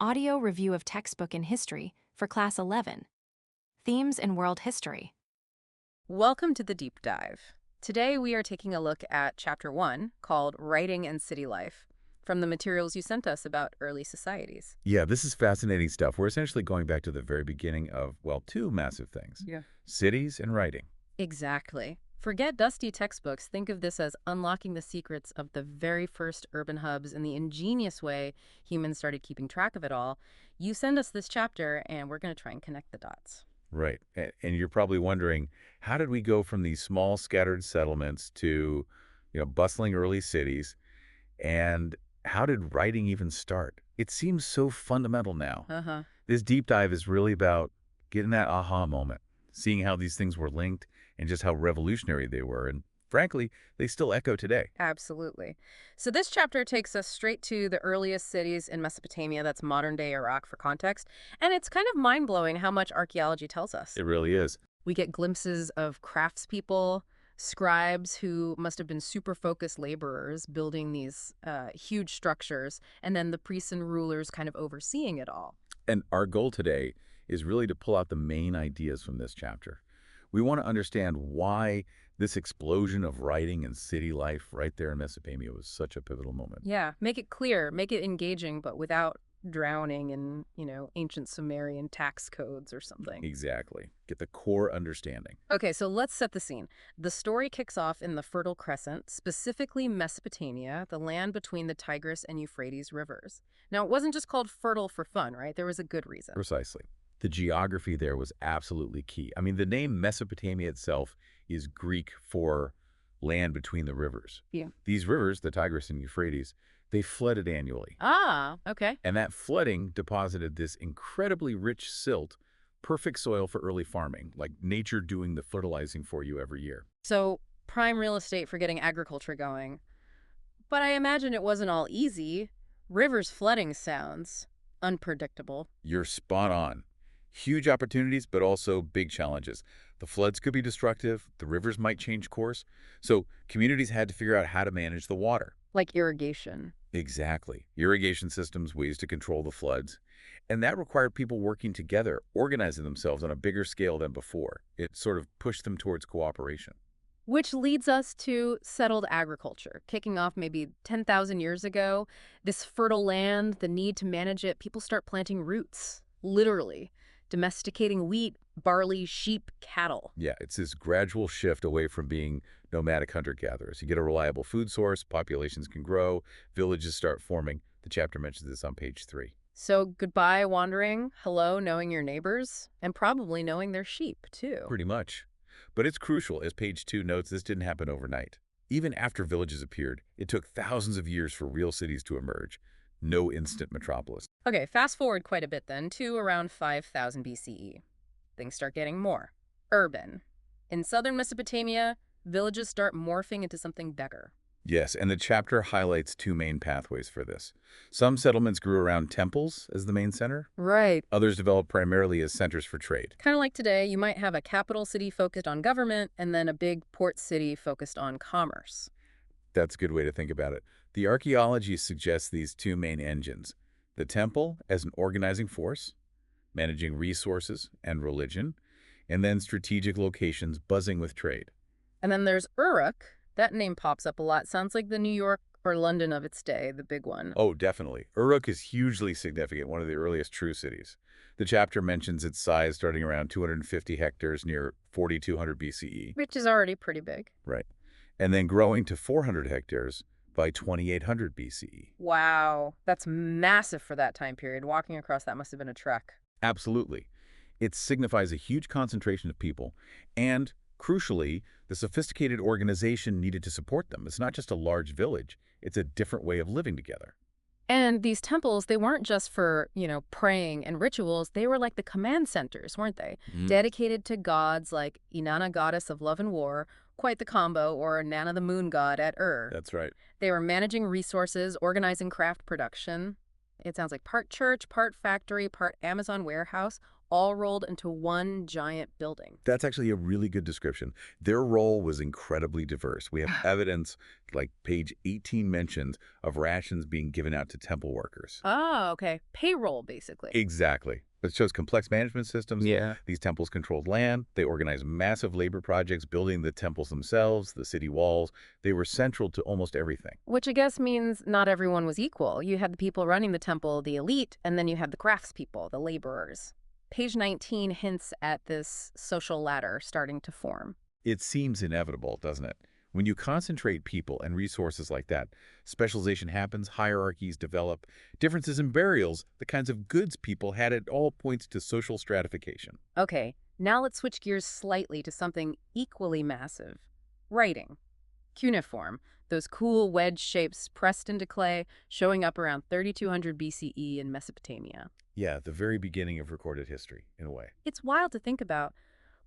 Audio review of textbook in history for Class 11. Themes in World History. Welcome to the deep dive. Today we are taking a look at Chapter 1, called Writing and City Life, from the materials you sent us about early societies. Yeah, this is fascinating stuff. We're essentially going back to the very beginning of, well, two massive things. Yeah. Cities and writing. Exactly. Forget dusty textbooks. Think of this as unlocking the secrets of the very first urban hubs and the ingenious way humans started keeping track of it all. You send us this chapter, and we're going to try and connect the dots. Right. And you're probably wondering, how did we go from these small scattered settlements to, bustling early cities? And how did writing even start? It seems so fundamental now. Uh-huh. This deep dive is really about getting that aha moment, seeing how these things were linked and just how revolutionary they were. And frankly, they still echo today. Absolutely. So this chapter takes us straight to the earliest cities in Mesopotamia, that's modern-day Iraq for context, and it's kind of mind-blowing how much archaeology tells us. It really is. We get glimpses of craftspeople, scribes who must have been super focused laborers building these huge structures, and then the priests and rulers kind of overseeing it all. And our goal today is really to pull out the main ideas from this chapter. We want to understand why this explosion of writing and city life right there in Mesopotamia was such a pivotal moment. Yeah, make it clear, make it engaging, but without drowning in, ancient Sumerian tax codes or something. Exactly. Get the core understanding. Okay, so let's set the scene. The story kicks off in the Fertile Crescent, specifically Mesopotamia, the land between the Tigris and Euphrates rivers. Now, it wasn't just called fertile for fun, right? There was a good reason. Precisely. The geography there was absolutely key. I mean, the name Mesopotamia itself is Greek for land between the rivers. Yeah. These rivers, the Tigris and Euphrates, they flooded annually. Ah, okay. And that flooding deposited this incredibly rich silt, perfect soil for early farming, like nature doing the fertilizing for you every year. So, prime real estate for getting agriculture going. But I imagine it wasn't all easy. Rivers flooding sounds unpredictable. You're spot on. Huge opportunities, but also big challenges. The floods could be destructive. The rivers might change course. So communities had to figure out how to manage the water. Like irrigation. Exactly. Irrigation systems, ways to control the floods. And that required people working together, organizing themselves on a bigger scale than before. It sort of pushed them towards cooperation. Which leads us to settled agriculture, kicking off maybe 10,000 years ago. This fertile land, the need to manage it, people start planting roots, literally, domesticating wheat, barley, sheep, cattle. Yeah, it's this gradual shift away from being nomadic hunter-gatherers. You get a reliable food source, populations can grow, villages start forming. The chapter mentions this on page 3. So goodbye wandering, hello knowing your neighbors, and probably knowing their sheep, too. Pretty much. But it's crucial, as page 2 notes, this didn't happen overnight. Even after villages appeared, it took thousands of years for real cities to emerge. No instant metropolis. Okay, fast forward quite a bit then to around 5000 BCE. Things start getting more urban. In southern Mesopotamia, villages start morphing into something bigger. Yes, and the chapter highlights two main pathways for this. Some settlements grew around temples as the main center. Right. Others developed primarily as centers for trade. Kind of like today, you might have a capital city focused on government and then a big port city focused on commerce. That's a good way to think about it. The archaeology suggests these two main engines. The temple as an organizing force, managing resources and religion, and then strategic locations buzzing with trade. And then there's Uruk. That name pops up a lot. Sounds like the New York or London of its day, the big one. Oh, definitely. Uruk is hugely significant, one of the earliest true cities. The chapter mentions its size starting around 250 hectares near 4200 BCE. Which is already pretty big. Right. And then growing to 400 hectares by 2800 BCE. Wow, that's massive for that time period. Walking across that must have been a trek. Absolutely. It signifies a huge concentration of people and, crucially, the sophisticated organization needed to support them. It's not just a large village. It's a different way of living together. And these temples, they weren't just for, praying and rituals. They were like the command centers, weren't they? Dedicated to gods like Inanna, goddess of love and war, quite the combo, or Nana, the moon god at Ur. That's right. They were managing resources, organizing craft production. It sounds like part church, part factory, part Amazon warehouse, all rolled into one giant building. That's actually a really good description. Their role was incredibly diverse. We have evidence, like page 18 mentions, of rations being given out to temple workers. Oh, okay. Payroll, basically. Exactly. It shows complex management systems. Yeah. These temples controlled land. They organized massive labor projects, building the temples themselves, the city walls. They were central to almost everything. Which I guess means not everyone was equal. You had the people running the temple, the elite, and then you had the craftspeople, the laborers. Page 19 hints at this social ladder starting to form. It seems inevitable, doesn't it? When you concentrate people and resources like that, specialization happens, hierarchies develop, differences in burials, the kinds of goods people had, it all points to social stratification. Okay, now let's switch gears slightly to something equally massive. Writing. Cuneiform, those cool wedge shapes pressed into clay, showing up around 3200 BCE in Mesopotamia. Yeah, the very beginning of recorded history, in a way. It's wild to think about.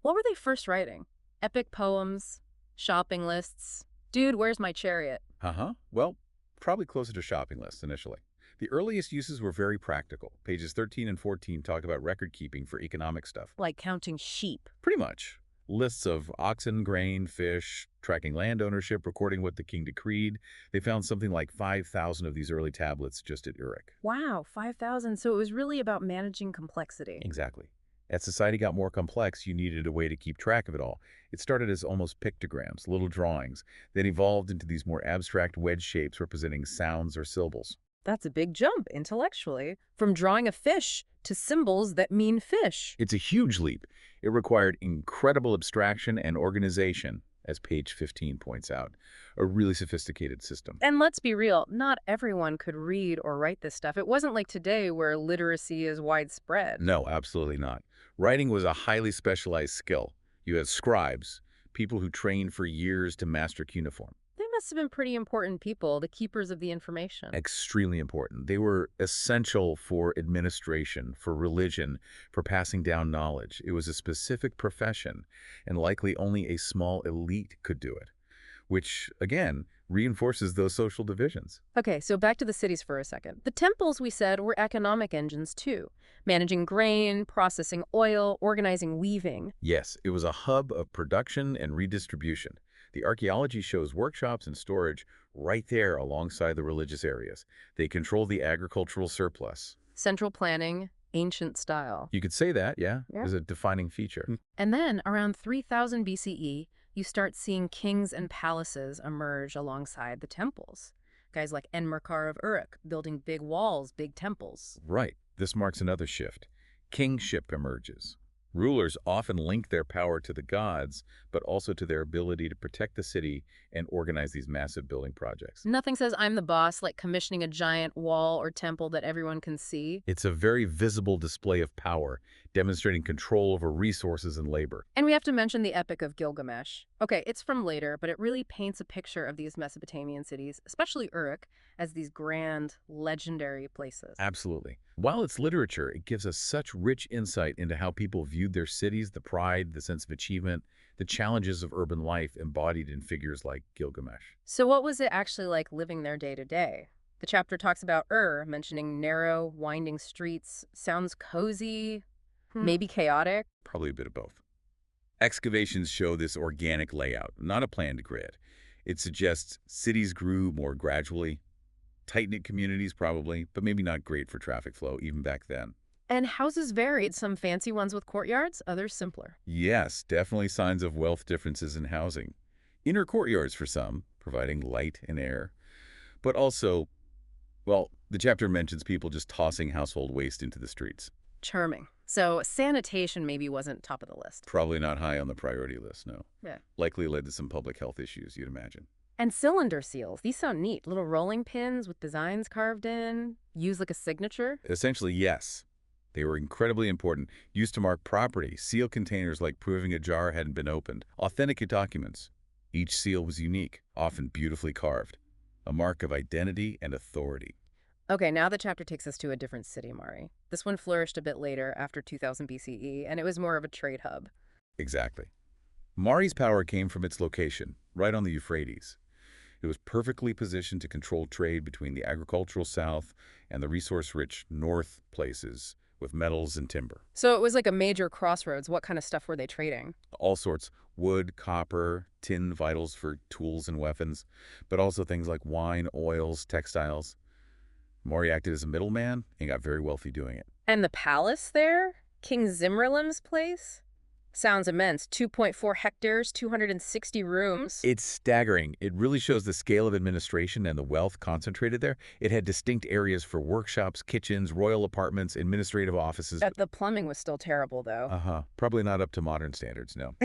What were they first writing? Epic poems? Shopping lists? Dude, where's my chariot? Uh-huh. Well, probably closer to shopping lists initially. The earliest uses were very practical. Pages 13 and 14 talk about record keeping for economic stuff. Like counting sheep. Pretty much. Lists of oxen, grain, fish, tracking land ownership, recording what the king decreed. They found something like 5,000 of these early tablets just at Uruk. Wow, 5,000. So it was really about managing complexity. Exactly. As society got more complex, you needed a way to keep track of it all. It started as almost pictograms, little drawings, then evolved into these more abstract wedge shapes representing sounds or syllables. That's a big jump intellectually, from drawing a fish to symbols that mean fish. It's a huge leap. It required incredible abstraction and organization, as page 15 points out, a really sophisticated system. And let's be real, not everyone could read or write this stuff. It wasn't like today where literacy is widespread. No, absolutely not. Writing was a highly specialized skill. You had scribes, people who trained for years to master cuneiform. They must have been pretty important people, the keepers of the information. Extremely important. They were essential for administration, for religion, for passing down knowledge. It was a specific profession, and likely only a small elite could do it, which, again, reinforces those social divisions. Okay, so back to the cities for a second. The temples, we said, were economic engines too, managing grain, processing oil, organizing weaving. Yes, it was a hub of production and redistribution. The archaeology shows workshops and storage right there alongside the religious areas. They control the agricultural surplus. Central planning, ancient style. You could say that, yeah, Yeah. as a defining feature. And then, around 3000 BCE, you start seeing kings and palaces emerge alongside the temples. Guys like Embark of Uruk, building big walls, big temples. Right. This marks another shift. Kingship emerges. Rulers often link their power to the gods, but also to their ability to protect the city and organize these massive building projects. Nothing says I'm the boss like commissioning a giant wall or temple that everyone can see. It's a very visible display of power, demonstrating control over resources and labor. And we have to mention the Epic of Gilgamesh. Okay, it's from later, but it really paints a picture of these Mesopotamian cities, especially Uruk, as these grand, legendary places. Absolutely. While it's literature, it gives us such rich insight into how people viewed their cities, the pride, the sense of achievement, the challenges of urban life embodied in figures like Gilgamesh. So what was it actually like living there day to day? The chapter talks about mentioning narrow, winding streets. Sounds cozy, maybe chaotic. Probably a bit of both. Excavations show this organic layout, not a planned grid. It suggests cities grew more gradually, tight-knit communities probably, but maybe not great for traffic flow even back then. And houses varied, some fancy ones with courtyards, others simpler. Yes, definitely signs of wealth differences in housing. Inner courtyards for some, providing light and air. But also, well, the chapter mentions people just tossing household waste into the streets. Charming. So sanitation maybe wasn't top of the list. Probably not high on the priority list, no. Yeah. Likely led to some public health issues, you'd imagine. And cylinder seals, these sound neat. Little rolling pins with designs carved in, used like a signature. Essentially, yes. They were incredibly important, used to mark property, seal containers like proving a jar hadn't been opened, authenticate documents. Each seal was unique, often beautifully carved, a mark of identity and authority. Okay, now the chapter takes us to a different city, Mari. This one flourished a bit later, after 2000 BCE, and it was more of a trade hub. Exactly. Mari's power came from its location, right on the Euphrates. It was perfectly positioned to control trade between the agricultural south and the resource-rich north places with metals and timber. So it was like a major crossroads. What kind of stuff were they trading? All sorts, wood, copper, tin vitals for tools and weapons, but also things like wine, oils, textiles. Maury acted as a middleman and got very wealthy doing it. And the palace there? King Zimmerlim's place? Sounds immense. 2.4 hectares, 260 rooms. It's staggering. It really shows the scale of administration and the wealth concentrated there. It had distinct areas for workshops, kitchens, royal apartments, administrative offices. The plumbing was still terrible, though. Probably not up to modern standards, no.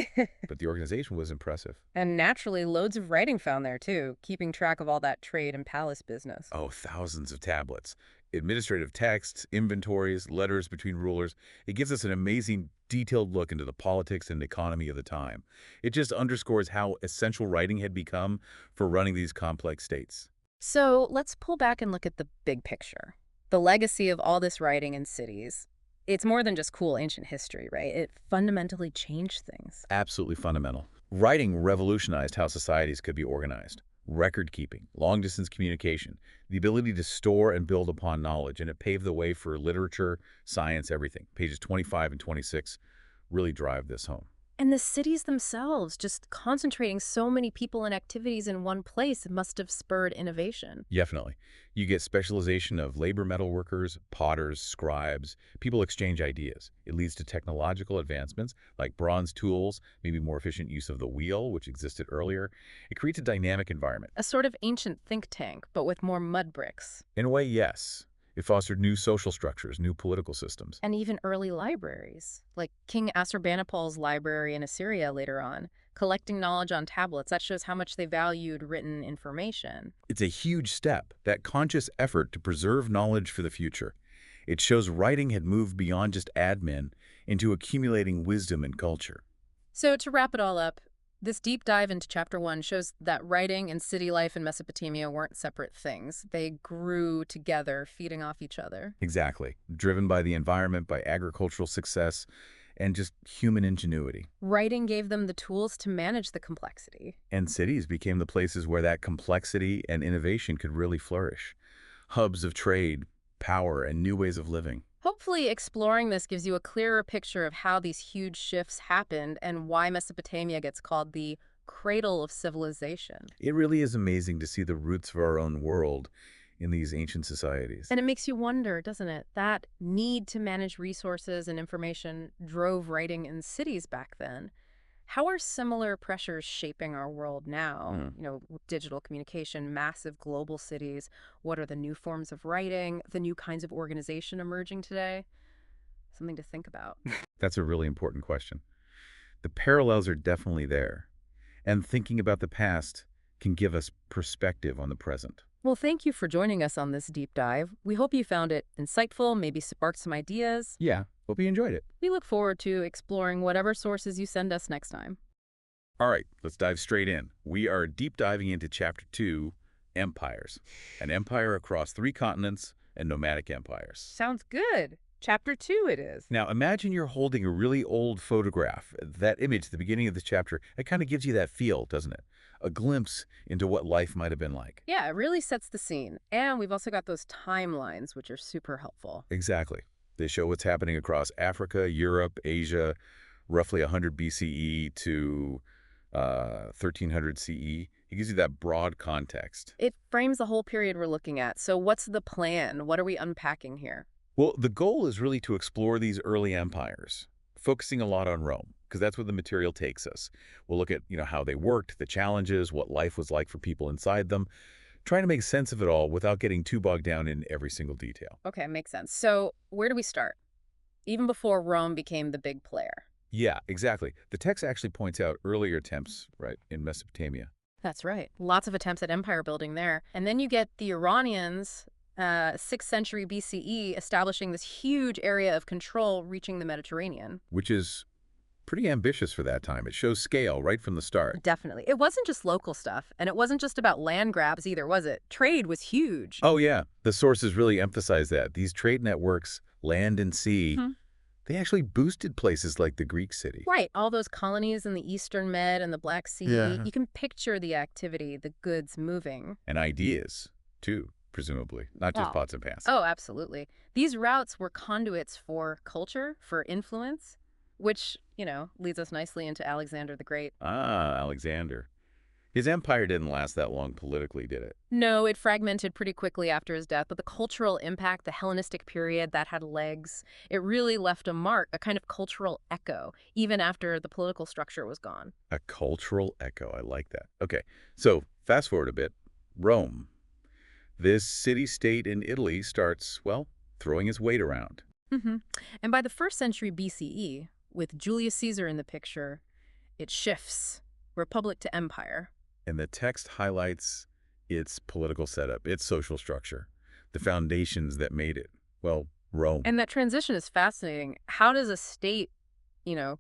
But the organization was impressive. And naturally, loads of writing found there, too, keeping track of all that trade and palace business. Oh, thousands of tablets. Administrative texts, inventories, letters between rulers. It gives us an amazing, detailed look into the politics and economy of the time. It just underscores how essential writing had become for running these complex states. So let's pull back and look at the big picture. The legacy of all this writing in cities. It's more than just cool ancient history, right? It fundamentally changed things. Absolutely fundamental. Writing revolutionized how societies could be organized. Record keeping, long-distance communication, the ability to store and build upon knowledge, and it paved the way for literature, science, everything. Pages 25 and 26 really drive this home. And the cities themselves, just concentrating so many people and activities in one place, must have spurred innovation. Definitely. You get specialization of labor metal workers, potters, scribes. People exchange ideas. It leads to technological advancements like bronze tools, maybe more efficient use of the wheel, which existed earlier. It creates a dynamic environment. A sort of ancient think tank, but with more mud bricks. In a way, yes. It fostered new social structures, new political systems. And even early libraries, like King Assurbanipal's library in Assyria later on, collecting knowledge on tablets. That shows how much they valued written information. It's a huge step, that conscious effort to preserve knowledge for the future. It shows writing had moved beyond just admin into accumulating wisdom and culture. So to wrap it all up, this deep dive into Chapter 1 shows that writing and city life in Mesopotamia weren't separate things. They grew together, feeding off each other. Exactly. Driven by the environment, by agricultural success, and just human ingenuity. Writing gave them the tools to manage the complexity. And cities became the places where that complexity and innovation could really flourish. Hubs of trade, power, and new ways of living. Hopefully, exploring this gives you a clearer picture of how these huge shifts happened and why Mesopotamia gets called the cradle of civilization. It really is amazing to see the roots of our own world in these ancient societies. And it makes you wonder, doesn't it? That need to manage resources and information drove writing in cities back then. How are similar pressures shaping our world now? Digital communication, massive global cities. What are the new forms of writing, the new kinds of organization emerging today? Something to think about. That's a really important question. The parallels are definitely there. And thinking about the past can give us perspective on the present. Well, thank you for joining us on this deep dive. We hope you found it insightful, maybe sparked some ideas. Yeah, hope you enjoyed it. We look forward to exploring whatever sources you send us next time. All right, let's dive straight in. We are deep diving into Chapter 2, Empires. An empire across 3 continents and nomadic empires. Sounds good. Chapter 2 it is. Now, imagine you're holding a really old photograph. That image at the beginning of the chapter, it kind of gives you that feel, doesn't it? A glimpse into what life might have been like. Yeah, it really sets the scene. And we've also got those timelines, which are super helpful. Exactly. They show what's happening across Africa, Europe, Asia, roughly 100 BCE to 1300 CE. It gives you that broad context. It frames the whole period we're looking at. So what's the plan? What are we unpacking here? Well, the goal is really to explore these early empires, focusing a lot on Rome, because that's where the material takes us. We'll look at, how they worked, the challenges, what life was like for people inside them, trying to make sense of it all without getting too bogged down in every single detail. Okay, makes sense. So where do we start? Even before Rome became the big player. Yeah, exactly. The text actually points out earlier attempts, right, in Mesopotamia. That's right. Lots of attempts at empire building there. And then you get the Iranians, 6th century BCE, establishing this huge area of control reaching the Mediterranean. Which is pretty ambitious for that time. It shows scale right from the start. Definitely. It wasn't just local stuff, and it wasn't just about land grabs either, was it? Trade was huge. Oh, yeah. The sources really emphasize that. These trade networks, land and sea, They actually boosted places like the Greek city. Right, all those colonies in the Eastern Med and the Black Sea, Yeah. you can picture the activity, the goods moving. And ideas, too, presumably, not just Oh. pots and pans. Oh, absolutely. These routes were conduits for culture, for influence, which, leads us nicely into Alexander the Great. Ah, Alexander. His empire didn't last that long politically, did it? No, it fragmented pretty quickly after his death, but the cultural impact, the Hellenistic period, that had legs. It really left a mark, a kind of cultural echo, even after the political structure was gone. A cultural echo. I like that. Okay, so fast forward a bit. Rome. This city-state in Italy starts, well, throwing its weight around. hmm And by the 1st century BCE, with Julius Caesar in the picture, it shifts republic to empire. And the text highlights its political setup, its social structure, the foundations that made it, well, Rome. And that transition is fascinating. How does a state,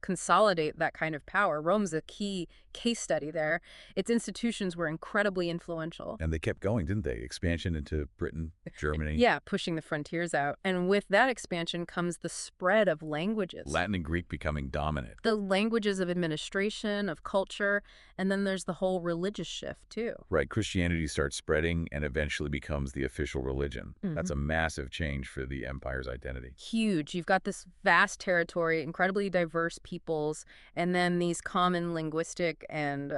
consolidate that kind of power? Rome's a key case study there. Its institutions were incredibly influential. And they kept going, didn't they? Expansion into Britain, Germany. Yeah, pushing the frontiers out. And with that expansion comes the spread of languages. Latin and Greek becoming dominant. The languages of administration, of culture, and then there's the whole religious shift, too. Right, Christianity starts spreading and eventually becomes the official religion. That's a massive change for the empire's identity. Huge. You've got this vast territory, incredibly diverse peoples, and then these common linguistic and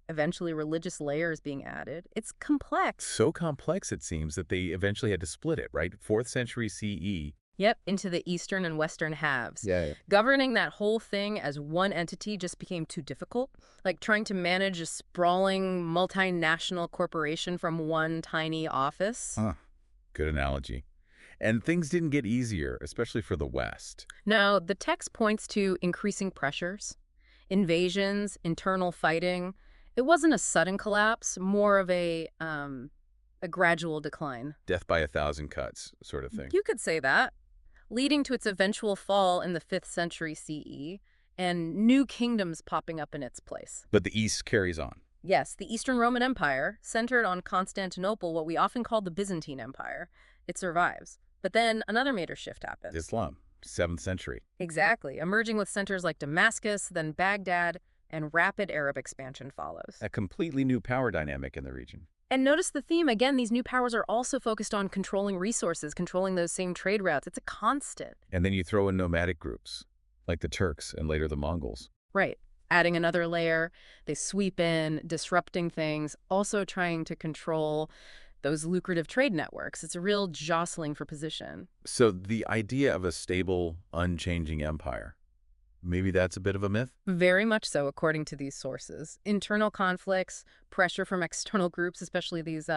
eventually religious layers being added. It's complex. So complex, it seems, that they eventually had to split it, right? 4th century CE. Yep, into the eastern and western halves. Yeah. Governing that whole thing as one entity just became too difficult. Like trying to manage a sprawling multinational corporation from one tiny office. Huh. Good analogy. And things didn't get easier, especially for the West. No, the text points to increasing pressures, invasions, internal fighting. It wasn't a sudden collapse, more of a gradual decline. Death by 1,000 cuts, sort of thing. You could say that, leading to its eventual fall in the 5th century CE and new kingdoms popping up in its place. But the East carries on. Yes, the Eastern Roman Empire, centered on Constantinople, what we often call the Byzantine Empire, it survives. But then another major shift happens. Islam, 7th century. Exactly, emerging with centers like Damascus, then Baghdad, and rapid Arab expansion follows. A completely new power dynamic in the region. And notice the theme, again, these new powers are also focused on controlling resources, controlling those same trade routes. It's a constant. And then you throw in nomadic groups, like the Turks and later the Mongols. Right. Adding another layer, they sweep in, disrupting things, also trying to control those lucrative trade networks. It's a real jostling for position. So the idea of a stable, unchanging empire, maybe that's a bit of a myth? Very much so, according to these sources. Internal conflicts, pressure from external groups, especially these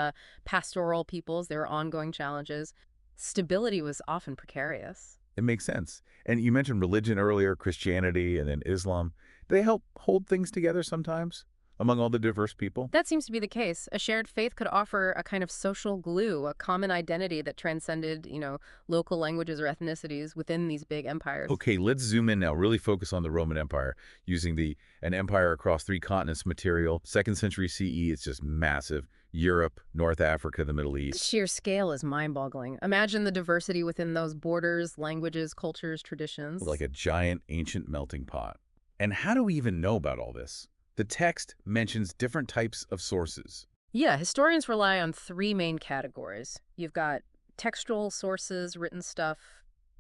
pastoral peoples, there are ongoing challenges. Stability was often precarious. It makes sense. And you mentioned religion earlier, Christianity, and then Islam. Do they help hold things together sometimes among all the diverse people? That seems to be the case. A shared faith could offer a kind of social glue, a common identity that transcended, local languages or ethnicities within these big empires. Okay, let's zoom in now, really focus on the Roman Empire, using an empire across 3 continents material. 2nd century CE, it's just massive. Europe, North Africa, the Middle The East. sheer scale is mind-boggling. Imagine the diversity within those borders, languages, cultures, traditions. Like a giant ancient melting pot. And how do we even know about all this? The text mentions different types of sources. Yeah, historians rely on 3 main categories. You've got textual sources, written stuff,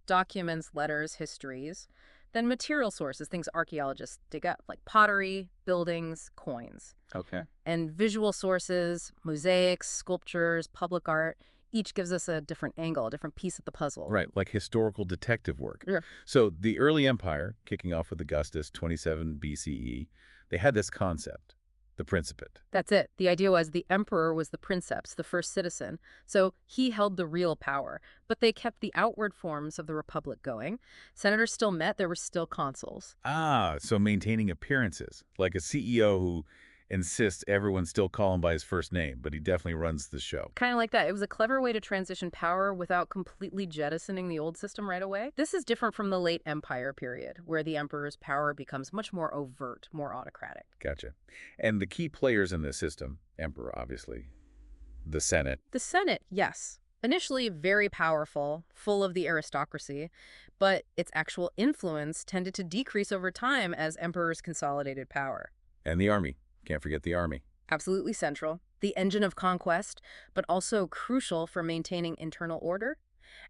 documents, letters, histories. Then material sources, things archaeologists dig up, like pottery, buildings, coins. Okay. And visual sources, mosaics, sculptures, public art, each gives us a different angle, a different piece of the puzzle. Right, like historical detective work. Yeah. So the early empire, kicking off with Augustus, 27 BCE, they had this concept, the Principate. That's it. The idea was the emperor was the princeps, the first citizen, so he held the real power. But they kept the outward forms of the republic going. Senators still met, there were still consuls. Ah, so maintaining appearances, like a CEO who insists everyone still call him by his first name, but he definitely runs the show. Kind of like that. It was a clever way to transition power without completely jettisoning the old system right away. This is different from the late empire period, where the emperor's power becomes much more overt, more autocratic. Gotcha. And the key players in this system, emperor, obviously, the Senate. The Senate, yes. Initially very powerful, full of the aristocracy, but its actual influence tended to decrease over time as emperors consolidated power. And the army. Can't forget the army. Absolutely central, the engine of conquest, but also crucial for maintaining internal order.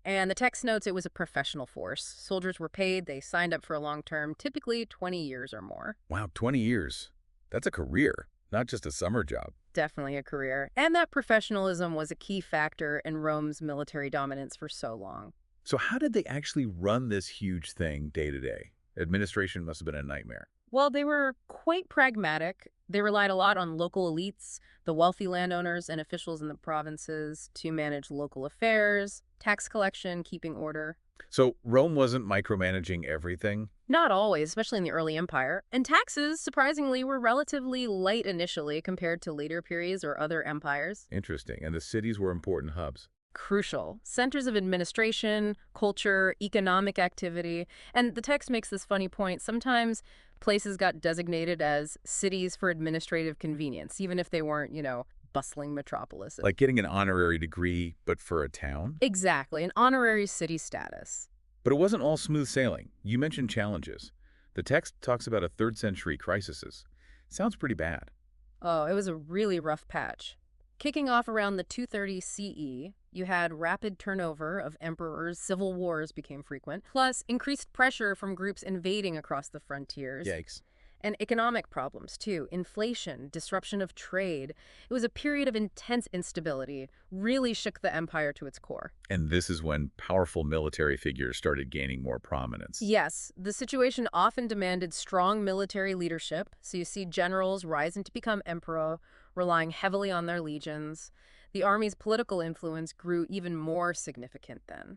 And the text notes it was a professional force. Soldiers were paid, they signed up for a long term, typically 20 years or more. Wow, 20 years. That's a career, not just a summer job. Definitely a career. And that professionalism was a key factor in Rome's military dominance for so long. So how did they actually run this huge thing day to day? Administration must have been a nightmare. Well, they were quite pragmatic. They relied a lot on local elites, the wealthy landowners and officials in the provinces to manage local affairs, tax collection, keeping order. So Rome wasn't micromanaging everything? Not always, especially in the early empire. And taxes, surprisingly, were relatively light initially compared to later periods or other empires. Interesting. And the cities were important hubs. Crucial. Centers of administration, culture, economic activity. And the text makes this funny point. Sometimes places got designated as cities for administrative convenience, even if they weren't, bustling metropolises. Like getting an honorary degree, but for a town? Exactly, an honorary city status. But it wasn't all smooth sailing. You mentioned challenges. The text talks about a 3rd century crises. Sounds pretty bad. Oh, it was a really rough patch. Kicking off around the 230 CE, you had rapid turnover of emperors, civil wars became frequent, plus increased pressure from groups invading across the frontiers. Yikes. And economic problems, too. Inflation, disruption of trade. It was a period of intense instability, really shook the empire to its core. And this is when powerful military figures started gaining more prominence. Yes, the situation often demanded strong military leadership, so you see generals rising to become emperor, relying heavily on their legions. The army's political influence grew even more significant then.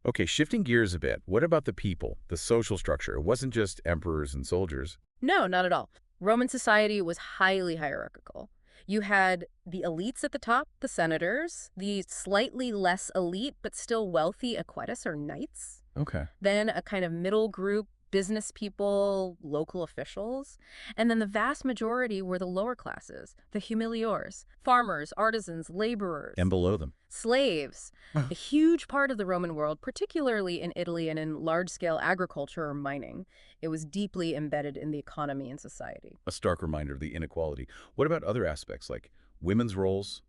Okay, shifting gears a bit, what about the people, the social structure? It wasn't just emperors and soldiers. No, not at all. Roman society was highly hierarchical. You had the elites at the top, the senators, the slightly less elite but still wealthy equites or knights, Okay. then a kind of middle group, business people, local officials, and then the vast majority were the lower classes, the humiliores, farmers, artisans, laborers, And below them. slaves. A huge part of the Roman world, particularly in Italy and in large-scale agriculture or mining. It was deeply embedded in the economy and society. A stark reminder of the inequality. What about other aspects like women's roles,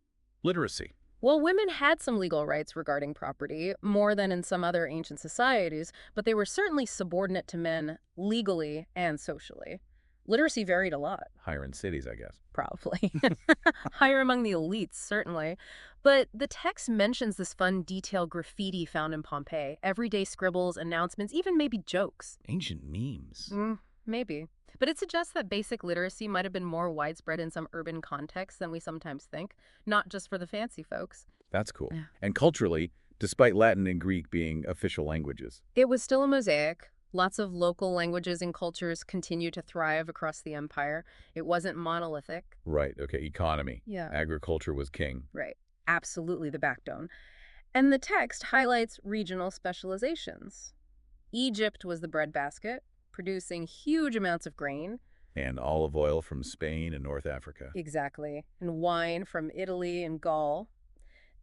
literacy? Well, women had some legal rights regarding property, more than in some other ancient societies, but they were certainly subordinate to men legally and socially. Literacy varied a lot, Higher in cities, I guess. probably. Higher among the elites, certainly. But the text mentions this fun detailed graffiti found in Pompeii, everyday scribbles, announcements, even maybe jokes. Ancient memes. Maybe. But it suggests that basic literacy might have been more widespread in some urban contexts than we sometimes think, not just for the fancy folks. That's cool. Yeah. And culturally, despite Latin and Greek being official languages. It was still a mosaic. Lots of local languages and cultures continue to thrive across the empire. It wasn't monolithic. Right, okay, economy. Yeah. Agriculture was king. Right. Absolutely the backbone. And the text highlights regional specializations. Egypt was the breadbasket, producing huge amounts of grain. And olive oil from Spain and North Africa. Exactly. And wine from Italy and Gaul.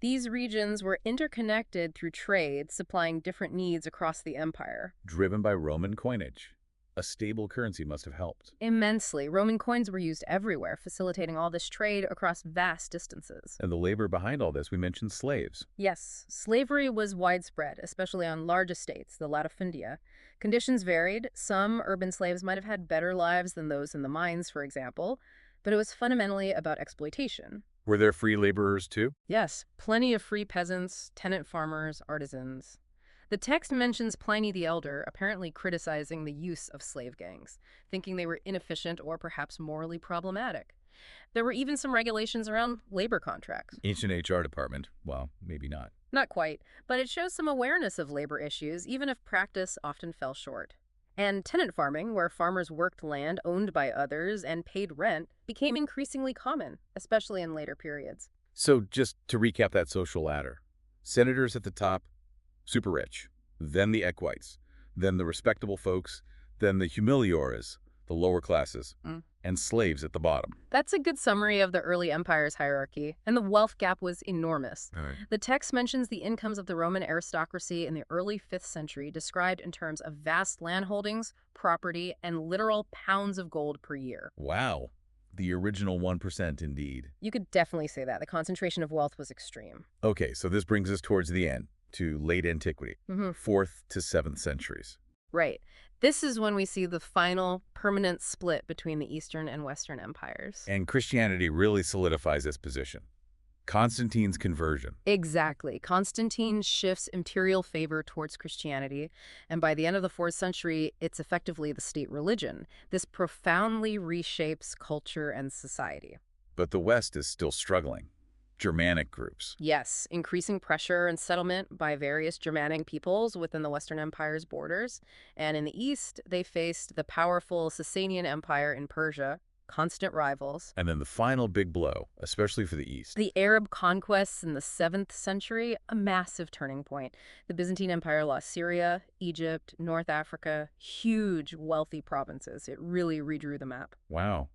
These regions were interconnected through trade, supplying different needs across the empire. Driven by Roman coinage. A stable currency must have helped. Immensely. Roman coins were used everywhere, facilitating all this trade across vast distances. And the labor behind all this, we mentioned slaves. Yes, slavery was widespread, especially on large estates, the latifundia. Conditions varied. Some urban slaves might have had better lives than those in the mines, for example, but it was fundamentally about exploitation. Were there free laborers too? Yes, plenty of free peasants, tenant farmers, artisans. The text mentions Pliny the Elder apparently criticizing the use of slave gangs, thinking they were inefficient or perhaps morally problematic. There were even some regulations around labor contracts. Ancient HR department. Well, maybe not. Not quite, but it shows some awareness of labor issues, even if practice often fell short. And tenant farming, where farmers worked land owned by others and paid rent, became increasingly common, especially in later periods. So just to recap that social ladder. Senators at the top, super rich. Then the equites. Then the respectable folks. Then the humiliores, the lower classes, and slaves at the bottom. That's a good summary of the early empire's hierarchy, and the wealth gap was enormous. All right. The text mentions the incomes of the Roman aristocracy in the early 5th century, described in terms of vast landholdings, property, and literal pounds of gold per year. Wow. The original 1% indeed. You could definitely say that. The concentration of wealth was extreme. Okay, so this brings us towards the end, to late antiquity, 4th to 7th centuries. Right. This is when we see the final permanent split between the Eastern and Western empires. And Christianity really solidifies this position. Constantine's conversion. Exactly. Constantine shifts imperial favor towards Christianity, and by the end of the 4th century, it's effectively the state religion. This profoundly reshapes culture and society. But the West is still struggling. Germanic groups. Yes, increasing pressure and settlement by various Germanic peoples within the Western Empire's borders. And in the East, they faced the powerful Sasanian Empire in Persia, constant rivals. And then the final big blow, especially for the East. The Arab conquests in the 7th century, a massive turning point. The Byzantine Empire lost Syria, Egypt, North Africa, huge, wealthy provinces. It really redrew the map. Wow,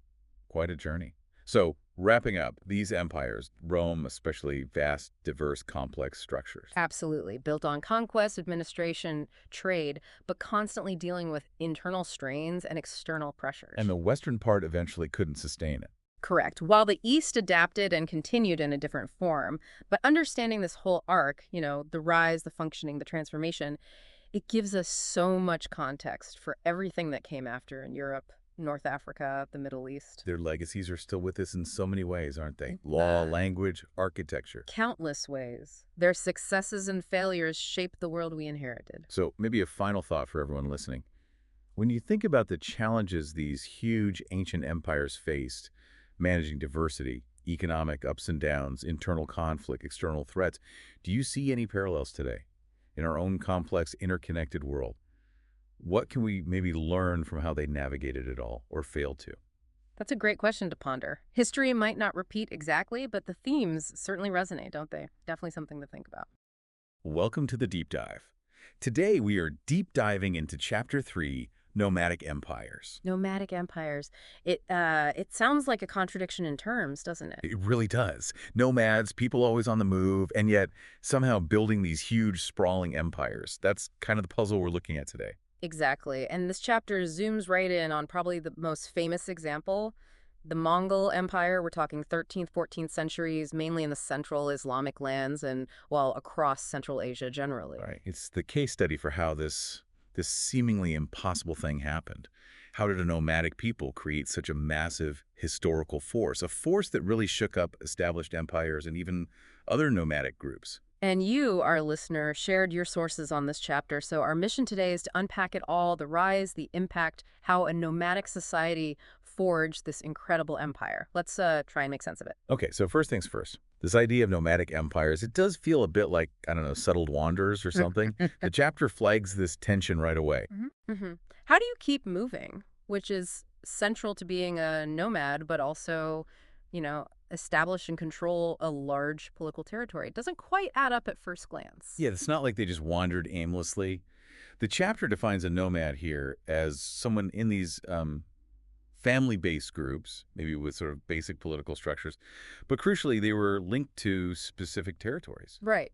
quite a journey. So, wrapping up, these empires, Rome especially, vast, diverse, complex structures. Absolutely. Built on conquest, administration, trade, but constantly dealing with internal strains and external pressures. And the western part eventually couldn't sustain it. Correct. While the East adapted and continued in a different form, but understanding this whole arc, the rise, the functioning, the transformation, it gives us so much context for everything that came after in Europe, North Africa, the Middle East. Their legacies are still with us in so many ways, aren't they? Law, language, architecture. Countless ways. Their successes and failures shaped the world we inherited. So maybe a final thought for everyone listening. When you think about the challenges these huge ancient empires faced, managing diversity, economic ups and downs, internal conflict, external threats, do you see any parallels today in our own complex, interconnected world? What can we maybe learn from how they navigated it all or failed to? That's a great question to ponder. History might not repeat exactly, but the themes certainly resonate, don't they? Definitely something to think about. Welcome to the Deep Dive. Today we are deep diving into Chapter 3, Nomadic Empires. Nomadic empires. It sounds like a contradiction in terms, doesn't it? It really does. Nomads, people always on the move, and yet somehow building these huge, sprawling empires. That's kind of the puzzle we're looking at today. Exactly. And this chapter zooms right in on probably the most famous example, the Mongol Empire. We're talking 13th, 14th centuries, mainly in the central Islamic lands and, well, across Central Asia generally. Right. It's the case study for how this seemingly impossible thing happened. How did a nomadic people create such a massive historical force, a force that really shook up established empires and even other nomadic groups? And you, our listener, shared your sources on this chapter, so our mission today is to unpack it all, the rise, the impact, how a nomadic society forged this incredible empire. Let's try and make sense of it. Okay, so first things first. This idea of nomadic empires, it does feel a bit like, I don't know, settled wanderers or something. The chapter flags this tension right away. How do you keep moving, which is central to being a nomad, but also, establish and control a large political territory? It doesn't quite add up at first glance. Yeah, it's not like they just wandered aimlessly. The chapter defines a nomad here as someone in these family-based groups, maybe with sort of basic political structures, but crucially, they were linked to specific territories. Right.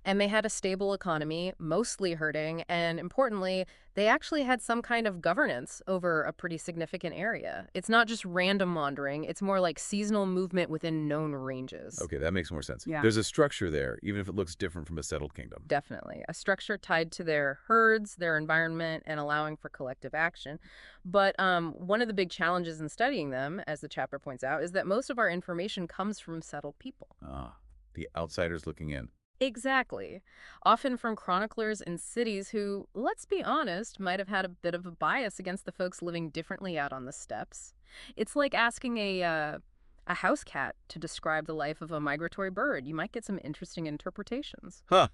And they had a stable economy, mostly herding, and importantly, they actually had some kind of governance over a pretty significant area. It's not just random wandering, it's more like seasonal movement within known ranges. Okay, that makes more sense. Yeah. There's a structure there, even if it looks different from a settled kingdom. Definitely. A structure tied to their herds, their environment, and allowing for collective action. But one of the big challenges in studying them, as the chapter points out, is that most of our information comes from settled people. Ah, the outsiders looking in. Exactly. Often from chroniclers in cities who, let's be honest, might have had a bit of a bias against the folks living differently out on the steppes. It's like asking a house cat to describe the life of a migratory bird. You might get some interesting interpretations. Huh.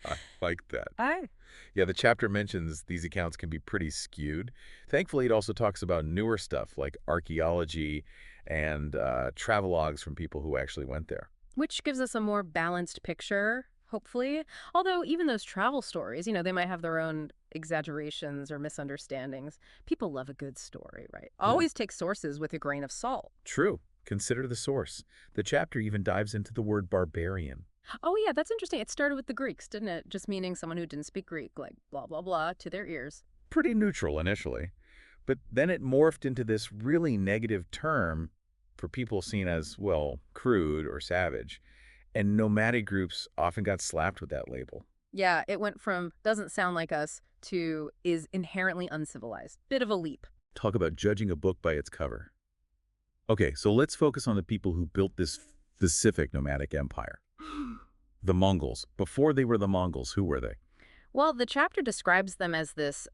I like that. Aye. Yeah, the chapter mentions these accounts can be pretty skewed. Thankfully, it also talks about newer stuff like archaeology and travelogues from people who actually went there. Which gives us a more balanced picture, hopefully. Although even those travel stories, they might have their own exaggerations or misunderstandings. People love a good story, right? Yeah. Always take sources with a grain of salt. True. Consider the source. The chapter even dives into the word barbarian. Oh, yeah, that's interesting. It started with the Greeks, didn't it? Just meaning someone who didn't speak Greek, like blah, blah, blah, to their ears. Pretty neutral initially, but then it morphed into this really negative term for people seen as, well, crude or savage, and nomadic groups often got slapped with that label. Yeah, it went from doesn't sound like us to is inherently uncivilized. Bit of a leap. Talk about judging a book by its cover. Okay, so let's focus on the people who built this specific nomadic empire. The Mongols. Before they were the Mongols, who were they? Well, the chapter describes them as this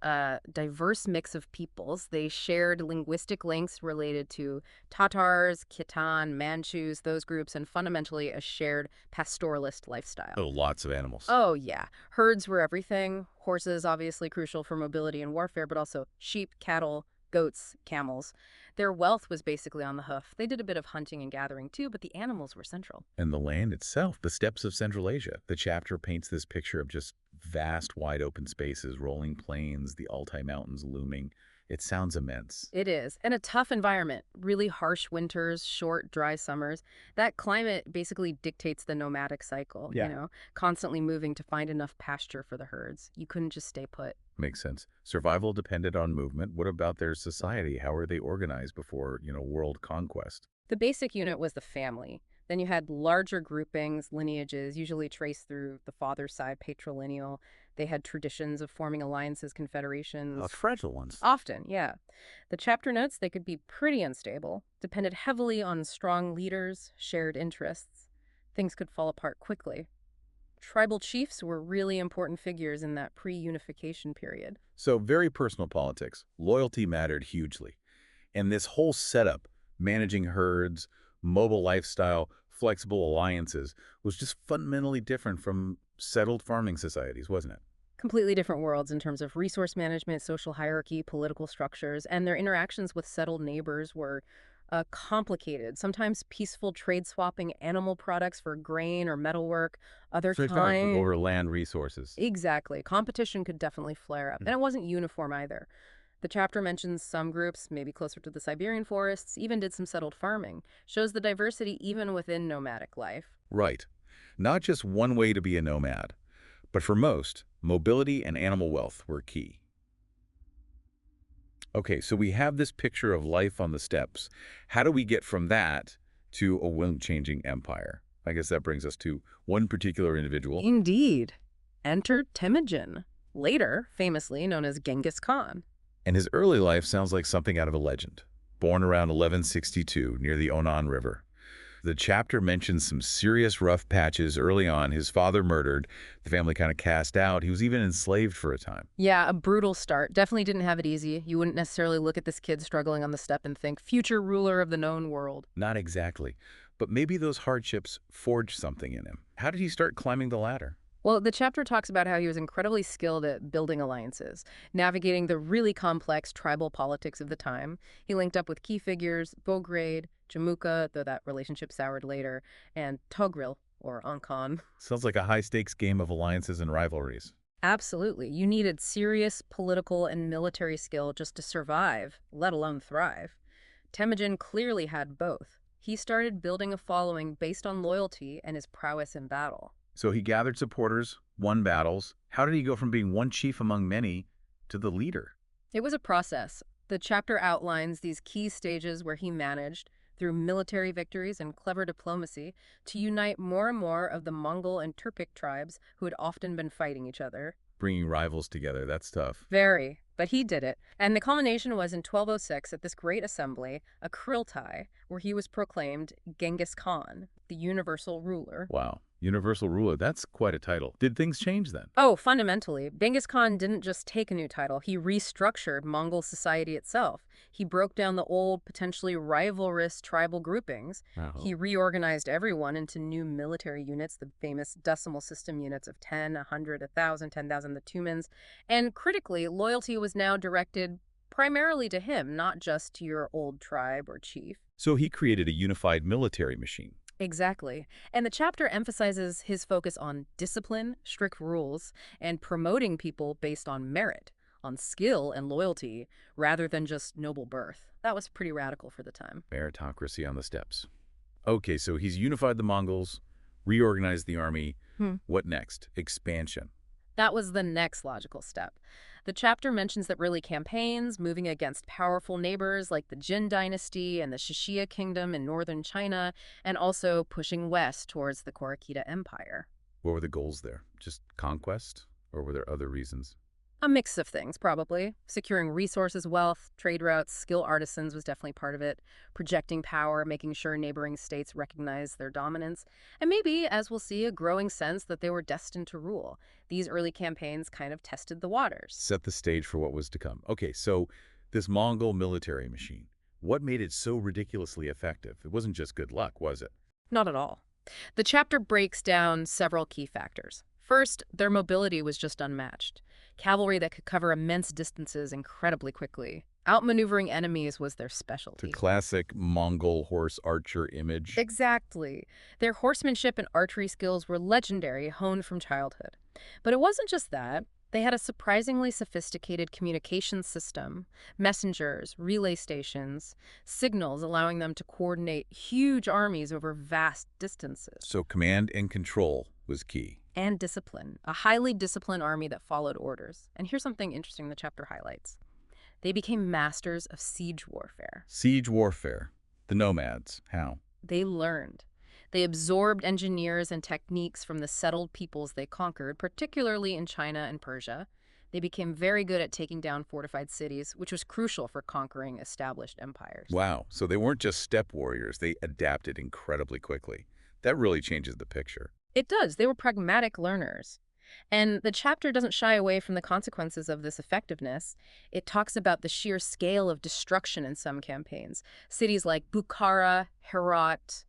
diverse mix of peoples. They shared linguistic links related to Tatars, Khitan, Manchus, those groups, and fundamentally a shared pastoralist lifestyle. Oh, lots of animals. Oh, yeah. Herds were everything. Horses, obviously crucial for mobility and warfare, but also sheep, cattle, goats, camels. Their wealth was basically on the hoof. They did a bit of hunting and gathering too, but the animals were central. And the land itself, the steppes of Central Asia. The chapter paints this picture of just vast, wide open spaces, rolling plains, the Altai Mountains looming. It sounds immense. It is. And a tough environment. Really harsh winters, short, dry summers. That climate basically dictates the nomadic cycle, Yeah. constantly moving to find enough pasture for the herds. You couldn't just stay put. Makes sense. Survival depended on movement. What about their society? How were they organized before, world conquest? The basic unit was the family. Then you had larger groupings, lineages, usually traced through the father's side, patrilineal. They had traditions of forming alliances, confederations. Fragile ones. Often, yeah. The chapter notes they could be pretty unstable, depended heavily on strong leaders, shared interests. Things could fall apart quickly. Tribal chiefs were really important figures in that pre-unification period. So very personal politics. Loyalty mattered hugely. And this whole setup, managing herds, mobile lifestyle, flexible alliances, was just fundamentally different from settled farming societies, wasn't it? Completely different worlds in terms of resource management, social hierarchy, political structures, and their interactions with settled neighbors were complicated. Sometimes peaceful trade swapping animal products for grain or metalwork. Other So it's not time, over land resources. exactly. Competition could definitely flare up. And it wasn't uniform either. The chapter mentions some groups, maybe closer to the Siberian forests, even did some settled farming. Shows the diversity even within nomadic life. Right. Not just one way to be a nomad, but for most, mobility and animal wealth were key. Okay, so we have this picture of life on the steppes. How do we get from that to a wind-changing empire? I guess that brings us to one particular individual. Indeed. Enter Temujin, later famously known as Genghis Khan. And his early life sounds like something out of a legend. Born around 1162 near the Onan River. The chapter mentions some serious rough patches early on. His father murdered, the family kind of cast out. He was even enslaved for a time. Yeah, a brutal start. Definitely didn't have it easy. You wouldn't necessarily look at this kid struggling on the steppe and think, future ruler of the known world. Not exactly. But maybe those hardships forged something in him. How did he start climbing the ladder? Well, the chapter talks about how he was incredibly skilled at building alliances, navigating the really complex tribal politics of the time. He linked up with key figures, Bograde, Jamuka, though that relationship soured later, and Togril, or Ankhan. Sounds like a high-stakes game of alliances and rivalries. Absolutely. You needed serious political and military skill just to survive, let alone thrive. Temujin clearly had both. He started building a following based on loyalty and his prowess in battle. So he gathered supporters, won battles. How did he go from being one chief among many to the leader? It was a process. The chapter outlines these key stages where he managed, through military victories and clever diplomacy, to unite more and more of the Mongol and Turkic tribes who had often been fighting each other. Bringing rivals together, that's tough. Very. But he did it. And the culmination was in 1206 at this great assembly, a Kriltai, where he was proclaimed Genghis Khan, the universal ruler. Wow. Universal ruler, that's quite a title. Did things change then? Oh, fundamentally, Genghis Khan didn't just take a new title. He restructured Mongol society itself. He broke down the old, potentially rivalrous tribal groupings. Wow. He reorganized everyone into new military units, the famous decimal system units of 10, 100, 1,000, 10,000, the Tumans. And critically, loyalty was now directed primarily to him, not just to your old tribe or chief. So he created a unified military machine. Exactly. And the chapter emphasizes his focus on discipline, strict rules, and promoting people based on merit, on skill and loyalty, rather than just noble birth. That was pretty radical for the time. Meritocracy on the steps. Okay, so he's unified the Mongols, reorganized the army. Hmm. What next? Expansion. That was the next logical step. The chapter mentions that early campaigns, moving against powerful neighbors like the Jin dynasty and the Shishia kingdom in northern China, and also pushing west towards the Korakita Empire. What were the goals there? Just conquest? Or were there other reasons? A mix of things, probably. Securing resources, wealth, trade routes, skilled artisans was definitely part of it. Projecting power, making sure neighboring states recognize their dominance. And maybe, as we'll see, a growing sense that they were destined to rule. These early campaigns kind of tested the waters. Set the stage for what was to come. Okay, so this Mongol military machine, what made it so ridiculously effective? It wasn't just good luck, was it? Not at all. The chapter breaks down several key factors. First, their mobility was just unmatched. Cavalry that could cover immense distances incredibly quickly. Outmaneuvering enemies was their The specialty. classic Mongol horse archer image. Exactly. Their horsemanship and archery skills were legendary, honed from childhood. But it wasn't just that. They had a surprisingly sophisticated communication system, messengers, relay stations, signals allowing them to coordinate huge armies over vast distances. So command and control was key. And discipline, a highly disciplined army that followed orders. And here's something interesting the chapter highlights. They became masters of siege warfare. Siege warfare. The nomads. How? They learned. They absorbed engineers and techniques from the settled peoples they conquered, particularly in China and Persia. They became very good at taking down fortified cities, which was crucial for conquering established empires. Wow. So they weren't just steppe warriors. They adapted incredibly quickly. That really changes the picture. It does. They were pragmatic learners. And the chapter doesn't shy away from the consequences of this effectiveness. It talks about the sheer scale of destruction in some campaigns. Cities like Bukhara, Herat,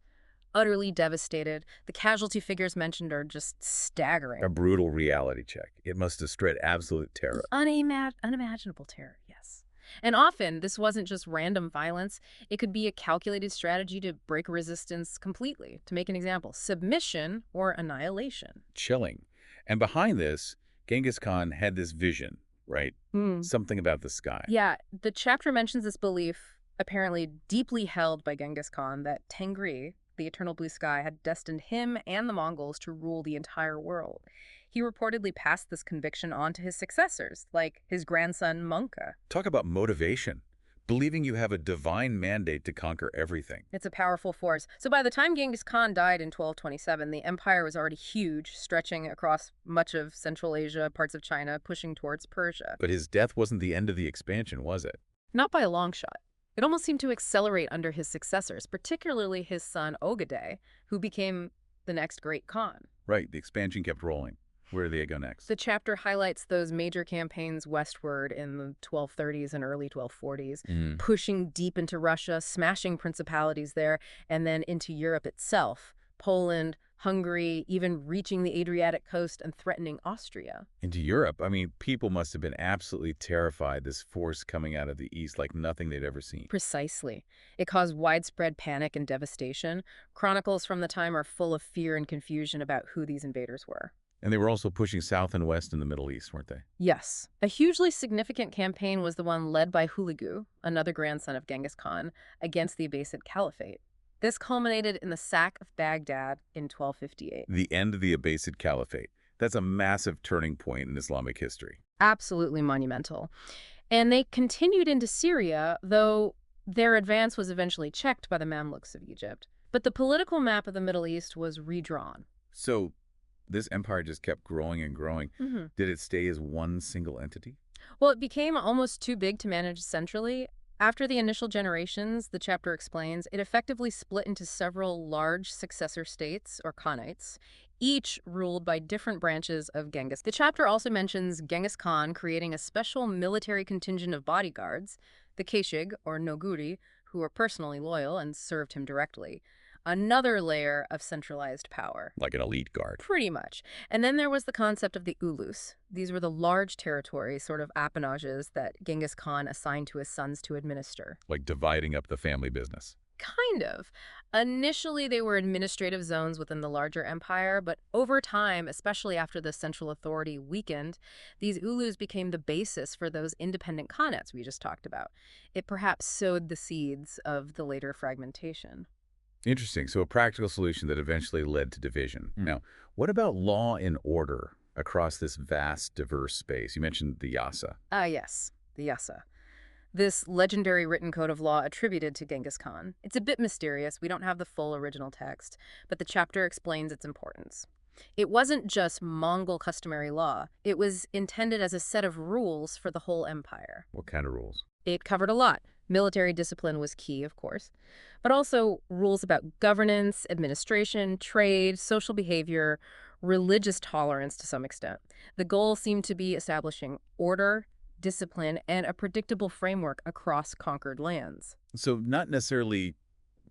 utterly devastated. The casualty figures mentioned are just staggering. A brutal reality check. It must have spread absolute terror. Unimaginable terror, yes. And often, this wasn't just random violence. It could be a calculated strategy to break resistance completely. To make an example, submission or annihilation. Chilling. And behind this, Genghis Khan had this vision, right? Something about the sky. Yeah, the chapter mentions this belief, apparently deeply held by Genghis Khan, that Tengri, the eternal blue sky, had destined him and the Mongols to rule the entire world. He reportedly passed this conviction on to his successors, like his grandson Munka. Talk about motivation. Believing you have a divine mandate to conquer everything. It's a powerful force. So by the time Genghis Khan died in 1227, the empire was already huge, stretching across much of Central Asia, parts of China, pushing towards Persia. But his death wasn't the end of the expansion, was it? Not by a long shot. It almost seemed to accelerate under his successors, particularly his son Ogedei, who became the next great Khan. Right, the expansion kept rolling. Where do they go next? The chapter highlights those major campaigns westward in the 1230s and early 1240s, pushing deep into Russia, smashing principalities there, and then into Europe itself, Poland, Hungary, even reaching the Adriatic coast and threatening Austria. Into Europe? I mean, people must have been absolutely terrified, this force coming out of the east like nothing they'd ever seen. Precisely. It caused widespread panic and devastation. Chronicles from the time are full of fear and confusion about who these invaders were. And they were also pushing south and west in the Middle East, weren't they? Yes. A hugely significant campaign was the one led by Hulagu, another grandson of Genghis Khan, against the Abbasid Caliphate. This culminated in the sack of Baghdad in 1258. The end of the Abbasid Caliphate. That's a massive turning point in Islamic history. Absolutely monumental. And they continued into Syria, though their advance was eventually checked by the Mamluks of Egypt. But the political map of the Middle East was redrawn. So this empire just kept growing and growing. Did it stay as one single entity? Well, it became almost too big to manage centrally. After the initial generations, the chapter explains, it effectively split into several large successor states, or khanates, each ruled by different branches of Genghis. The chapter also mentions Genghis Khan creating a special military contingent of bodyguards, the Keshig, or Noguri, who were personally loyal and served him directly. Another layer of centralized power. Like an elite guard. Pretty much. And then there was the concept of the ulus. These were the large territories, sort of appanages, that Genghis Khan assigned to his sons to administer. Like dividing up the family business. Kind of. Initially, they were administrative zones within the larger empire, but over time, especially after the central authority weakened, these ulus became the basis for those independent khanates we just talked about. It perhaps sowed the seeds of the later fragmentation. Interesting. So a practical solution that eventually led to division. Now, what about law and order across this vast, diverse space? You mentioned the Yasa. Ah, yes, the Yasa. This legendary written code of law attributed to Genghis Khan. It's a bit mysterious. We don't have the full original text, but the chapter explains its importance. It wasn't just Mongol customary law. It was intended as a set of rules for the whole empire. What kind of rules? It covered a lot. Military discipline was key, of course, but also rules about governance, administration, trade, social behavior, religious tolerance to some extent. The goal seemed to be establishing order, discipline, and a predictable framework across conquered lands. So not necessarily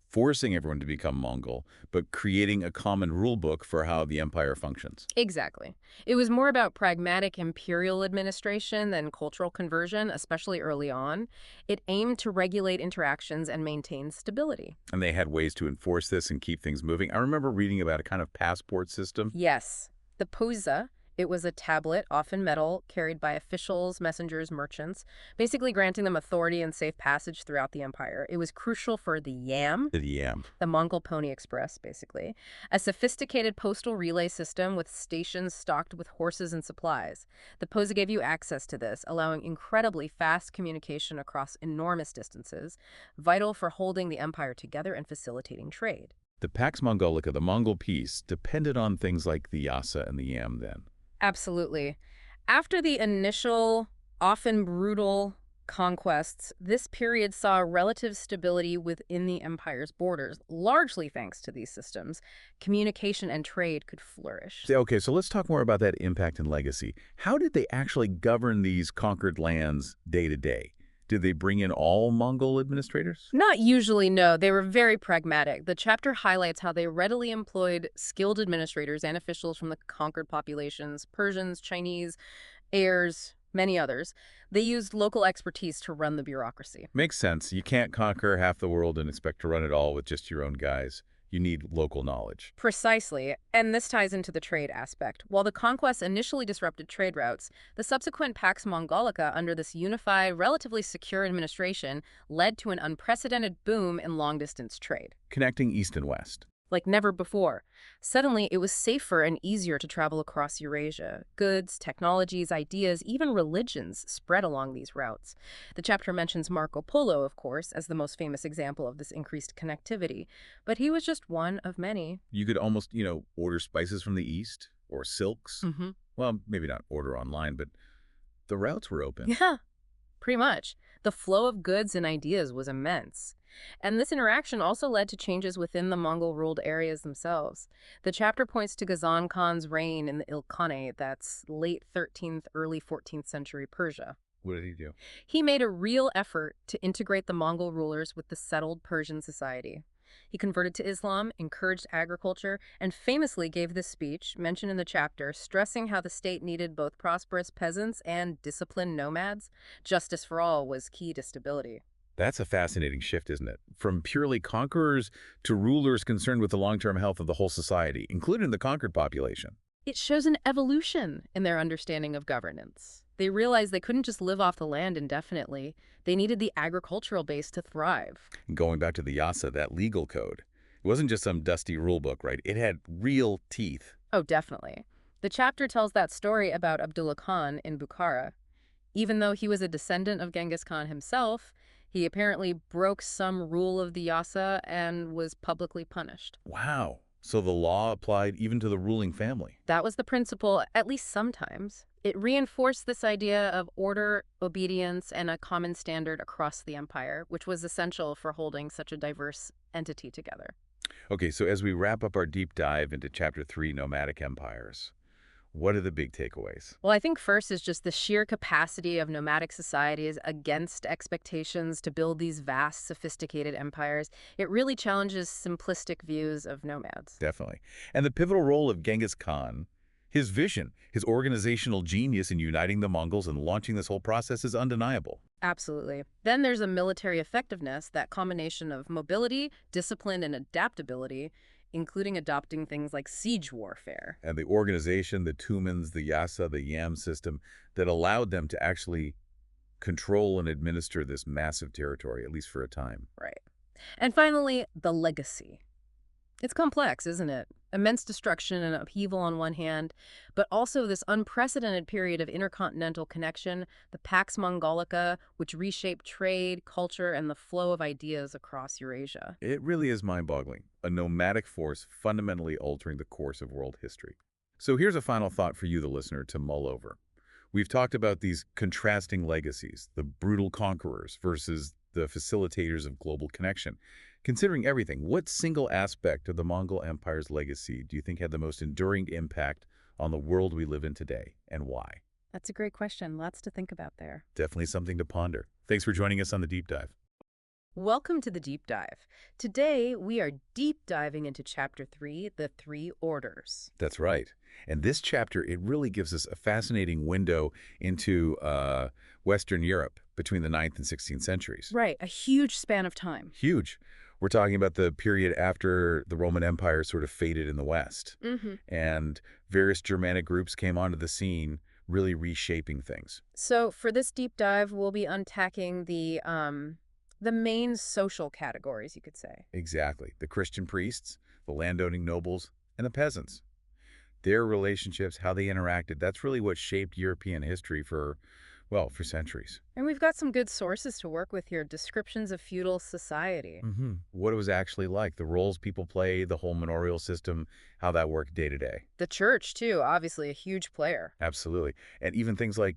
forcing everyone to become Mongol, but creating a common rule book for how the empire functions. Exactly. It was more about pragmatic imperial administration than cultural conversion, especially early on. It aimed to regulate interactions and maintain stability. And they had ways to enforce this and keep things moving. I remember reading about a kind of passport system. Yes, the posa. It was a tablet, often metal, carried by officials, messengers, merchants, basically granting them authority and safe passage throughout the empire. It was crucial for the yam, The yam. the Mongol Pony Express, basically, a sophisticated postal relay system with stations stocked with horses and supplies. The posa gave you access to this, allowing incredibly fast communication across enormous distances, vital for holding the empire together and facilitating trade. The Pax Mongolica, the Mongol peace, depended on things like the Yasa and the yam then. Absolutely. After the initial, often brutal conquests, this period saw relative stability within the empire's borders. Largely thanks to these systems, communication and trade could flourish. Okay, so let's talk more about that impact and legacy. How did they actually govern these conquered lands day to day? Did they bring in all Mongol administrators? Not usually, no. They were very pragmatic. The chapter highlights how they readily employed skilled administrators and officials from the conquered populations, Persians, Chinese, heirs, many others. They used local expertise to run the bureaucracy. Makes sense. You can't conquer half the world and expect to run it all with just your own guys. You need local knowledge. Precisely, and this ties into the trade aspect. While the conquests initially disrupted trade routes, the subsequent Pax Mongolica under this unified, relatively secure administration led to an unprecedented boom in long-distance trade. Connecting East and West. Like never before. Suddenly, it was safer and easier to travel across Eurasia. Goods, technologies, ideas, even religions spread along these routes. The chapter mentions Marco Polo, of course, as the most famous example of this increased connectivity, but he was just one of many. You could almost, order spices from the East or silks. Well, maybe not order online, but the routes were open. Yeah, pretty much. The flow of goods and ideas was immense. And this interaction also led to changes within the Mongol-ruled areas themselves. The chapter points to Ghazan Khan's reign in the Ilkhanate, that's late 13th, early 14th century Persia. What did he do? He made a real effort to integrate the Mongol rulers with the settled Persian society. He converted to Islam, encouraged agriculture, and famously gave this speech, mentioned in the chapter, stressing how the state needed both prosperous peasants and disciplined nomads. Justice for all was key to stability. That's a fascinating shift, isn't it? From purely conquerors to rulers concerned with the long-term health of the whole society, including the conquered population. It shows an evolution in their understanding of governance. They realized they couldn't just live off the land indefinitely. They needed the agricultural base to thrive. And going back to the Yasa, that legal code, it wasn't just some dusty rule book, right? It had real teeth. Oh, definitely. The chapter tells that story about Abdullah Khan in Bukhara. Even though he was a descendant of Genghis Khan himself, he apparently broke some rule of the Yasa and was publicly punished. Wow. So the law applied even to the ruling family. That was the principle, at least sometimes. It reinforced this idea of order, obedience, and a common standard across the empire, which was essential for holding such a diverse entity together. Okay, so as we wrap up our deep dive into Chapter 3, Nomadic Empires, what are the big takeaways? Well, I think first is just the sheer capacity of nomadic societies against expectations to build these vast, sophisticated empires. It really challenges simplistic views of nomads. Definitely. And the pivotal role of Genghis Khan, his vision, his organizational genius in uniting the Mongols and launching this whole process is undeniable. Absolutely. Then there's a military effectiveness, that combination of mobility, discipline, and adaptability, including adopting things like siege warfare. And the organization, the Tumans, the Yasa, the Yam system, that allowed them to actually control and administer this massive territory, at least for a time. Right. And finally, the legacy. It's complex, isn't it? Immense destruction and upheaval on one hand, but also this unprecedented period of intercontinental connection, the Pax Mongolica, which reshaped trade, culture, and the flow of ideas across Eurasia. It really is mind-boggling, a nomadic force fundamentally altering the course of world history. So here's a final thought for you, the listener, to mull over. We've talked about these contrasting legacies, the brutal conquerors versus the facilitators of global connection. Considering everything, what single aspect of the Mongol Empire's legacy do you think had the most enduring impact on the world we live in today, and why? That's a great question. Lots to think about there. Definitely something to ponder. Thanks for joining us on the Deep Dive. Welcome to the Deep Dive. Today, we are deep diving into Chapter 3, The Three Orders. That's right. And this chapter, it really gives us a fascinating window into Western Europe between the 9th and 16th centuries. Right, a huge span of time. Huge. We're talking about the period after the Roman Empire sort of faded in the West. Mm-hmm. And various Germanic groups came onto the scene, really reshaping things. So for this deep dive, we'll be unpacking the main social categories, you could say. Exactly. The Christian priests, the landowning nobles, and the peasants. Their relationships, how they interacted, that's really what shaped European history for, well, for centuries. And we've got some good sources to work with here, descriptions of feudal society. What it was actually like, the roles people played, the whole manorial system, how that worked day to day. The church, too, obviously a huge player. Absolutely. And even things like,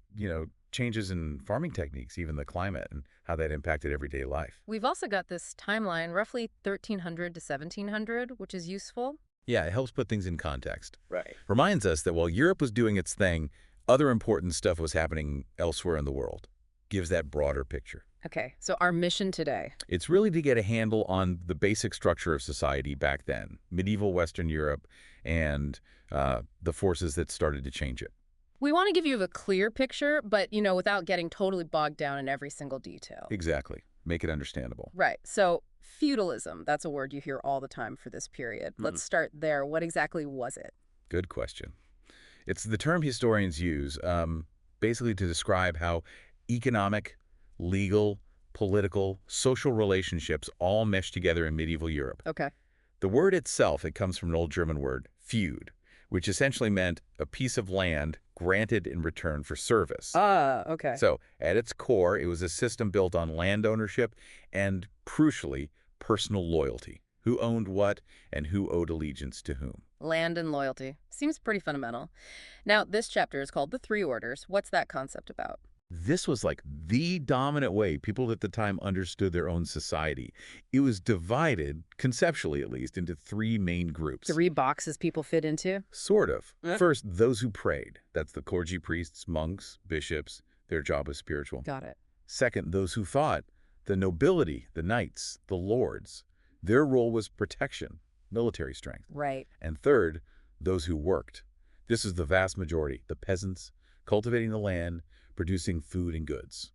changes in farming techniques, even the climate and how that impacted everyday life. We've also got this timeline, roughly 1300 to 1700, which is useful. Yeah, it helps put things in context. Right. Reminds us that while Europe was doing its thing, other important stuff was happening elsewhere in the world. Gives that broader picture. Okay, so our mission today. It's really to get a handle on the basic structure of society back then, medieval Western Europe, and the forces that started to change it. We want to give you a clear picture, but, without getting totally bogged down in every single detail. Exactly. Make it understandable. Right. So feudalism, that's a word you hear all the time for this period. Let's start there. What exactly was it? Good question. It's the term historians use basically to describe how economic, legal, political, social relationships all mesh together in medieval Europe. Okay. The word itself, it comes from an old German word, feud, which essentially meant a piece of land granted in return for service. Ah, okay. So, at its core, it was a system built on land ownership and, crucially, personal loyalty. Who owned what and who owed allegiance to whom. Land and loyalty. Seems pretty fundamental. Now, this chapter is called The Three Orders. What's that concept about? This was like the dominant way people at the time understood their own society. It was divided, conceptually at least, into three main groups. Three boxes people fit into? Sort of. First, those who prayed. That's the clergy, priests, monks, bishops. Their job was spiritual. Got it. Second, those who fought. The nobility, the knights, the lords. Their role was protection, military strength. Right. And third, those who worked. This is the vast majority, the peasants, cultivating the land, producing food and goods.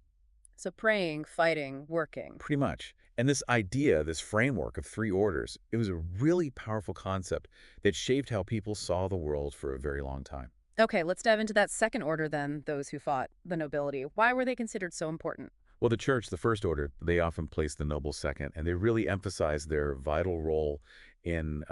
So praying, fighting, working. Pretty much. And this idea, this framework of three orders, it was a really powerful concept that shaped how people saw the world for a very long time. Okay, let's dive into that second order then, those who fought, the nobility. Why were they considered so important? Well, the church, the first order, they often placed the nobles second, and they really emphasized their vital role in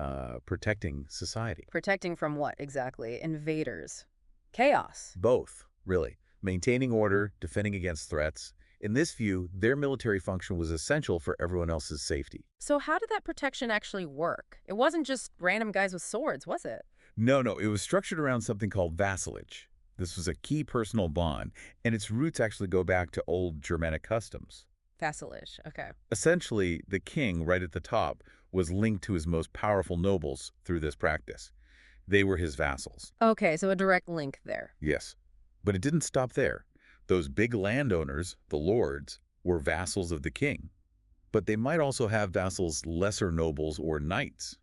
protecting society. Protecting from what exactly? Invaders. Chaos. Both, really. Maintaining order, defending against threats. In this view, their military function was essential for everyone else's safety. So how did that protection actually work? It wasn't just random guys with swords, was it? No, it was structured around something called vassalage. This was a key personal bond, and its roots actually go back to old Germanic customs. Vassalage, okay. Essentially, the king, right at the top, was linked to his most powerful nobles through this practice. They were his vassals. Okay, so a direct link there. Yes. But it didn't stop there. Those big landowners, the lords, were vassals of the king. But they might also have vassals, lesser nobles or knights.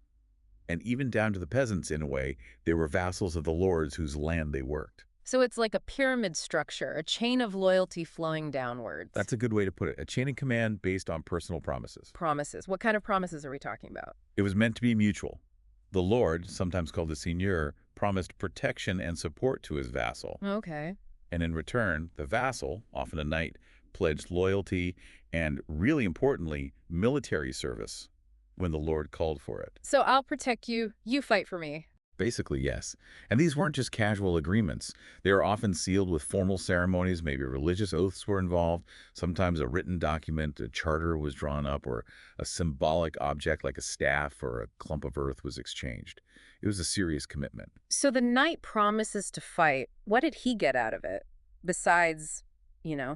And even down to the peasants, in a way, they were vassals of the lords whose land they worked. So it's like a pyramid structure, a chain of loyalty flowing downwards. That's a good way to put it. A chain of command based on personal promises. Promises. What kind of promises are we talking about? It was meant to be mutual. The lord, sometimes called the seigneur, promised protection and support to his vassal. Okay. And in return, the vassal, often a knight, pledged loyalty and, really importantly, military service when the lord called for it. So I'll protect you, you fight for me. Basically, yes. And these weren't just casual agreements. They were often sealed with formal ceremonies. Maybe religious oaths were involved. Sometimes a written document, a charter was drawn up, or a symbolic object like a staff or a clump of earth was exchanged. It was a serious commitment. So the knight promises to fight. What did he get out of it? Besides,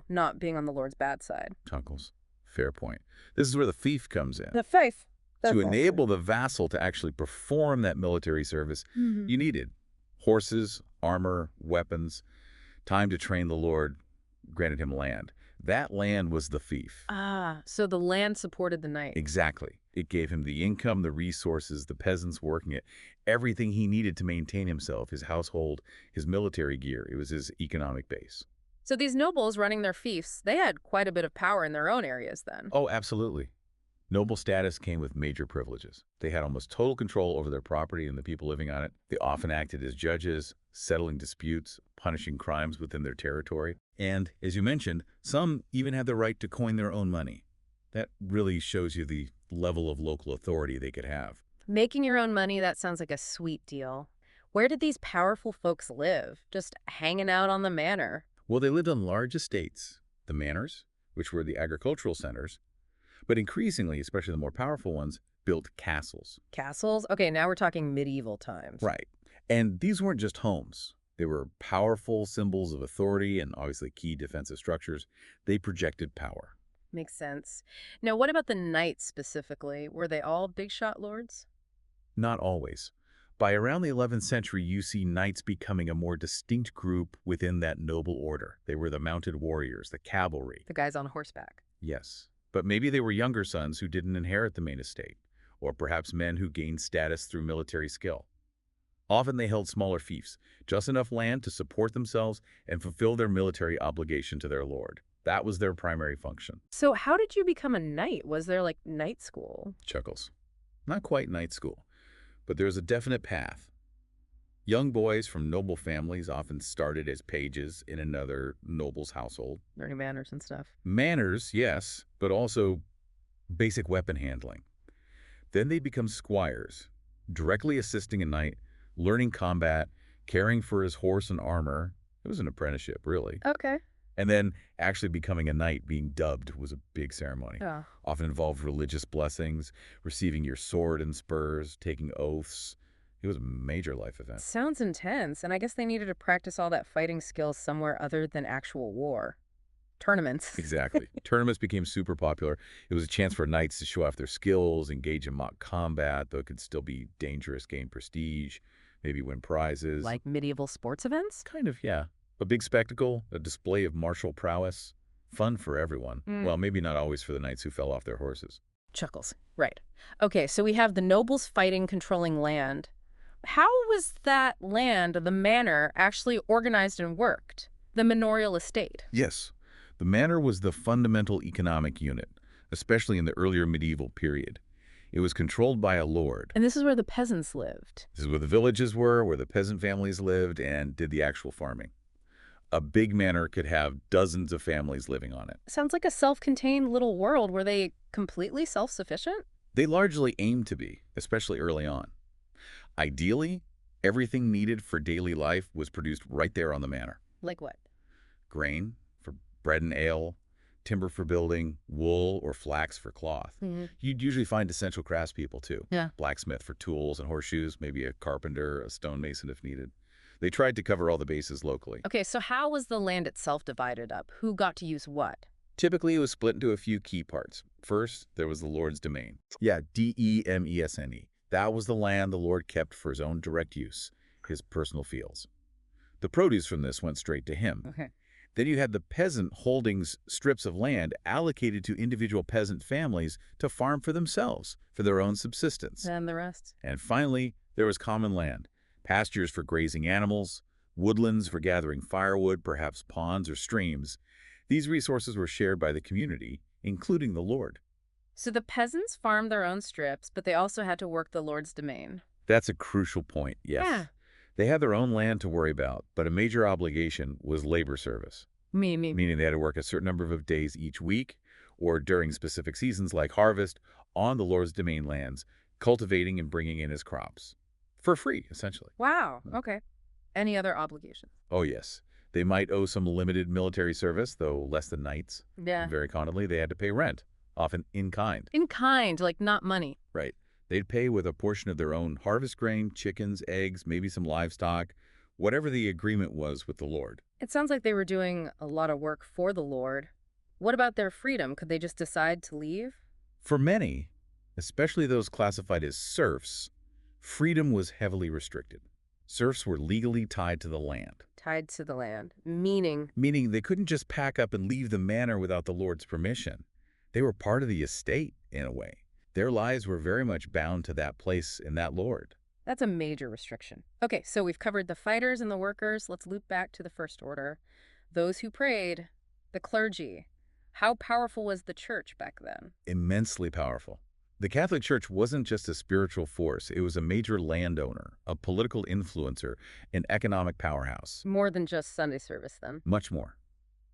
not being on the Lord's bad side. Chuckles. Fair point. This is where the fief comes in. The faith. To enable the vassal to actually perform that military service, you needed horses, armor, weapons, time to train the lord, granted him land. That land was the fief. Ah, so the land supported the knight. Exactly. It gave him the income, the resources, the peasants working it, everything he needed to maintain himself, his household, his military gear. It was his economic base. So these nobles running their fiefs, they had quite a bit of power in their own areas then. Oh, absolutely. Noble status came with major privileges. They had almost total control over their property and the people living on it. They often acted as judges, settling disputes, punishing crimes within their territory. And, as you mentioned, some even had the right to coin their own money. That really shows you the level of local authority they could have. Making your own money, that sounds like a sweet deal. Where did these powerful folks live? Just hanging out on the manor? Well, they lived on large estates, the manors, which were the agricultural centers, but increasingly, especially the more powerful ones, built castles. Castles? Okay, now we're talking medieval times. Right. And these weren't just homes. They were powerful symbols of authority and obviously key defensive structures. They projected power. Makes sense. Now, what about the knights specifically? Were they all big shot lords? Not always. By around the 11th century, you see knights becoming a more distinct group within that noble order. They were the mounted warriors, the cavalry. The guys on horseback. Yes. But maybe they were younger sons who didn't inherit the main estate, or perhaps men who gained status through military skill. Often they held smaller fiefs, just enough land to support themselves and fulfill their military obligation to their lord. That was their primary function. So how did you become a knight? Was there like knight school? Chuckles. Not quite knight school, but there's a definite path. Young boys from noble families often started as pages in another noble's household. Learning manners and stuff. Manners, yes, but also basic weapon handling. Then they become squires, directly assisting a knight, learning combat, caring for his horse and armor. It was an apprenticeship, really. Okay. And then actually becoming a knight, being dubbed, was a big ceremony. Oh. Often involved religious blessings, receiving your sword and spurs, taking oaths. It was a major life event. Sounds intense, and I guess they needed to practice all that fighting skills somewhere other than actual war. Tournaments. Exactly. Tournaments became super popular. It was a chance for knights to show off their skills, engage in mock combat, though it could still be dangerous, gain prestige, maybe win prizes. Like medieval sports events? Kind of, yeah. A big spectacle, a display of martial prowess. Fun for everyone. Well, maybe not always for the knights who fell off their horses. Chuckles. Right. Okay, so we have the nobles fighting, controlling land. How was that land, the manor, actually organized and worked? The manorial estate? Yes. The manor was the fundamental economic unit, especially in the earlier medieval period. It was controlled by a lord. And this is where the peasants lived. This is where the villages were, where the peasant families lived and did the actual farming. A big manor could have dozens of families living on it. Sounds like a self-contained little world. Were they completely self-sufficient? They largely aimed to be, especially early on. Ideally, everything needed for daily life was produced right there on the manor. Like what? Grain for bread and ale, timber for building, wool or flax for cloth. You'd usually find essential craftspeople too. Yeah. Blacksmith for tools and horseshoes, maybe a carpenter, a stonemason if needed. They tried to cover all the bases locally. Okay, so how was the land itself divided up? Who got to use what? Typically, it was split into a few key parts. First, there was the Lord's domain. Yeah, D-E-M-E-S-N-E. That was the land the Lord kept for his own direct use, his personal fields. The produce from this went straight to him. Okay. Then you had the peasant holding strips of land allocated to individual peasant families to farm for themselves, for their own subsistence. And the rest? And finally, there was common land, pastures for grazing animals, woodlands for gathering firewood, perhaps ponds or streams. These resources were shared by the community, including the lord. So the peasants farmed their own strips, but they also had to work the Lord's domain. That's a crucial point, Yeah. yes. They had their own land to worry about, but a major obligation was labor service, Me. meaning they had to work a certain number of days each week or during specific seasons like harvest on the Lord's domain lands, cultivating and bringing in his crops. For free, essentially. Wow. Okay. Any other obligations? Oh, yes. They might owe some limited military service, though less than knights. Yeah. And very commonly, they had to pay rent, often in kind. In kind, like not money. Right. They'd pay with a portion of their own harvest grain, chickens, eggs, maybe some livestock, whatever the agreement was with the Lord. It sounds like they were doing a lot of work for the Lord. What about their freedom? Could they just decide to leave? For many, especially those classified as serfs, freedom was heavily restricted. Serfs were legally tied to the land, Tied to the land. Meaning, meaning they couldn't just pack up and leave the manor without the Lord's permission. They were part of the estate, in a way. Their lives were very much bound to that place and that lord. that's a major restriction. Okay, so we've covered the fighters and the workers. Let's loop back to the first order. Those who prayed, the clergy. How powerful was the church back then? Immensely powerful. The Catholic Church wasn't just a spiritual force, it was a major landowner, a political influencer, an economic powerhouse. More than just Sunday service, then. Much more.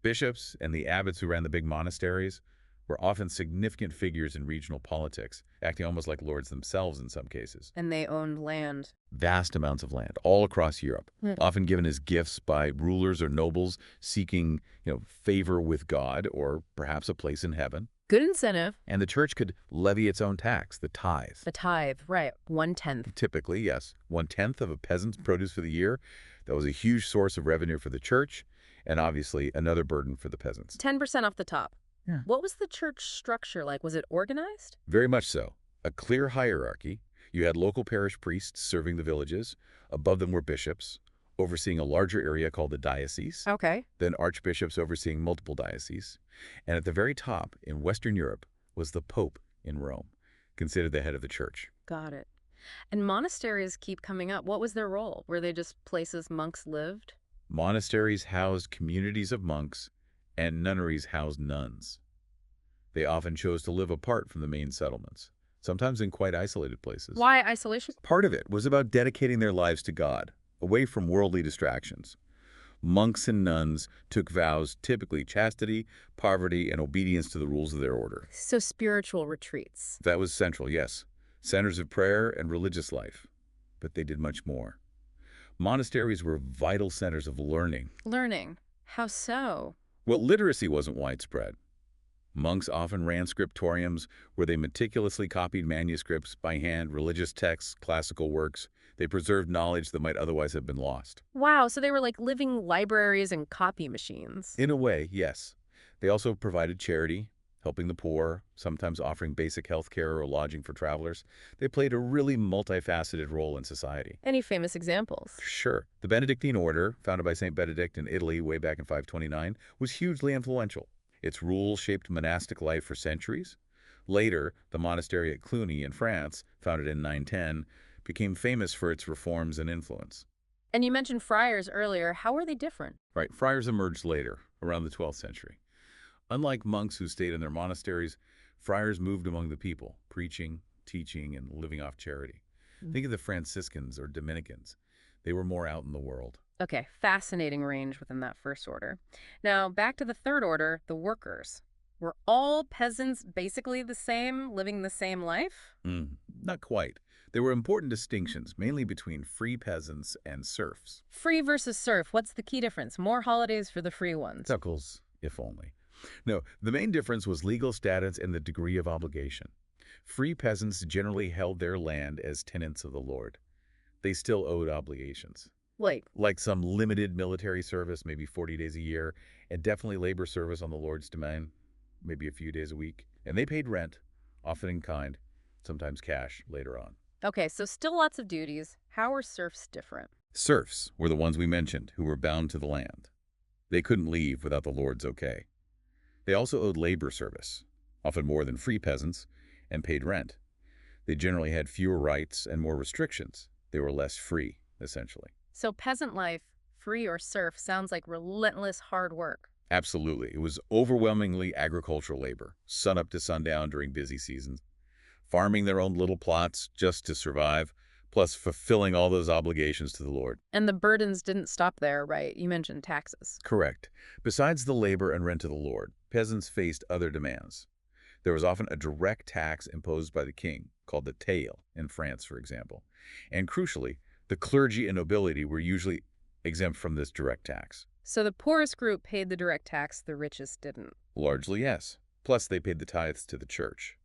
Bishops and the abbots who ran the big monasteries were often significant figures in regional politics, acting almost like lords themselves in some cases. And they owned land. Vast amounts of land all across Europe, often given as gifts by rulers or nobles seeking, favor with God or perhaps a place in heaven. Good incentive. And the church could levy its own tax, the tithe. The tithe, right. 1/10. Typically, yes, 1/10 of a peasant's produce for the year. That was a huge source of revenue for the church, and obviously another burden for the peasants. 10% off the top. Yeah. What was the church structure like? Was it organized? Very much so. A clear hierarchy. You had local parish priests serving the villages. Above them were bishops, overseeing a larger area called the diocese. Okay. Then archbishops overseeing multiple dioceses. And at the very top, in Western Europe, was the Pope in Rome, considered the head of the church. Got it. And monasteries keep coming up. What was their role? Were they just places monks lived? Monasteries housed communities of monks, and nunneries housed nuns. They often chose to live apart from the main settlements, sometimes in quite isolated places. Why isolation? Part of it was about dedicating their lives to God, away from worldly distractions. Monks and nuns took vows, typically chastity, poverty, and obedience to the rules of their order. So spiritual retreats. That was central, yes. Centers of prayer and religious life. But they did much more. Monasteries were vital centers of learning. Learning. How so? Well, literacy wasn't widespread. Monks often ran scriptoriums where they meticulously copied manuscripts by hand, religious texts, classical works. They preserved knowledge that might otherwise have been lost. Wow, so they were like living libraries and copy machines. In a way, yes. They also provided charity, helping the poor, sometimes offering basic health care or lodging for travelers. They played a really multifaceted role in society. Any famous examples? Sure. The Benedictine order, founded by St. Benedict in Italy way back in 529, was hugely influential. Its rules shaped monastic life for centuries. Later, the monastery at Cluny in France, founded in 910, became famous for its reforms and influence. And you mentioned friars earlier. How were they different? Right, friars emerged later, around the 12th century. Unlike monks who stayed in their monasteries, friars moved among the people, preaching, teaching, and living off charity. Think of the Franciscans or Dominicans. They were more out in the world. Okay, fascinating range within that first order. Now, back to the third order, the workers. Were all peasants basically the same, living the same life? Not quite. There were important distinctions, mainly between free peasants and serfs. Free versus serf, what's the key difference? More holidays for the free ones. Tuckles, if only. No, the main difference was legal status and the degree of obligation. Free peasants generally held their land as tenants of the lord. They still owed obligations. Like some limited military service, maybe 40 days a year, and definitely labor service on the lord's domain, maybe a few days a week. And they paid rent, often in kind, sometimes cash later on. Okay, so still lots of duties. How are serfs different? Serfs were the ones we mentioned who were bound to the land. They couldn't leave without the lord's okay. They also owed labor service, often more than free peasants, and paid rent. They generally had fewer rights and more restrictions. They were less free, essentially. So peasant life, free or serf, sounds like relentless hard work. Absolutely. It was overwhelmingly agricultural labor, sun up to sundown during busy seasons, farming their own little plots just to survive, plus fulfilling all those obligations to the Lord. And the burdens didn't stop there, right? You mentioned taxes. Correct. Besides the labor and rent to the Lord, peasants faced other demands. There was often a direct tax imposed by the king, called the taille in France, for example. And crucially, the clergy and nobility were usually exempt from this direct tax. So the poorest group paid the direct tax, the richest didn't. Largely, yes. Plus, they paid the tithes to the church.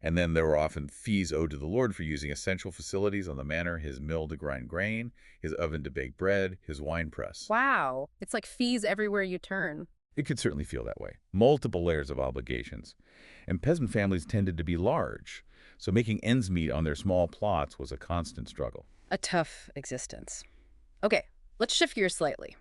And then there were often fees owed to the Lord for using essential facilities on the manor, his mill to grind grain, his oven to bake bread, his wine press. Wow. It's like fees everywhere you turn. It could certainly feel that way. Multiple layers of obligations. And peasant families tended to be large, so making ends meet on their small plots was a constant struggle. A tough existence. Okay, let's shift gears slightly.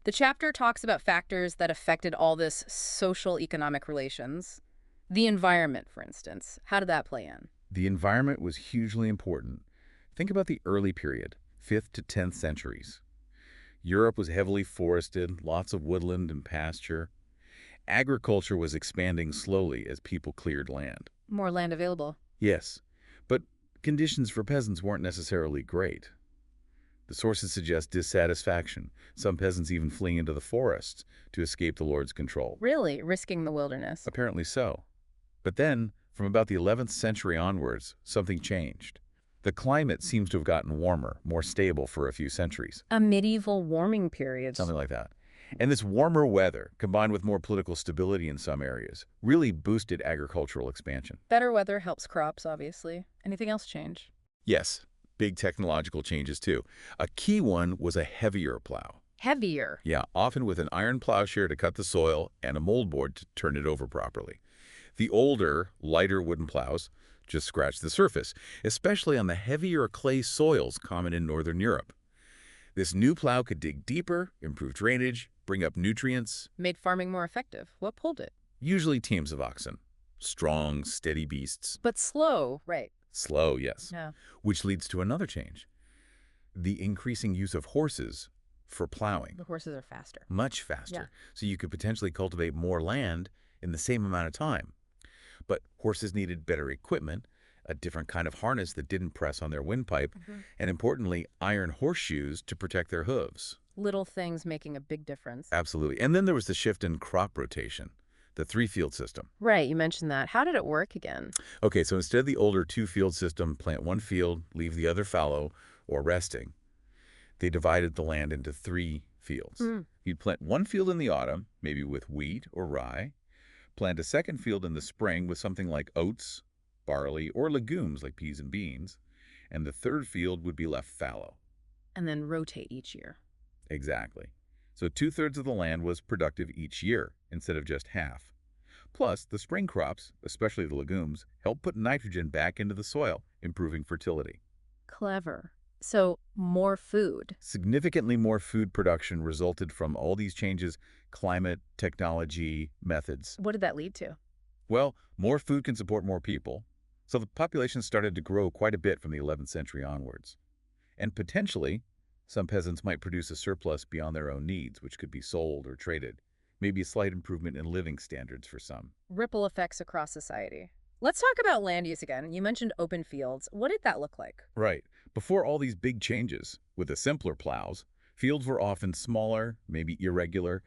The chapter talks about factors that affected all this social economic relations. The environment, for instance. How did that play in? The environment was hugely important. Think about the early period, 5th to 10th centuries. Europe was heavily forested, lots of woodland and pasture. Agriculture was expanding slowly as people cleared land. More land available. Yes, but conditions for peasants weren't necessarily great. The sources suggest dissatisfaction, some peasants even fleeing into the forests to escape the Lord's control. Really, risking the wilderness. Apparently so. But then, from about the 11th century onwards, something changed. The climate seems to have gotten warmer, more stable for a few centuries. A medieval warming period. Something like that. And this warmer weather, combined with more political stability in some areas, really boosted agricultural expansion. Better weather helps crops, obviously. Anything else change? Yes, big technological changes too. A key one was a heavier plow. Heavier. Yeah, often with an iron plowshare to cut the soil and a mold board to turn it over properly. The older, lighter wooden plows just scratched the surface, especially on the heavier clay soils common in northern Europe. This new plow could dig deeper, improve drainage, bring up nutrients. Made farming more effective. What pulled it? Usually teams of oxen. Strong, steady beasts. But slow, right? Slow, yes. Yeah. Which leads to another change. The increasing use of horses for plowing. The horses are faster. Much faster. Yeah. So you could potentially cultivate more land in the same amount of time. But horses needed better equipment, a different kind of harness that didn't press on their windpipe, and importantly, iron horseshoes to protect their hooves. Little things making a big difference. Absolutely. And then there was the shift in crop rotation, the three-field system. Right, you mentioned that. How did it work again? Okay, so instead of the older two-field system, plant one field, leave the other fallow or resting, they divided the land into 3 fields. You'd plant one field in the autumn, maybe with wheat or rye, plant a second field in the spring with something like oats, barley, or legumes like peas and beans, and the third field would be left fallow. And then rotate each year. Exactly. So 2/3 of the land was productive each year instead of just half. Plus, the spring crops, especially the legumes, help put nitrogen back into the soil, improving fertility. Clever. So, more food. Significantly more food production resulted from all these changes, climate, technology, methods. What did that lead to? Well, more food can support more people, so the population started to grow quite a bit from the 11th century onwards. And potentially, some peasants might produce a surplus beyond their own needs, which could be sold or traded. Maybe a slight improvement in living standards for some. Ripple effects across society. Let's talk about land use again. You mentioned open fields. What did that look like? Right. Before all these big changes, with the simpler plows, fields were often smaller, maybe irregular.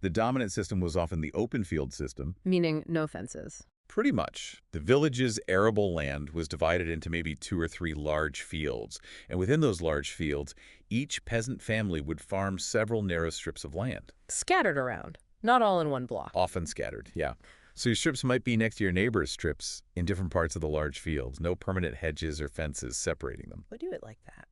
The dominant system was often the open field system. Meaning no fences. Pretty much. The village's arable land was divided into maybe 2 or 3 large fields. And within those large fields, each peasant family would farm several narrow strips of land. Scattered around. Not all in one block. Often scattered, yeah. So your strips might be next to your neighbor's strips in different parts of the large fields. No permanent hedges or fences separating them. Would do it like that.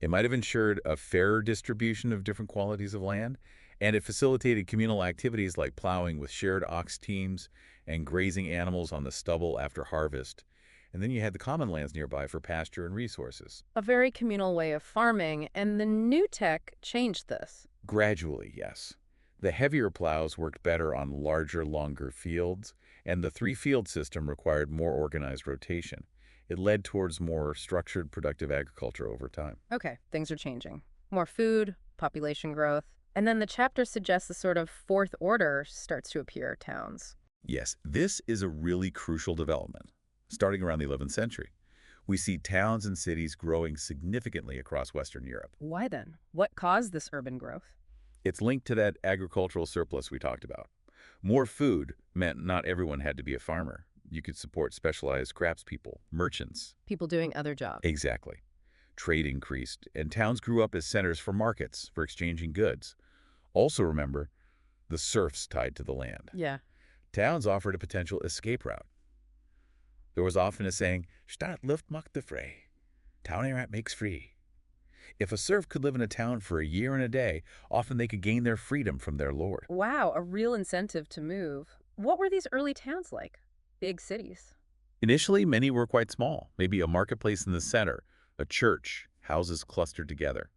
It might have ensured a fairer distribution of different qualities of land, and it facilitated communal activities like plowing with shared ox teams and grazing animals on the stubble after harvest. And then you had the common lands nearby for pasture and resources. A very communal way of farming, and the new tech changed this. Gradually, yes. The heavier plows worked better on larger, longer fields, and the 3-field system required more organized rotation. It led towards more structured, productive agriculture over time. Okay, things are changing. More food, population growth. And then the chapter suggests a sort of fourth order starts to appear towns. Yes, this is a really crucial development. Starting around the 11th century, we see towns and cities growing significantly across Western Europe. Why then? What caused this urban growth? It's linked to that agricultural surplus we talked about. More food meant not everyone had to be a farmer. You could support specialized craftspeople, merchants. People doing other jobs. Exactly. Trade increased, and towns grew up as centers for markets, for exchanging goods. Also remember, the serfs tied to the land. Yeah. Towns offered a potential escape route. There was often a saying, Stadt Luft macht the frei. Town makes free. If a serf could live in a town for a year and a day, often they could gain their freedom from their lord. Wow, a real incentive to move. What were these early towns like? Big cities. Initially, many were quite small, maybe a marketplace in the center, a church, houses clustered together.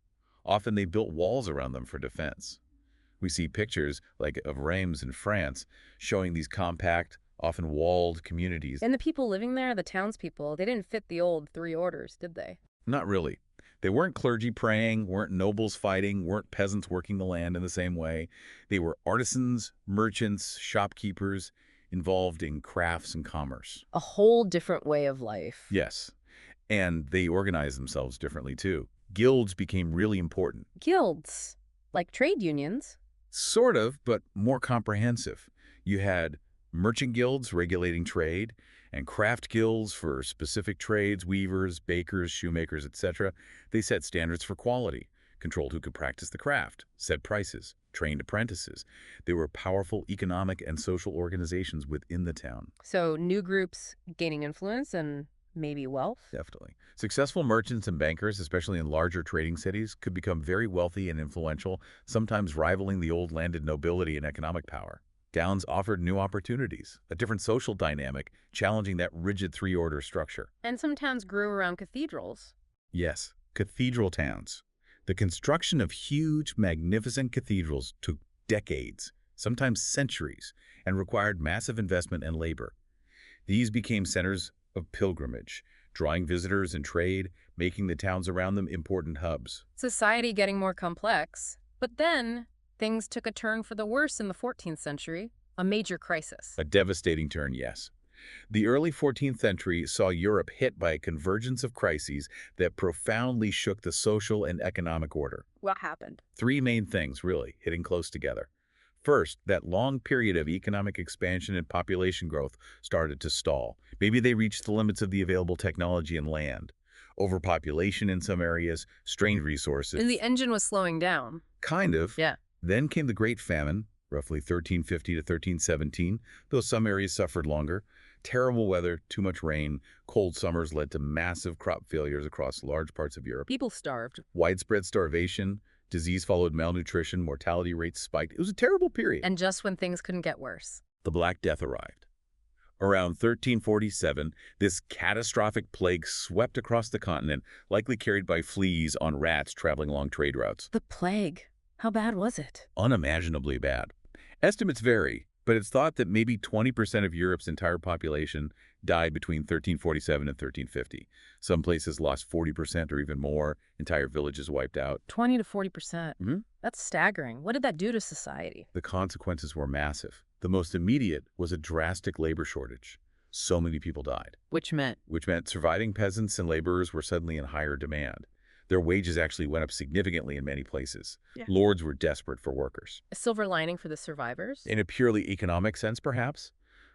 Often they built walls around them for defense. We see pictures, like of Reims in France, showing these compact, often walled communities. And the people living there, the townspeople, they didn't fit the old three orders, did they? Not really. They weren't clergy praying, weren't nobles fighting, weren't peasants working the land in the same way. They were artisans, merchants, shopkeepers, involved in crafts and commerce. A whole different way of life. Yes, and they organized themselves differently too. Guilds became really important. Guilds, like trade unions. Sort of, but more comprehensive. You had merchant guilds regulating trade, and craft guilds for specific trades, weavers, bakers, shoemakers, etc. They set standards for quality, controlled who could practice the craft, set prices, trained apprentices. They were powerful economic and social organizations within the town. So new groups gaining influence and maybe wealth. Definitely. Successful merchants and bankers, especially in larger trading cities, could become very wealthy and influential, sometimes rivaling the old landed nobility in economic power. Towns offered new opportunities, a different social dynamic, challenging that rigid three-order structure. And some towns grew around cathedrals. Yes, cathedral towns. The construction of huge, magnificent cathedrals took decades, sometimes centuries, and required massive investment and labor. These became centers of pilgrimage, drawing visitors and trade, making the towns around them important hubs. Society getting more complex. But then things took a turn for the worse in the 14th century, a major crisis. A devastating turn, yes. The early 14th century saw Europe hit by a convergence of crises that profoundly shook the social and economic order. What happened? Three main things, really, hitting close together. First, that long period of economic expansion and population growth started to stall. Maybe they reached the limits of the available technology and land. Overpopulation in some areas, strained resources. And the engine was slowing down. Kind of. Yeah. Then came the Great Famine, roughly 1350 to 1317, though some areas suffered longer. Terrible weather, too much rain, cold summers led to massive crop failures across large parts of Europe. People starved. Widespread starvation, disease followed malnutrition, mortality rates spiked. It was a terrible period. And just when things couldn't get worse. The Black Death arrived. Around 1347, this catastrophic plague swept across the continent, likely carried by fleas on rats traveling along trade routes. The plague. How bad was it? Unimaginably bad. Estimates vary, but it's thought that maybe 20% of Europe's entire population died between 1347 and 1350. Some places lost 40% or even more. Entire villages wiped out. 20 to 40%. Mhm. That's staggering. What did that do to society? The consequences were massive. The most immediate was a drastic labor shortage. So many people died, Which meant which meant surviving peasants and laborers were suddenly in higher demand. Their wages actually went up significantly in many places. Yeah. Lords were desperate for workers. a silver lining for the survivors. In a purely economic sense, perhaps.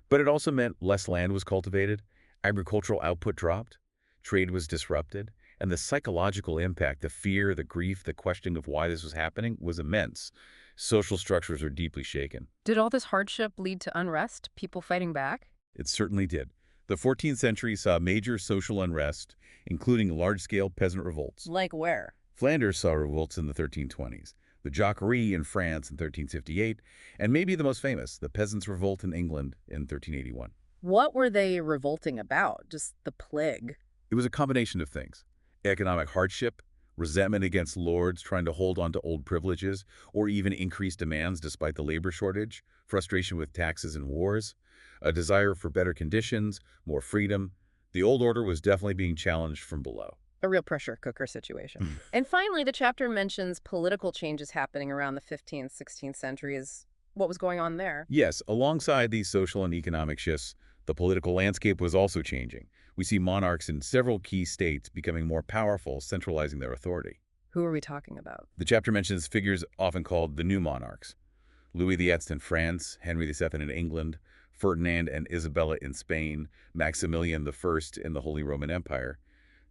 But it also meant less land was cultivated, agricultural output dropped, trade was disrupted, and the psychological impact, the fear, the grief, the questioning of why this was happening was immense. Social structures were deeply shaken. Did all this hardship lead to unrest? People fighting back? It certainly did. The 14th century saw major social unrest, including large-scale peasant revolts. Like where? Flanders saw revolts in the 1320s, the Jacquerie in France in 1358, and maybe the most famous, the Peasants' Revolt in England in 1381. What were they revolting about? Just the plague? It was a combination of things. Economic hardship, resentment against lords trying to hold on to old privileges, or even increased demands despite the labor shortage, frustration with taxes and wars, a desire for better conditions, more freedom. The old order was definitely being challenged from below. A real pressure cooker situation. And finally, the chapter mentions political changes happening around the 15th, 16th centuries. What was going on there? Yes, alongside these social and economic shifts, the political landscape was also changing. We see monarchs in several key states becoming more powerful, centralizing their authority. Who are we talking about? The chapter mentions figures often called the new monarchs. Louis XI in France, Henry VII in England, Ferdinand and Isabella in Spain, Maximilian I in the Holy Roman Empire.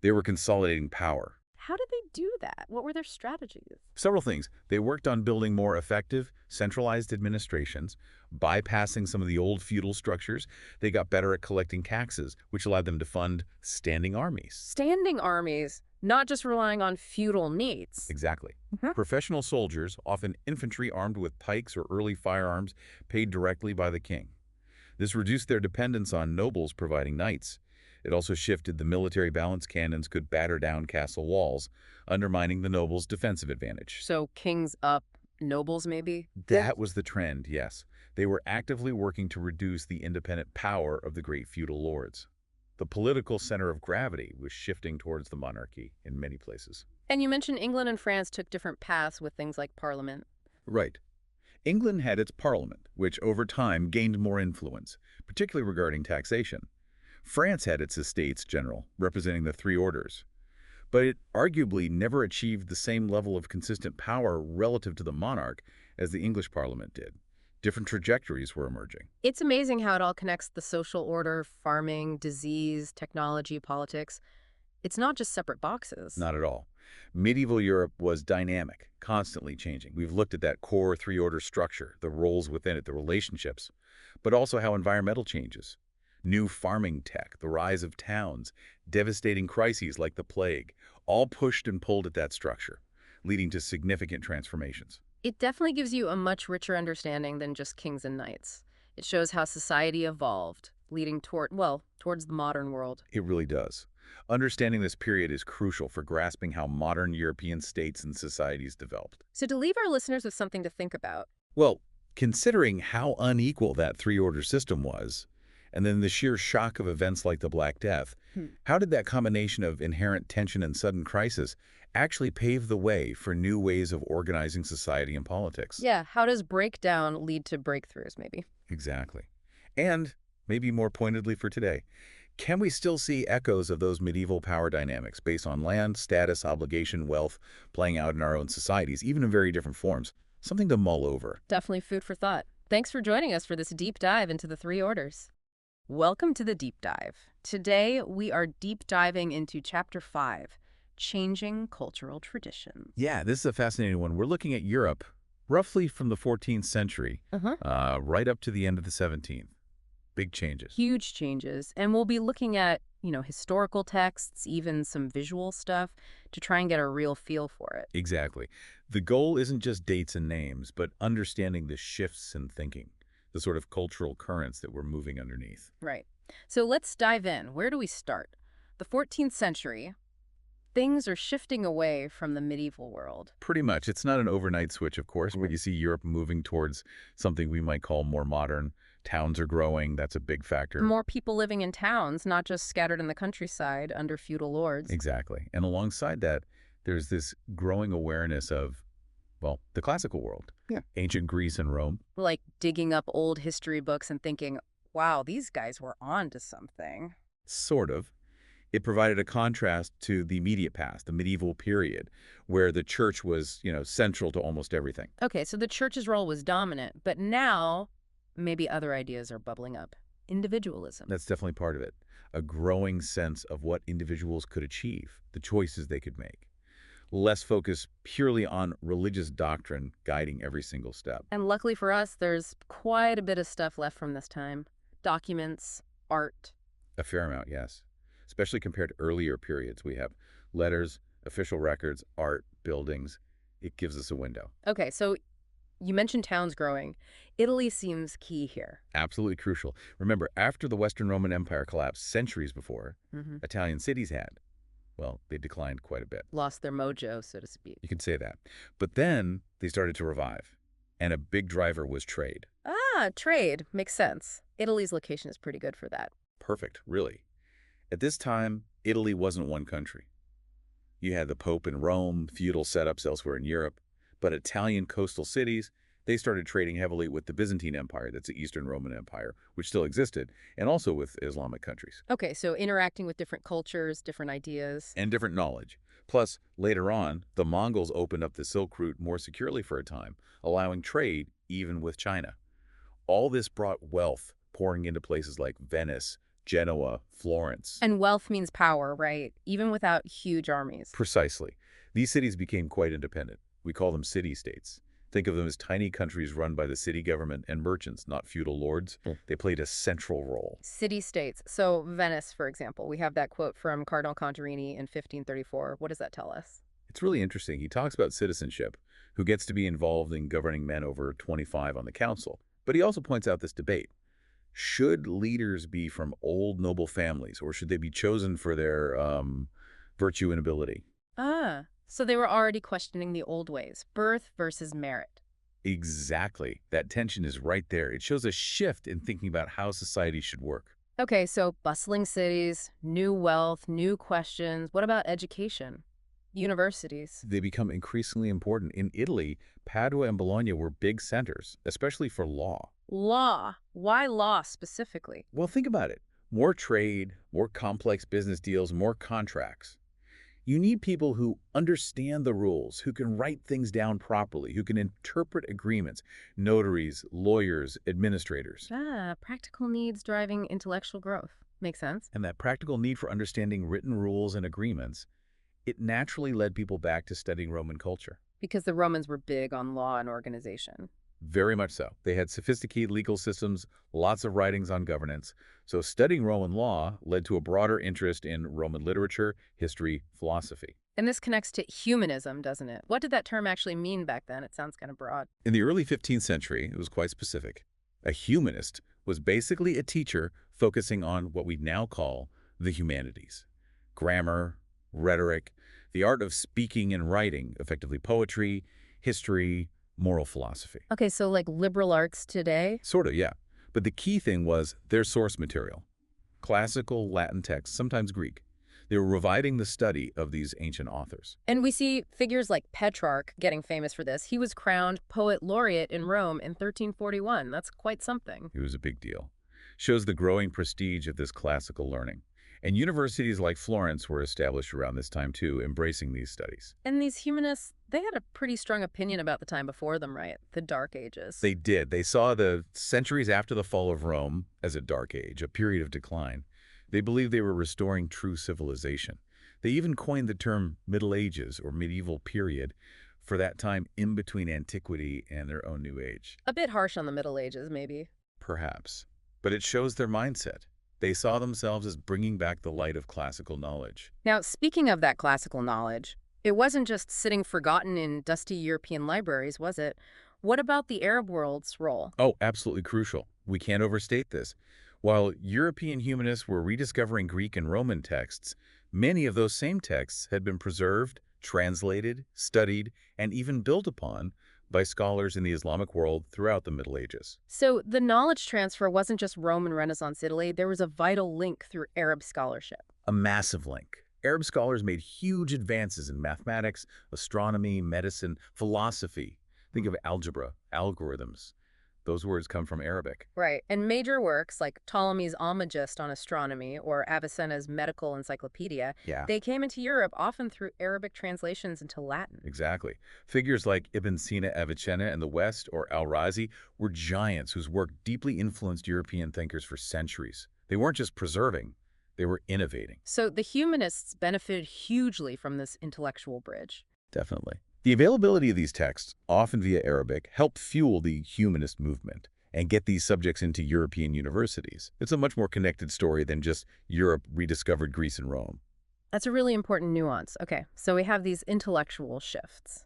They were consolidating power. How did they do that? What were their strategies? Several things. They worked on building more effective, centralized administrations, bypassing some of the old feudal structures. They got better at collecting taxes, which allowed them to fund standing armies. Standing armies, not just relying on feudal needs. Exactly. Mhm. Professional soldiers, often infantry armed with pikes or early firearms, paid directly by the king. This reduced their dependence on nobles providing knights. It also shifted the military balance. Cannons could batter down castle walls, undermining the nobles' defensive advantage. So kings up, nobles maybe? That was the trend, yes. They were actively working to reduce the independent power of the great feudal lords. The political center of gravity was shifting towards the monarchy in many places. And you mentioned England and France took different paths with things like Parliament. Right. England had its parliament, which over time gained more influence, particularly regarding taxation. France had its Estates General, representing the three orders. But it arguably never achieved the same level of consistent power relative to the monarch as the English Parliament did. Different trajectories were emerging. It's amazing how it all connects the social order, farming, disease, technology, politics. It's not just separate boxes. Not at all. Medieval Europe was dynamic, constantly changing. We've looked at that core three-order structure, the roles within it, the relationships, but also how environmental changes. New farming tech, the rise of towns, devastating crises like the plague, all pushed and pulled at that structure, leading to significant transformations. It definitely gives you a much richer understanding than just kings and knights. It shows how society evolved, leading towards the modern world. It really does. Understanding this period is crucial for grasping how modern European states and societies developed. So to leave our listeners with something to think about. Well, considering how unequal that three-order system was, and then the sheer shock of events like the Black Death, how did that combination of inherent tension and sudden crisis actually pave the way for new ways of organizing society and politics? Yeah, how does breakdown lead to breakthroughs, maybe? Exactly. And maybe more pointedly for today, can we still see echoes of those medieval power dynamics based on land, status, obligation, wealth playing out in our own societies, even in very different forms? Something to mull over. Definitely food for thought. Thanks for joining us for this deep dive into the three orders. Welcome to the Deep Dive. Today, we are deep diving into Chapter 5, Changing Cultural Traditions. Yeah, this is a fascinating one. We're looking at Europe roughly from the 14th century right up to the end of the 17th. Big changes. Huge changes. And we'll be looking at, historical texts, even some visual stuff, to try and get a real feel for it. Exactly. The goal isn't just dates and names, but understanding the shifts in thinking, the sort of cultural currents that we're moving underneath. Right. So let's dive in. Where do we start? The 14th century. Things are shifting away from the medieval world. Pretty much. It's not an overnight switch, of course, but you see Europe moving towards something we might call more modern. Towns are growing. That's a big factor. More people living in towns, not just scattered in the countryside under feudal lords. Exactly. And alongside that, there's this growing awareness of, well, the classical world. Yeah. Ancient Greece and Rome. Like digging up old history books and thinking, wow, these guys were on to something. Sort of. It provided a contrast to the immediate past, the medieval period, where the church was, central to almost everything. Okay, so the church's role was dominant, but now maybe other ideas are bubbling up. Individualism. That's definitely part of it. A growing sense of what individuals could achieve, the choices they could make. Less focus purely on religious doctrine guiding every single step. And luckily for us, there's quite a bit of stuff left from this time. Documents, art. A fair amount, yes. Especially compared to earlier periods. We have letters, official records, art, buildings. It gives us a window. Okay, so you mentioned towns growing. Italy seems key here. Absolutely crucial. Remember, after the Western Roman Empire collapsed centuries before, Italian cities had, well, they declined quite a bit. Lost their mojo, so to speak. You could say that. But then they started to revive, and a big driver was trade. Ah, trade. Makes sense. Italy's location is pretty good for that. Perfect, really. At this time, Italy wasn't one country. You had the Pope in Rome, feudal setups elsewhere in Europe, but Italian coastal cities, they started trading heavily with the Byzantine Empire, that's the Eastern Roman Empire, which still existed, and also with Islamic countries, Okay, so interacting with different cultures, different ideas. and different knowledge. Plus, later on, the Mongols opened up the Silk Route more securely for a time, allowing trade even with China. All this brought wealth pouring into places like Venice, Genoa, Florence. And wealth means power, right? Even without huge armies. Precisely. These cities became quite independent. We call them city-states. Think of them as tiny countries run by the city government and merchants, not feudal lords. They played a central role. City-states. So Venice, for example, we have that quote from Cardinal Contarini in 1534. What does that tell us? It's really interesting. He talks about citizenship, who gets to be involved in governing men over 25 on the council. But he also points out this debate. Should leaders be from old noble families, or should they be chosen for their virtue and ability? Ah, so they were already questioning the old ways, birth versus merit. Exactly. That tension is right there. It shows a shift in thinking about how society should work. Okay, so bustling cities, new wealth, new questions. What about education? Universities. They become increasingly important. In Italy, Padua and Bologna were big centers, especially for law. Law. Why law specifically? Well, think about it. More trade, more complex business deals, more contracts. You need people who understand the rules, who can write things down properly, who can interpret agreements, notaries, lawyers, administrators. Ah, practical needs driving intellectual growth. Makes sense. And that practical need for understanding written rules and agreements, it naturally led people back to studying Roman culture. Because the Romans were big on law and organization. Very much so. They had sophisticated legal systems, lots of writings on governance. So studying Roman law led to a broader interest in Roman literature, history, philosophy. And this connects to humanism, doesn't it? What did that term actually mean back then? It sounds kind of broad. In the early 15th century, it was quite specific. A humanist was basically a teacher focusing on what we now call the humanities. Grammar, rhetoric, the art of speaking and writing, effectively poetry, history, moral philosophy. Okay, so like liberal arts today? Sort of, yeah. But the key thing was their source material. Classical Latin texts, sometimes Greek. They were reviving the study of these ancient authors. And we see figures like Petrarch getting famous for this. He was crowned poet laureate in Rome in 1341. That's quite something. It was a big deal. Shows the growing prestige of this classical learning. And universities like Florence were established around this time too, embracing these studies. And these humanists, they had a pretty strong opinion about the time before them, right? The Dark Ages. They did. They saw the centuries after the fall of Rome as a dark age, a period of decline. They believed they were restoring true civilization. They even coined the term Middle Ages or medieval period for that time in between antiquity and their own new age. A bit harsh on the Middle Ages, maybe. Perhaps. But it shows their mindset. They saw themselves as bringing back the light of classical knowledge. Now, speaking of that classical knowledge, it wasn't just sitting forgotten in dusty European libraries, was it? What about the Arab world's role? Oh, absolutely crucial. We can't overstate this. While European humanists were rediscovering Greek and Roman texts, many of those same texts had been preserved, translated, studied, and even built upon by scholars in the Islamic world throughout the Middle Ages. So the knowledge transfer wasn't just Roman Renaissance Italy, there was a vital link through Arab scholarship. A massive link. Arab scholars made huge advances in mathematics, astronomy, medicine, philosophy. Think of algebra, algorithms. Those words come from Arabic. Right. And major works like Ptolemy's Almagest on astronomy or Avicenna's medical encyclopedia, Yeah, they came into Europe often through Arabic translations into Latin. exactly. Figures like Ibn Sina Avicenna in the West or Al-Razi were giants whose work deeply influenced European thinkers for centuries. They weren't just preserving, they were innovating. So the humanists benefited hugely from this intellectual bridge. Definitely. The availability of these texts, often via Arabic, helped fuel the humanist movement and get these subjects into European universities. It's a much more connected story than just Europe rediscovered Greece and Rome. That's a really important nuance. Okay, so we have these intellectual shifts.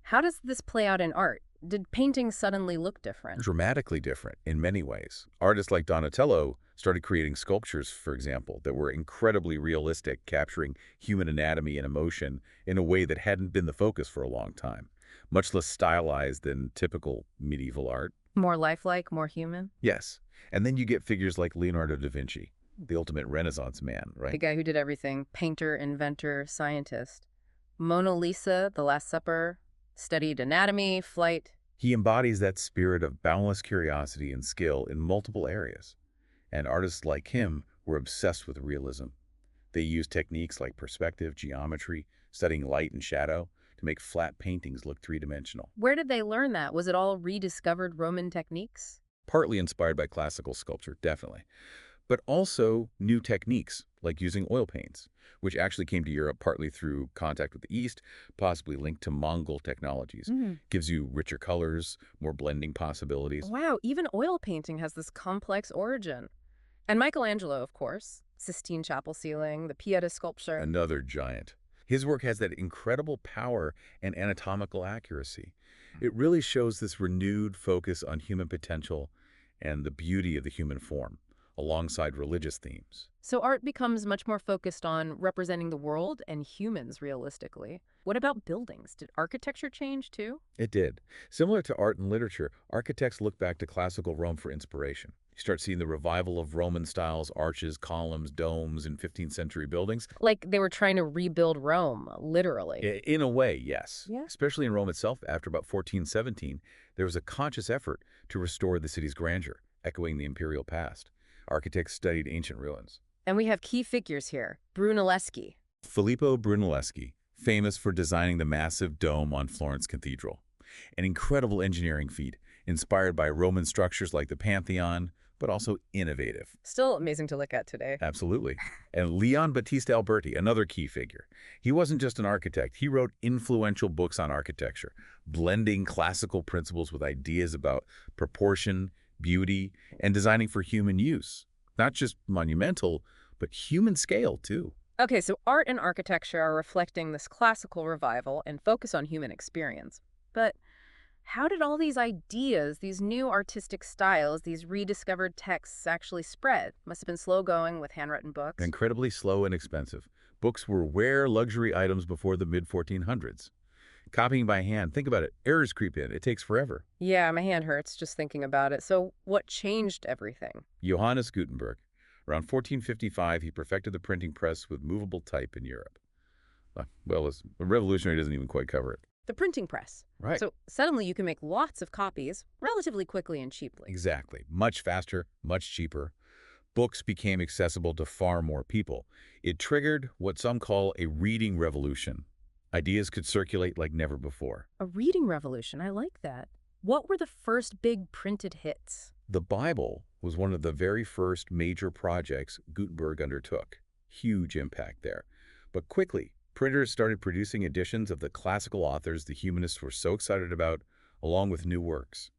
How does this play out in art? Did painting suddenly look different? Dramatically different in many ways. Artists like Donatello started creating sculptures, for example, that were incredibly realistic, capturing human anatomy and emotion in a way that hadn't been the focus for a long time. Much less stylized than typical medieval art. More lifelike, more human? Yes. And then you get figures like Leonardo da Vinci. The ultimate Renaissance man, The right? guy who did everything, painter, inventor, scientist. Mona Lisa, The Last Supper, studied anatomy, flight. He embodies that spirit of boundless curiosity and skill in multiple areas. And artists like him were obsessed with realism. They used techniques like perspective, geometry, studying light and shadow to make flat paintings look three-dimensional. Where did they learn that? Was it all rediscovered Roman techniques? Partly inspired by classical sculpture, definitely, but also new techniques like using oil paints, which actually came to Europe partly through contact with the East, possibly linked to Mongol technologies. Mhm. Gives you richer colors, more blending possibilities. Wow, even oil painting has this complex origin. And Michelangelo, of course, Sistine Chapel ceiling, the Pieta sculpture. Another giant. His work has that incredible power and anatomical accuracy. It really shows this renewed focus on human potential and the beauty of the human form, alongside religious themes. So art becomes much more focused on representing the world and humans realistically. What about buildings? Did architecture change too? It did. Similar to art and literature, architects look back to classical Rome for inspiration. You start seeing the revival of Roman styles, arches, columns, domes in 15th century buildings. Like they were trying to rebuild Rome, literally. In a way, yes. Yeah. Especially in Rome itself, after about 1417, there was a conscious effort to restore the city's grandeur, echoing the imperial past. Architects studied ancient ruins. And we have key figures here. Brunelleschi. Filippo Brunelleschi, famous for designing the massive dome on Florence Cathedral. An incredible engineering feat, inspired by Roman structures like the Pantheon, but also innovative. Still amazing to look at today. Absolutely. And Leon Battista Alberti, another key figure. He wasn't just an architect. He wrote influential books on architecture, blending classical principles with ideas about proportion, beauty, and designing for human use. Not just monumental, but human scale, too. Okay, so art and architecture are reflecting this classical revival and focus on human experience. But how did all these ideas, these new artistic styles, these rediscovered texts actually spread? Must have been slow going with handwritten books. Incredibly slow and expensive. Books were rare luxury items before the mid-1400s. Copying by hand, think about it. Errors creep in. It takes forever. Yeah, my hand hurts just thinking about it. So what changed everything? Johannes Gutenberg. Around 1455, he perfected the printing press with movable type in Europe. Well, it's revolutionary doesn't even quite cover it. The printing press. Right. So suddenly you can make lots of copies relatively quickly and cheaply. Exactly. Much faster, much cheaper. Books became accessible to far more people. It triggered what some call a reading revolution. Ideas could circulate like never before. A reading revolution. I like that. What were the first big printed hits? The Bible was one of the very first major projects Gutenberg undertook. Huge impact there. But quickly, printers started producing editions of the classical authors the humanists were so excited about, along with new works.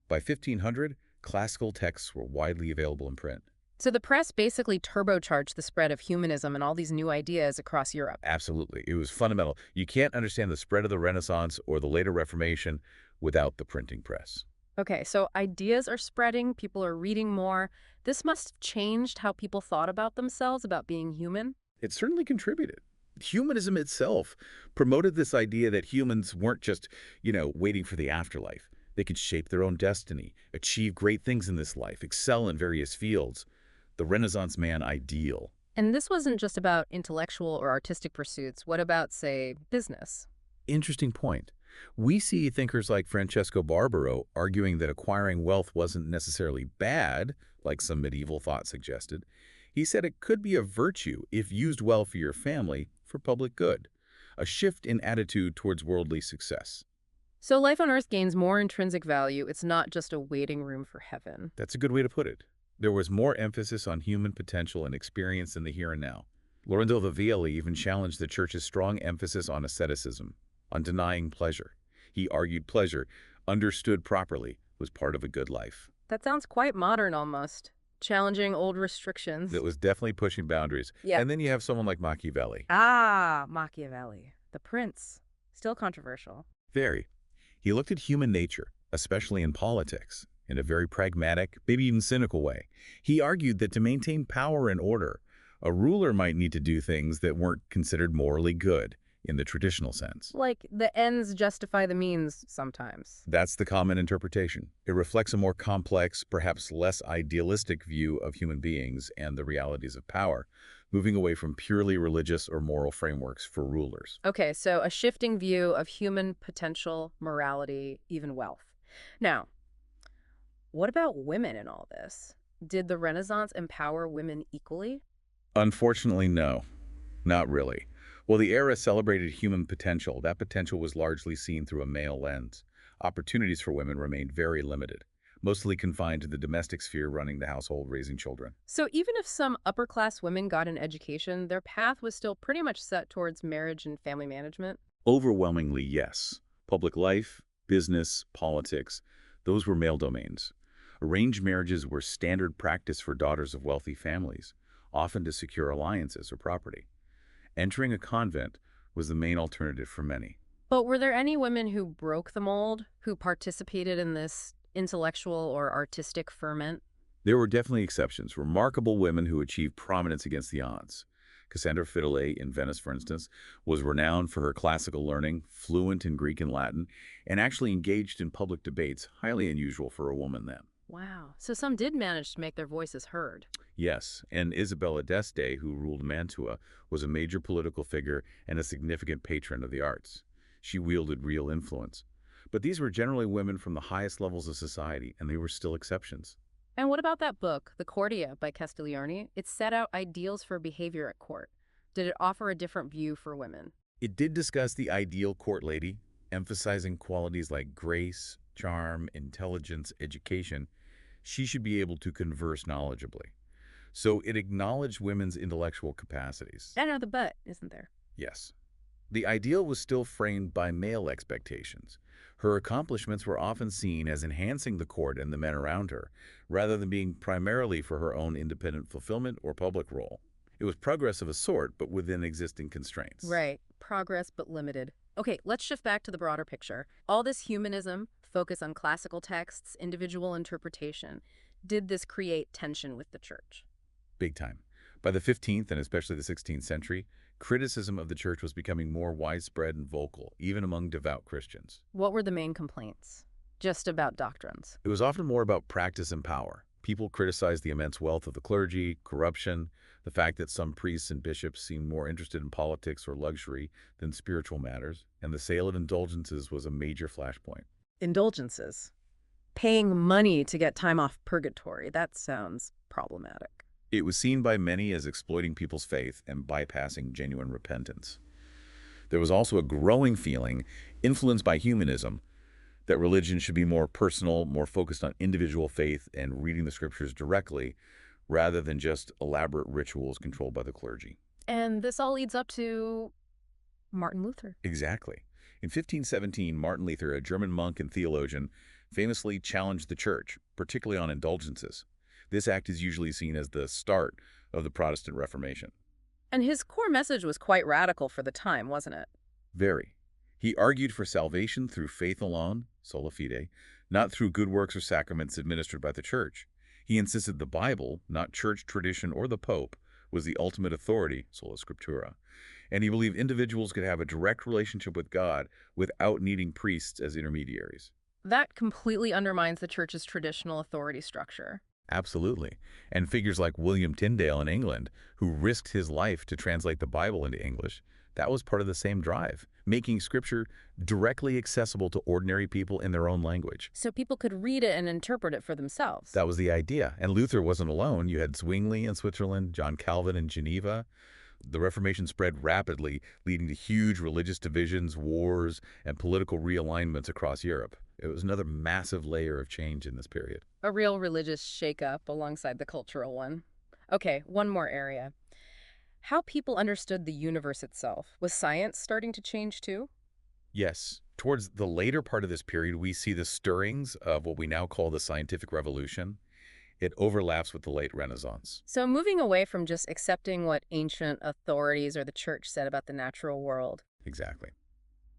By 1500, classical texts were widely available in print. So the press basically turbocharged the spread of humanism and all these new ideas across Europe. Absolutely. It was fundamental. You can't understand the spread of the Renaissance or the later Reformation without the printing press. Okay, so ideas are spreading, people are reading more. This must have changed how people thought about themselves, about being human. It certainly contributed. Humanism itself promoted this idea that humans weren't just, waiting for the afterlife. They could shape their own destiny, achieve great things in this life, excel in various fields. The Renaissance man ideal. And this wasn't just about intellectual or artistic pursuits. What about, say, business? Interesting point. We see thinkers like Francesco Barbaro arguing that acquiring wealth wasn't necessarily bad, like some medieval thought suggested. He said it could be a virtue if used well for your family, for public good. A shift in attitude towards worldly success. So life on Earth gains more intrinsic value. It's not just a waiting room for heaven. That's a good way to put it. There was more emphasis on human potential and experience in the here and now. Lorenzo Vivielli even challenged the Church's strong emphasis on asceticism, on denying pleasure. He argued pleasure, understood properly, was part of a good life. That sounds quite modern almost. Challenging old restrictions. That was definitely pushing boundaries. Yeah. And then you have someone like Machiavelli. Ah, Machiavelli. The prince. Still controversial. Very. He looked at human nature, especially in politics, in a very pragmatic, maybe even cynical way. He argued that to maintain power and order, a ruler might need to do things that weren't considered morally good, in the traditional sense. Like the ends justify the means sometimes. That's the common interpretation. It reflects a more complex, perhaps less idealistic view of human beings and the realities of power, moving away from purely religious or moral frameworks for rulers. Okay, so a shifting view of human potential, morality, even wealth. Now, what about women in all this? Did the Renaissance empower women equally? Unfortunately, no, not really. While the era celebrated human potential, that potential was largely seen through a male lens. Opportunities for women remained very limited, mostly confined to the domestic sphere running the household raising children. So even if some upper-class women got an education, their path was still pretty much set towards marriage and family management? Overwhelmingly, yes. Public life, business, politics, those were male domains. Arranged marriages were standard practice for daughters of wealthy families, often to secure alliances or property. Entering a convent was the main alternative for many. But were there any women who broke the mold, who participated in this intellectual or artistic ferment? There were definitely exceptions, remarkable women who achieved prominence against the odds. Cassandra Fidele in Venice, for instance, was renowned for her classical learning, fluent in Greek and Latin, and actually engaged in public debates, highly unusual for a woman then. Wow. So some did manage to make their voices heard. Yes, and Isabella d'Este, who ruled Mantua, was a major political figure and a significant patron of the arts. She wielded real influence. But these were generally women from the highest levels of society, and they were still exceptions. And what about that book, The Cordia by Castiglione? It set out ideals for behavior at court. Did it offer a different view for women? It did discuss the ideal court lady, emphasizing qualities like grace, charm, intelligence, education. She should be able to converse knowledgeably. So it acknowledged women's intellectual capacities. Another but, isn't there? Yes. The ideal was still framed by male expectations. Her accomplishments were often seen as enhancing the court and the men around her, rather than being primarily for her own independent fulfillment or public role. It was progress of a sort, but within existing constraints. Right. Progress, but limited. Okay, let's shift back to the broader picture. All this humanism, focus on classical texts, individual interpretation, did this create tension with the church? Big time. By the 15th and especially the 16th century, criticism of the church was becoming more widespread and vocal, even among devout Christians. What were the main complaints? Just about doctrines. It was often more about practice and power. People criticized the immense wealth of the clergy, corruption, the fact that some priests and bishops seemed more interested in politics or luxury than spiritual matters, and the sale of indulgences was a major flashpoint. Indulgences. Paying money to get time off purgatory. That sounds problematic. It was seen by many as exploiting people's faith and bypassing genuine repentance. There was also a growing feeling, influenced by humanism, that religion should be more personal, more focused on individual faith and reading the scriptures directly, rather than just elaborate rituals controlled by the clergy. And this all leads up to Martin Luther. Exactly. In 1517, Martin Luther, a German monk and theologian, famously challenged the church, particularly on indulgences. This act is usually seen as the start of the Protestant Reformation. And his core message was quite radical for the time, wasn't it? Very. He argued for salvation through faith alone, sola fide, not through good works or sacraments administered by the church. He insisted the Bible, not church tradition or the Pope, was the ultimate authority, sola scriptura, and he believed individuals could have a direct relationship with God without needing priests as intermediaries. That completely undermines the church's traditional authority structure. Absolutely. And figures like William Tyndale in England, who risked his life to translate the Bible into English, that was part of the same drive, making Scripture directly accessible to ordinary people in their own language. So people could read it and interpret it for themselves. That was the idea. And Luther wasn't alone. You had Zwingli in Switzerland, John Calvin in Geneva. The Reformation spread rapidly, leading to huge religious divisions, wars, and political realignments across Europe. It was another massive layer of change in this period. A real religious shakeup alongside the cultural one. Okay, one more area. How people understood the universe itself. Was science starting to change too? Yes. Towards the later part of this period, we see the stirrings of what we now call the scientific revolution. It overlaps with the late Renaissance. So moving away from just accepting what ancient authorities or the church said about the natural world. Exactly.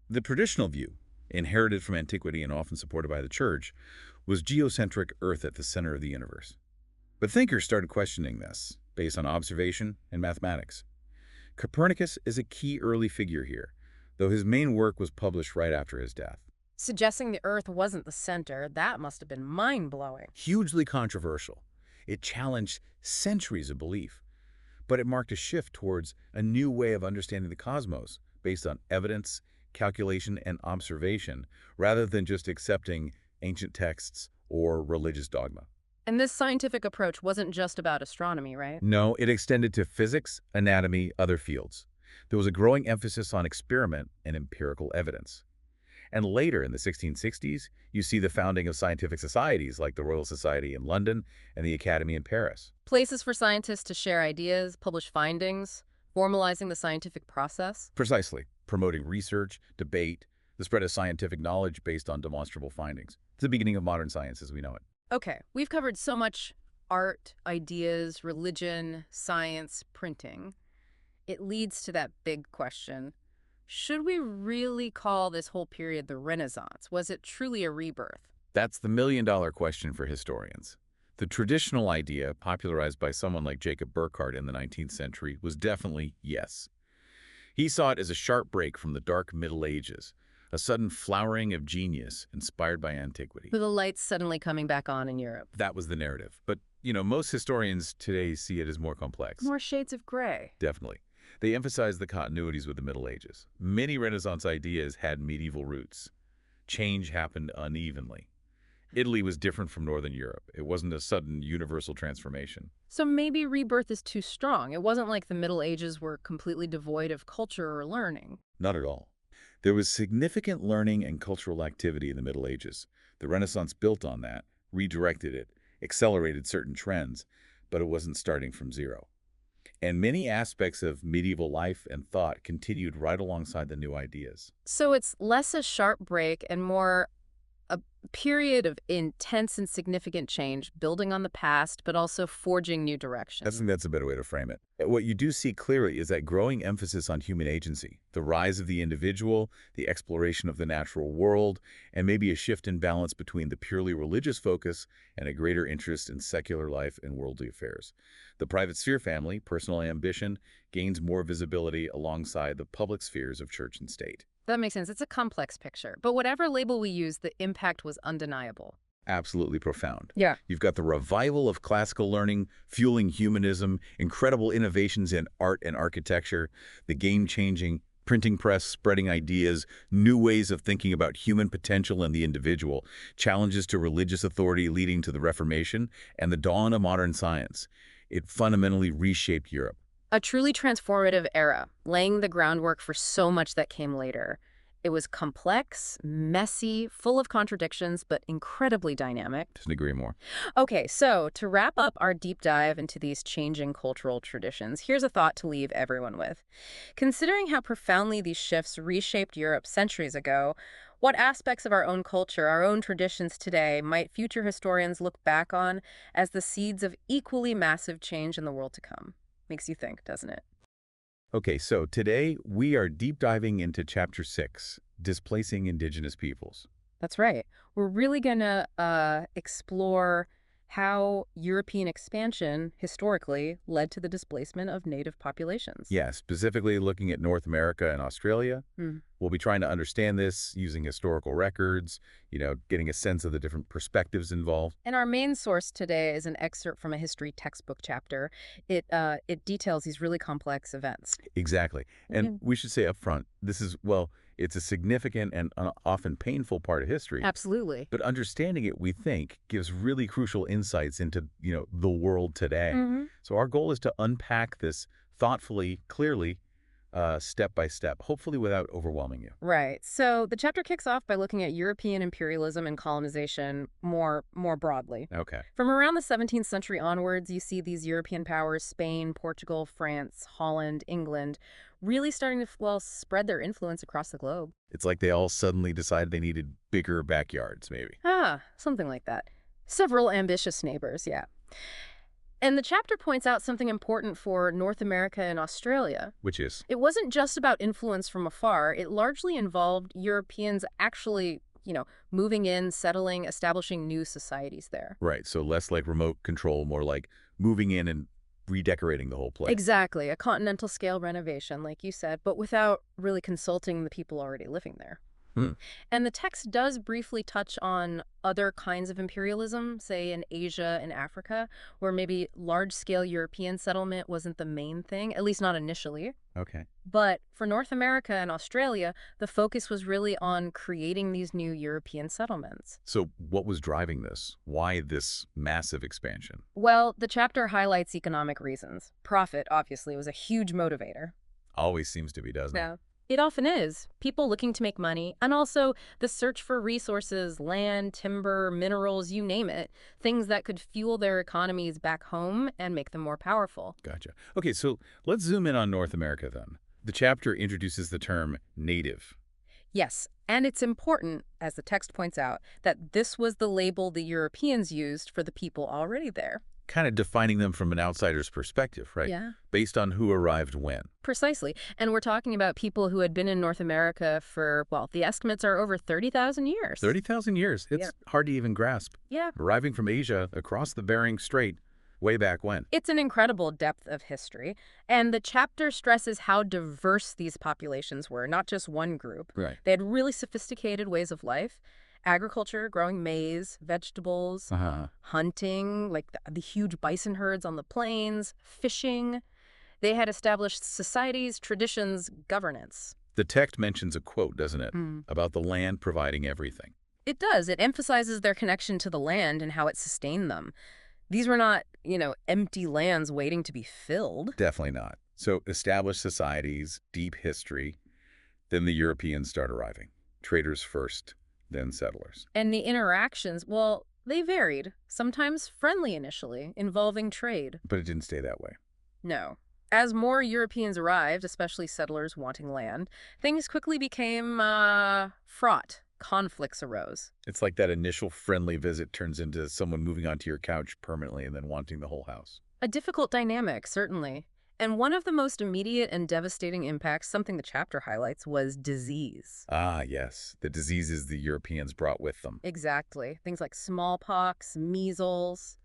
The traditional view, inherited from antiquity and often supported by the church, was geocentric Earth at the center of the universe. But thinkers started questioning this, based on observation and mathematics. Copernicus is a key early figure here, though his main work was published right after his death. Suggesting the Earth wasn't the center, that must have been mind-blowing. Hugely controversial. It challenged centuries of belief, but it marked a shift towards a new way of understanding the cosmos based on evidence, calculation, and observation, rather than just accepting ancient texts or religious dogma. And this scientific approach wasn't just about astronomy, right? No, it extended to physics, anatomy, other fields. There was a growing emphasis on experiment and empirical evidence. And later, in the 1660s, you see the founding of scientific societies like the Royal Society in London and the Academy in Paris. Places for scientists to share ideas, publish findings, formalizing the scientific process. Precisely, promoting research, debate, the spread of scientific knowledge based on demonstrable findings. It's the beginning of modern science as we know it. Okay, we've covered so much art, ideas, religion, science, printing. It leads to that big question. Should we really call this whole period the Renaissance? Was it truly a rebirth? That's the million-dollar question for historians. The traditional idea, popularized by someone like Jacob Burckhardt in the 19th century, was definitely yes. He saw it as a sharp break from the dark Middle Ages, a sudden flowering of genius inspired by antiquity. With the lights suddenly coming back on in Europe. That was the narrative. But, most historians today see it as more complex. More shades of gray. Definitely. They emphasize the continuities with the Middle Ages. Many Renaissance ideas had medieval roots. Change happened unevenly. Italy was different from Northern Europe. It wasn't a sudden universal transformation. So maybe rebirth is too strong. It wasn't like the Middle Ages were completely devoid of culture or learning. Not at all. There was significant learning and cultural activity in the Middle Ages. The Renaissance built on that, redirected it, accelerated certain trends, but it wasn't starting from zero. And many aspects of medieval life and thought continued right alongside the new ideas. So it's less a sharp break and more a period of intense and significant change, building on the past, but also forging new directions. I think that's a better way to frame it. What you do see clearly is that growing emphasis on human agency, the rise of the individual, the exploration of the natural world, and maybe a shift in balance between the purely religious focus and a greater interest in secular life and worldly affairs. The private sphere family, personal ambition, gains more visibility alongside the public spheres of church and state. That makes sense. It's a complex picture. But whatever label we use, the impact was undeniable. Absolutely profound. Yeah. You've got the revival of classical learning, fueling humanism, incredible innovations in art and architecture, the game-changing printing press spreading ideas, new ways of thinking about human potential and the individual, challenges to religious authority leading to the Reformation, and the dawn of modern science. It fundamentally reshaped Europe. A truly transformative era, laying the groundwork for so much that came later. It was complex, messy, full of contradictions, but incredibly dynamic. Couldn't agree more. Okay, so to wrap up our deep dive into these changing cultural traditions, here's a thought to leave everyone with. Considering how profoundly these shifts reshaped Europe centuries ago, what aspects of our own culture, our own traditions today, might future historians look back on as the seeds of equally massive change in the world to come? Makes you think, doesn't it? Okay, so today we are deep diving into Chapter 6, Displacing Indigenous Peoples. That's right. We're really going to explore how European expansion historically led to the displacement of native populations. Yeah, specifically looking at North America and Australia. Hmm. We'll be trying to understand this using historical records, getting a sense of the different perspectives involved. And our main source today is an excerpt from a history textbook chapter. It details these really complex events. Exactly. And Yeah. we should say up front, this is, it's a significant and often painful part of history. Absolutely. But understanding it, we think, gives really crucial insights into, the world today. Mm-hmm. So our goal is to unpack this thoughtfully, clearly, step by step, hopefully without overwhelming you. Right. So the chapter kicks off by looking at European imperialism and colonization more broadly. Okay. From around the 17th century onwards, you see these European powers, Spain, Portugal, France, Holland, England, really starting to, spread their influence across the globe. It's like they all suddenly decided they needed bigger backyards, maybe. Something like that. Several ambitious neighbors, yeah. And the chapter points out something important for North America and Australia. Which is? It wasn't just about influence from afar. It largely involved Europeans actually, moving in, settling, establishing new societies there. Right, so less like remote control, more like moving in and redecorating the whole place. Exactly, a continental scale renovation, like you said, but without really consulting the people already living there. Hmm. And the text does briefly touch on other kinds of imperialism, say in Asia and Africa, where maybe large-scale European settlement wasn't the main thing, at least not initially. Okay. But for North America and Australia, the focus was really on creating these new European settlements. So what was driving this? Why this massive expansion? Well, the chapter highlights economic reasons. Profit, obviously, was a huge motivator. Always seems to be, doesn't it? Yeah. It often is. People looking to make money, and also the search for resources, land, timber, minerals, you name it, things that could fuel their economies back home and make them more powerful. Gotcha. Okay, so let's zoom in on North America then. The chapter introduces the term native. Yes, and it's important, as the text points out, that this was the label the Europeans used for the people already there. Kind of defining them from an outsider's perspective, right? Yeah. Based on who arrived when. Precisely. And we're talking about people who had been in North America for, well, the estimates are over 30,000 years. 30,000 years. It's Yeah. hard to even grasp. Yeah. Arriving from Asia across the Bering Strait way back when. It's an incredible depth of history, and the chapter stresses how diverse these populations were, not just one group. Right. They had really sophisticated ways of life. Agriculture, growing maize, vegetables, Uh-huh. hunting, like the huge bison herds on the plains, fishing. They had established societies, traditions, governance. The text mentions a quote, doesn't it? Mm. About the land providing everything. It does. It emphasizes their connection to the land and how it sustained them. These were not, empty lands waiting to be filled. Definitely not. So established societies, deep history, then the Europeans start arriving. Traders first, then settlers. And the interactions, well, they varied. Sometimes friendly initially, involving trade. But it didn't stay that way. No. As more Europeans arrived, especially settlers wanting land, things quickly became fraught. Conflicts arose. It's like that initial friendly visit turns into someone moving onto your couch permanently and then wanting the whole house. A difficult dynamic, certainly. And one of the most immediate and devastating impacts, something the chapter highlights, was disease. Ah, yes. The diseases the Europeans brought with them. Exactly. Things like smallpox, measles,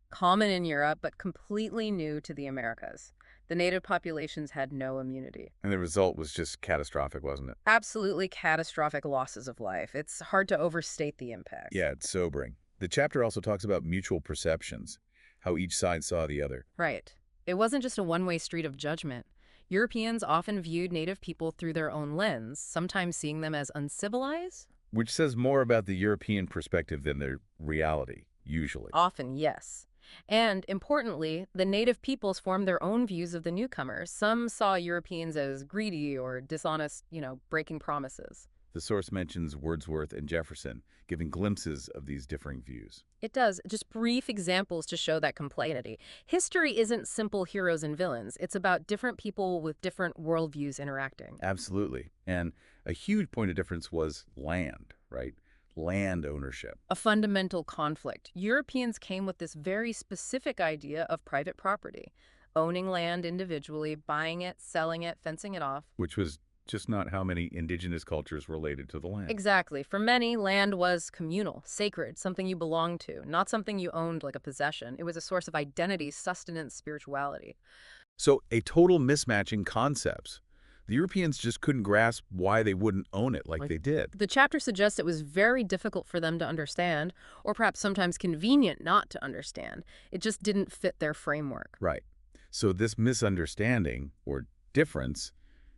common in Europe, but completely new to the Americas. The native populations had no immunity. And the result was just catastrophic, wasn't it? Absolutely catastrophic losses of life. It's hard to overstate the impact. Yeah, it's sobering. The chapter also talks about mutual perceptions, how each side saw the other. Right. It wasn't just a one-way street of judgment. Europeans often viewed native people through their own lens, sometimes seeing them as uncivilized. Which says more about the European perspective than their reality, usually. Often, yes. And importantly, the native peoples formed their own views of the newcomers. Some saw Europeans as greedy or dishonest, breaking promises. The source mentions Wordsworth and Jefferson, giving glimpses of these differing views. It does. Just brief examples to show that complexity. History isn't simple heroes and villains. It's about different people with different worldviews interacting. Absolutely. And a huge point of difference was land, right? Land ownership. A fundamental conflict. Europeans came with this very specific idea of private property, owning land individually, buying it, selling it, fencing it off. Which was just not how many indigenous cultures related to the land. Exactly. For many, land was communal, sacred, something you belonged to, not something you owned like a possession. It was a source of identity, sustenance, spirituality. So a total mismatch in concepts. The Europeans just couldn't grasp why they wouldn't own it like they did. The chapter suggests it was very difficult for them to understand, or perhaps sometimes convenient not to understand. It just didn't fit their framework. Right. So this misunderstanding, or difference,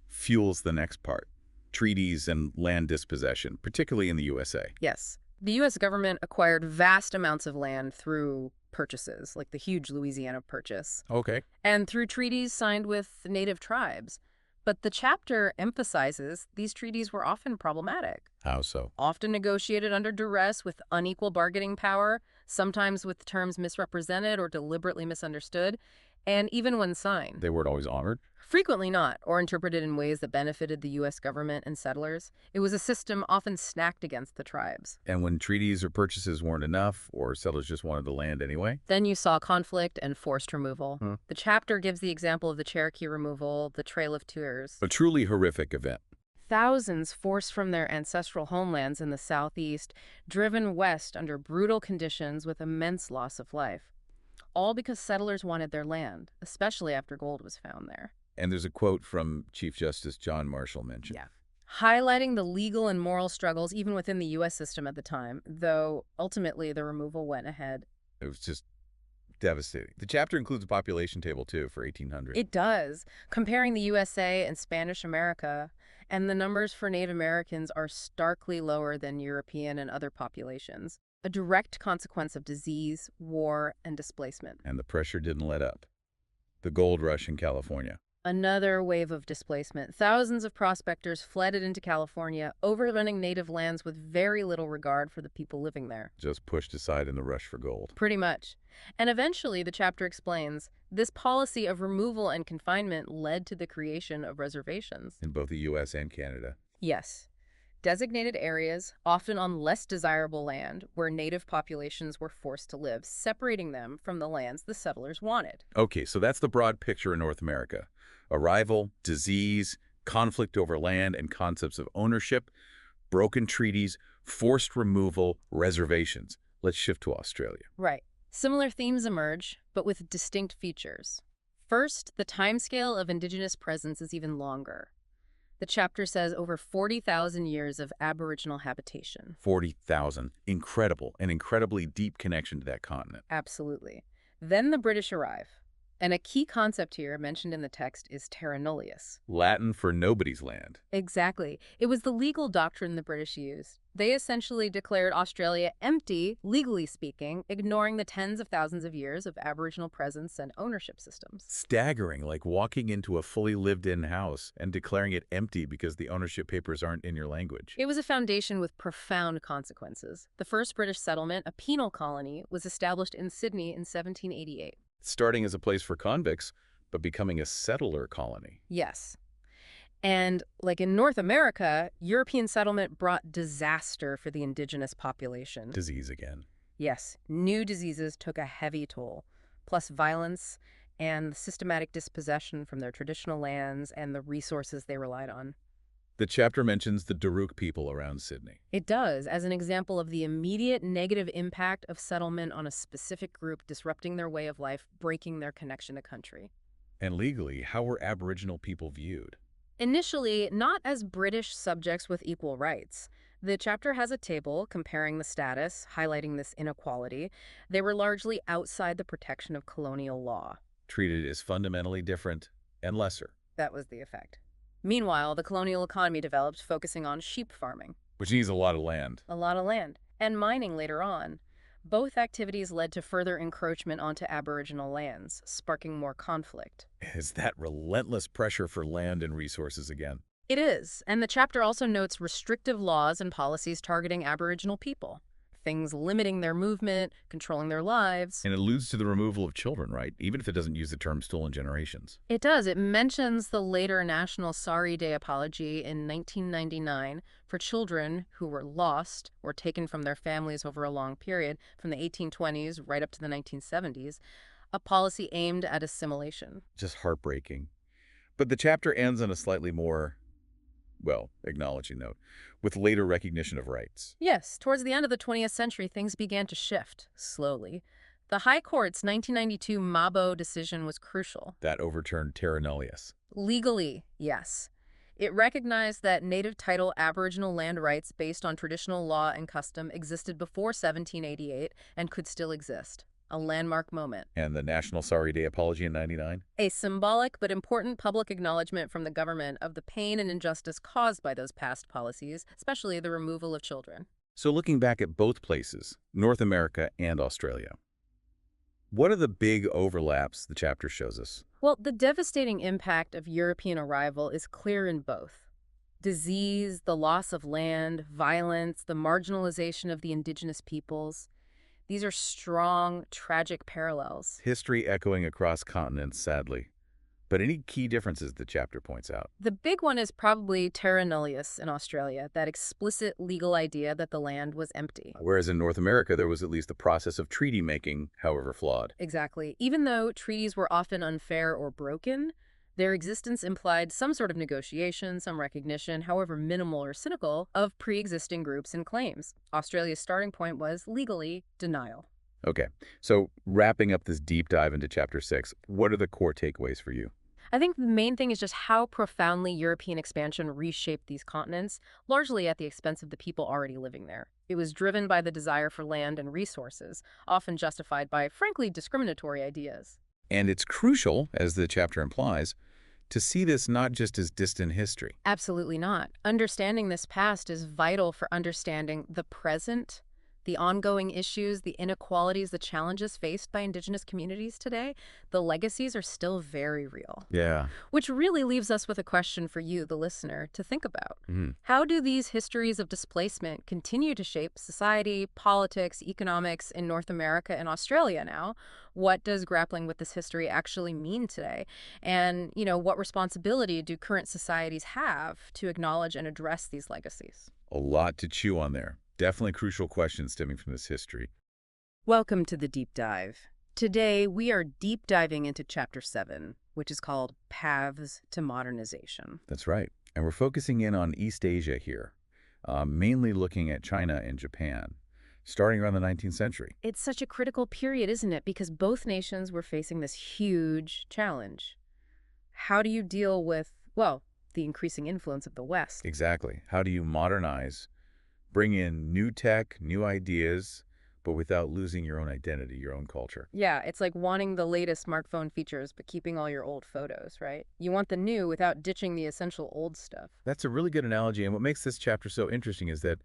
fuels the next part. Treaties and land dispossession, particularly in the USA. Yes. The U.S. government acquired vast amounts of land through purchases, like the huge Louisiana Purchase, Okay. and through treaties signed with native tribes. But the chapter emphasizes these treaties were often problematic, How so? often negotiated under duress with unequal bargaining power, sometimes with terms misrepresented or deliberately misunderstood, and even when signed. They weren't always honored? Frequently not, or interpreted in ways that benefited the U.S. government and settlers. It was a system often stacked against the tribes. And when treaties or purchases weren't enough, or settlers just wanted the land anyway? Then you saw conflict and forced removal. Hmm. The chapter gives the example of the Cherokee removal, the Trail of Tears. A truly horrific event. Thousands forced from their ancestral homelands in the southeast, driven west under brutal conditions with immense loss of life. all because settlers wanted their land, especially after gold was found there. And there's a quote from Chief Justice John Marshall mentioned. Yeah. Highlighting the legal and moral struggles even within the U.S. system at the time, though ultimately the removal went ahead. It was just devastating. The chapter includes a population table, too, for 1800. It does. Comparing the USA and Spanish America, and the numbers for Native Americans are starkly lower than European and other populations, a direct consequence of disease, war, and displacement. And the pressure didn't let up. The gold rush in California. Another wave of displacement. Thousands of prospectors flooded into California, overrunning native lands with very little regard for the people living there. Just pushed aside in the rush for gold. Pretty much. And eventually, the chapter explains, this policy of removal and confinement led to the creation of reservations. In both the U.S. and Canada. Yes. Designated areas, often on less desirable land, where native populations were forced to live, separating them from the lands the settlers wanted. Okay, so that's the broad picture in North America. Arrival, disease, conflict over land and concepts of ownership, broken treaties, forced removal, reservations. Let's shift to Australia. Right. Similar themes emerge, but with distinct features. First, the timescale of Indigenous presence is even longer. The chapter says over 40,000 years of Aboriginal habitation. 40,000. Incredible. An incredibly deep connection to that continent. Absolutely. Then the British arrive. And a key concept here mentioned in the text is terra nullius. Latin for nobody's land. Exactly. It was the legal doctrine the British used. They essentially declared Australia empty, legally speaking, ignoring the tens of thousands of years of Aboriginal presence and ownership systems. Staggering, like walking into a fully lived-in house and declaring it empty because the ownership papers aren't in your language. It was a foundation with profound consequences. The first British settlement, a penal colony, was established in Sydney in 1788. Starting as a place for convicts, but becoming a settler colony. Yes. And like in North America, European settlement brought disaster for the indigenous population. Disease again. Yes, new diseases took a heavy toll, plus violence and systematic dispossession from their traditional lands and the resources they relied on. The chapter mentions the Daruk people around Sydney. It does, as an example of the immediate negative impact of settlement on a specific group, disrupting their way of life, breaking their connection to country. And legally, how were Aboriginal people viewed? Initially, not as British subjects with equal rights. The chapter has a table comparing the status, highlighting this inequality. They were largely outside the protection of colonial law. Treated as fundamentally different and lesser. That was the effect. Meanwhile, the colonial economy developed, focusing on sheep farming. Which needs a lot of land. A lot of land. And mining later on. Both activities led to further encroachment onto Aboriginal lands, sparking more conflict. Is that relentless pressure for land and resources again? It is, and the chapter also notes restrictive laws and policies targeting Aboriginal people. Things limiting their movement, controlling their lives. And it alludes to the removal of children, right? Even if it doesn't use the term stolen generations. It does. It mentions the later National Sorry Day apology in 1999 for children who were lost or taken from their families over a long period, from the 1820s right up to the 1970s, a policy aimed at assimilation. Just heartbreaking. But the chapter ends on a slightly more, well, acknowledging note, with later recognition of rights. Yes, towards the end of the 20th century, things began to shift, slowly. The High Court's 1992 Mabo decision was crucial. That overturned terra nullius. Legally, yes. It recognized that native title Aboriginal land rights based on traditional law and custom existed before 1788 and could still exist. A landmark moment. And the National Sorry Day apology in '99? A symbolic but important public acknowledgement from the government of the pain and injustice caused by those past policies, especially the removal of children. So looking back at both places, North America and Australia, what are the big overlaps the chapter shows us? Well, the devastating impact of European arrival is clear in both. Disease, the loss of land, violence, the marginalization of the indigenous peoples. These are strong, tragic parallels. History echoing across continents, sadly. But any key differences the chapter points out? The big one is probably terra nullius in Australia, that explicit legal idea that the land was empty. Whereas in North America, there was at least the process of treaty making, however flawed. Exactly. Even though treaties were often unfair or broken, their existence implied some sort of negotiation, some recognition, however minimal or cynical, of pre-existing groups and claims. Australia's starting point was, legally, denial. Okay, so wrapping up this deep dive into Chapter 6, what are the core takeaways for you? I think the main thing is just how profoundly European expansion reshaped these continents, largely at the expense of the people already living there. It was driven by the desire for land and resources, often justified by, frankly, discriminatory ideas. And it's crucial, as the chapter implies, to see this not just as distant history. Absolutely not. Understanding this past is vital for understanding the present, the ongoing issues, the inequalities, the challenges faced by Indigenous communities today. The legacies are still very real. Yeah. Which really leaves us with a question for you, the listener, to think about. Mhm. How do these histories of displacement continue to shape society, politics, economics in North America and Australia now? What does grappling with this history actually mean today? And, what responsibility do current societies have to acknowledge and address these legacies? A lot to chew on there. Definitely crucial questions stemming from this history. Welcome to the deep dive. Today, we are deep diving into Chapter 7, which is called Paths to Modernization. That's right. And we're focusing in on East Asia here, mainly looking at China and Japan, starting around the 19th century. It's such a critical period, isn't it? Because both nations were facing this huge challenge. How do you deal with, well, the increasing influence of the West? Exactly. How do you modernize, bring in new tech, new ideas, but without losing your own identity, your own culture? Yeah, it's like wanting the latest smartphone features but keeping all your old photos, right? You want the new without ditching the essential old stuff. That's a really good analogy. And what makes this chapter so interesting is that,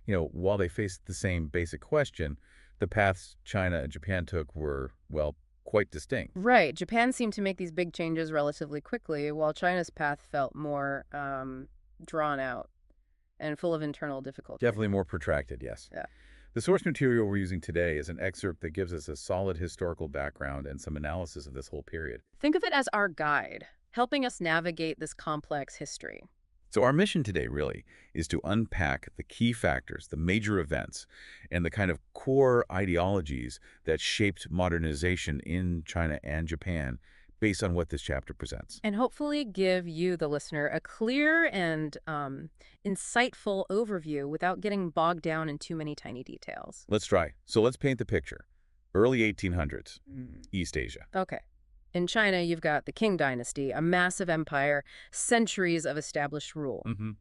while they faced the same basic question, the paths China and Japan took were, well, quite distinct. Right. Japan seemed to make these big changes relatively quickly, while China's path felt more drawn out and full of internal difficulty. Definitely more protracted, yes. Yeah. The source material we're using today is an excerpt that gives us a solid historical background and some analysis of this whole period. Think of it as our guide, helping us navigate this complex history. So our mission today really is to unpack the key factors, the major events, and the kind of core ideologies that shaped modernization in China and Japan based on what this chapter presents. And hopefully give you, the listener, a clear and insightful overview without getting bogged down in too many tiny details. Let's try. So let's paint the picture. Early 1800s, East Asia. Okay. In China, you've got the Qing dynasty, a massive empire, centuries of established rule. hmm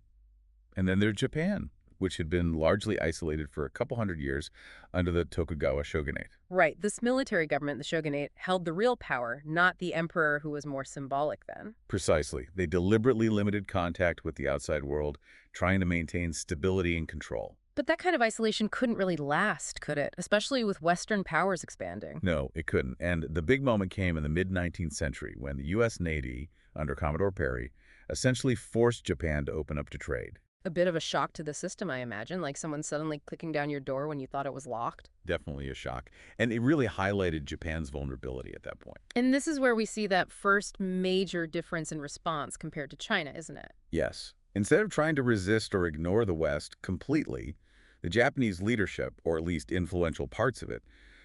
And then there's Japan, which had been largely isolated for a couple hundred years under the Tokugawa shogunate. Right. This military government, the shogunate, held the real power, not the emperor who was more symbolic then. Precisely. They deliberately limited contact with the outside world, trying to maintain stability and control. But that kind of isolation couldn't really last, could it? Especially with Western powers expanding. No, it couldn't. And the big moment came in the mid-19th century when the U.S. Navy, under Commodore Perry, essentially forced Japan to open up to trade. A bit of a shock to the system, I imagine, like someone suddenly clicking down your door when you thought it was locked. Definitely a shock. And it really highlighted Japan's vulnerability at that point. And this is where we see that first major difference in response compared to China, isn't it? Yes. Instead of trying to resist or ignore the West completely, the Japanese leadership, or at least influential parts of it,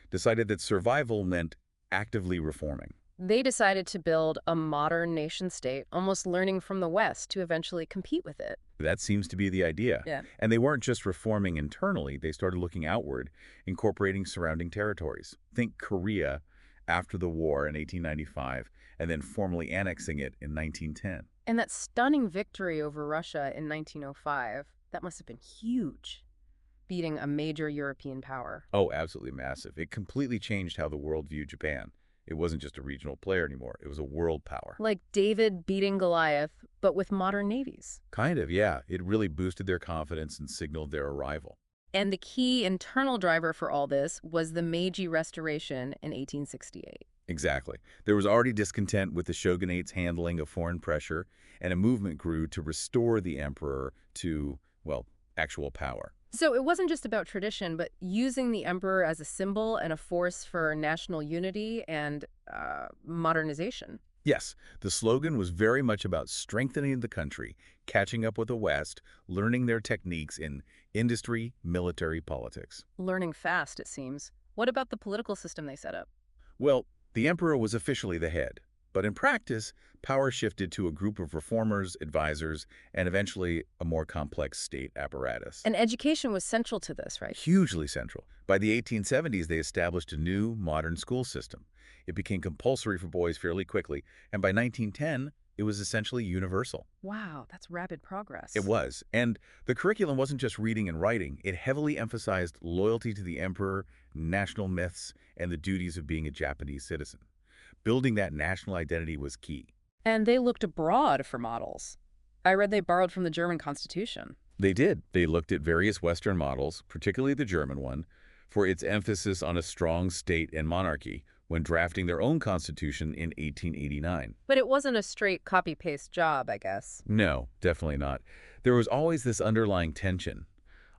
decided that survival meant actively reforming. They decided to build a modern nation state, almost learning from the West to eventually compete with it. That seems to be the idea. Yeah. And they weren't just reforming internally, they started looking outward, incorporating surrounding territories. Think Korea after the war in 1895, and then formally annexing it in 1910. And that stunning victory over Russia in 1905, that must have been huge, beating a major European power. Oh, absolutely massive. It completely changed how the world viewed Japan. It wasn't just a regional player anymore. It was a world power. Like David beating Goliath, but with modern navies. Kind of, yeah. It really boosted their confidence and signaled their arrival. And the key internal driver for all this was the Meiji Restoration in 1868. Exactly. There was already discontent with the shogunate's handling of foreign pressure, and a movement grew to restore the emperor to, well, actual power. So it wasn't just about tradition, but using the emperor as a symbol and a force for national unity and modernization. Yes, the slogan was very much about strengthening the country, catching up with the West, learning their techniques in industry, military, politics. Learning fast, it seems. What about the political system they set up? Well, the emperor was officially the head, But in practice, power shifted to a group of reformers, advisors, and eventually a more complex state apparatus. And education was central to this, right? Hugely central. By the 1870s, they established a new, modern school system. It became compulsory for boys fairly quickly, and by 1910, it was essentially universal. Wow, that's rapid It progress. was. And the curriculum wasn't just reading and writing. It heavily emphasized loyalty to the emperor, national myths, and the duties of being a Japanese citizen. Building that national identity was key. And they looked abroad for models. I read they borrowed from the German Constitution. They did. They looked at various Western models, particularly the German one, for its emphasis on a strong state and monarchy when drafting their own constitution in 1889. But it wasn't a straight copy-paste job, I guess. No, definitely not. There was always this underlying tension.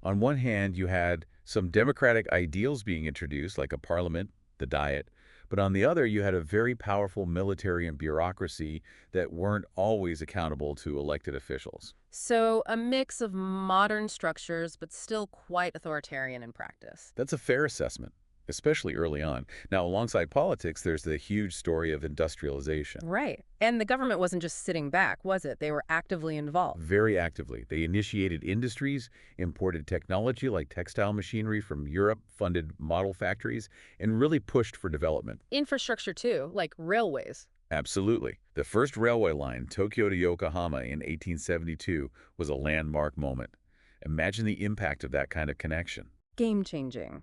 On one hand, you had some democratic ideals being introduced, like a parliament, the Diet, but on the other, you had a very powerful military and bureaucracy that weren't always accountable to elected officials. So a mix of modern structures, but still quite authoritarian in practice. That's a fair assessment, especially early on. Now, alongside politics, there's the huge story of industrialization. Right. And the government wasn't just sitting back, was it? They were actively involved. Very actively. They initiated industries, imported technology like textile machinery from Europe, funded model factories, and really pushed for development. Infrastructure, too, like railways. Absolutely. The first railway line, Tokyo to Yokohama in 1872, was a landmark moment. Imagine the impact of that kind of connection. Game-changing.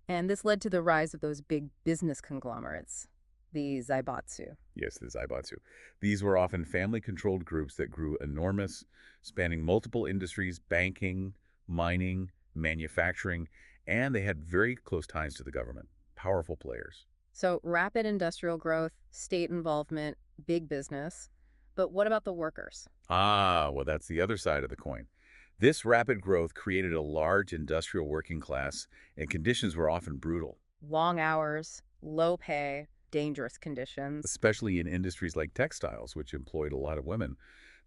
And this led to the rise of those big business conglomerates, the zaibatsu. Yes, the Zaibatsu. These were often family-controlled groups that grew enormous, spanning multiple industries, banking, mining, manufacturing, and they had very close ties to the government. Powerful players. So rapid industrial growth, state involvement, big business. But what about the workers? Ah, well, that's the other side of the coin. This rapid growth created a large industrial working class, and conditions were often brutal, Long hours, low pay, dangerous conditions. especially in industries like textiles, which employed a lot of women.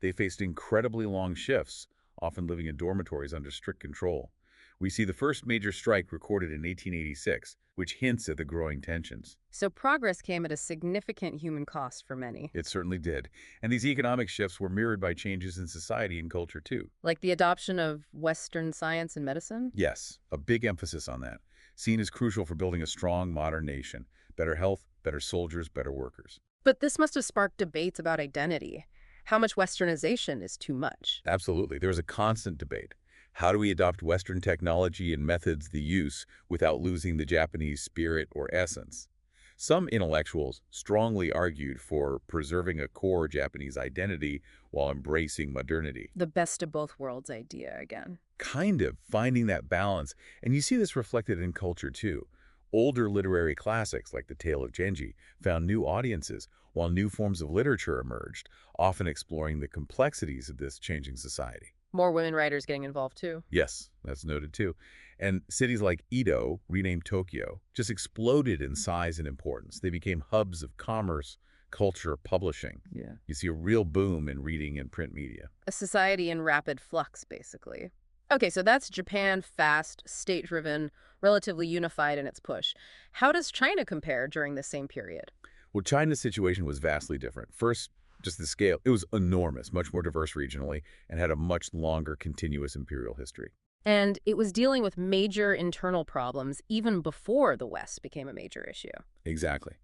They faced incredibly long shifts, often living in dormitories under strict control. We see the first major strike recorded in 1886, which hints at the growing tensions. So progress came at a significant human cost for many, It certainly did. And these economic shifts were mirrored by changes in society and culture, too. like the adoption of Western science and medicine. Yes, a big emphasis on that. Seen as crucial for building a strong, modern nation. Better health, better soldiers, better workers. But this must have sparked debates about identity. How much Westernization is too much? Absolutely. There was a constant debate. How do we adopt Western technology and methods the use without losing the Japanese spirit or essence? Some intellectuals strongly argued for preserving a core Japanese identity while embracing modernity. The best of both worlds idea again. Kind of finding that balance. And you see this reflected in culture, too. Older literary classics like The Tale of Genji found new audiences, while new forms of literature emerged, often exploring the complexities of this changing society. More women writers getting involved too. Yes, that's noted too. And cities like Edo, renamed Tokyo, just exploded in size and importance. They became hubs of commerce, culture, publishing. Yeah. You see a real boom in reading and print media. A society in rapid flux, basically. Okay, so that's Japan, fast, state-driven, relatively unified in its push. How does China compare during the same period? Well, China's situation was vastly different. First, just the scale. It was enormous, much more diverse regionally, and had a much longer continuous imperial history. And it was dealing with major internal problems even before the West became a major issue. Exactly.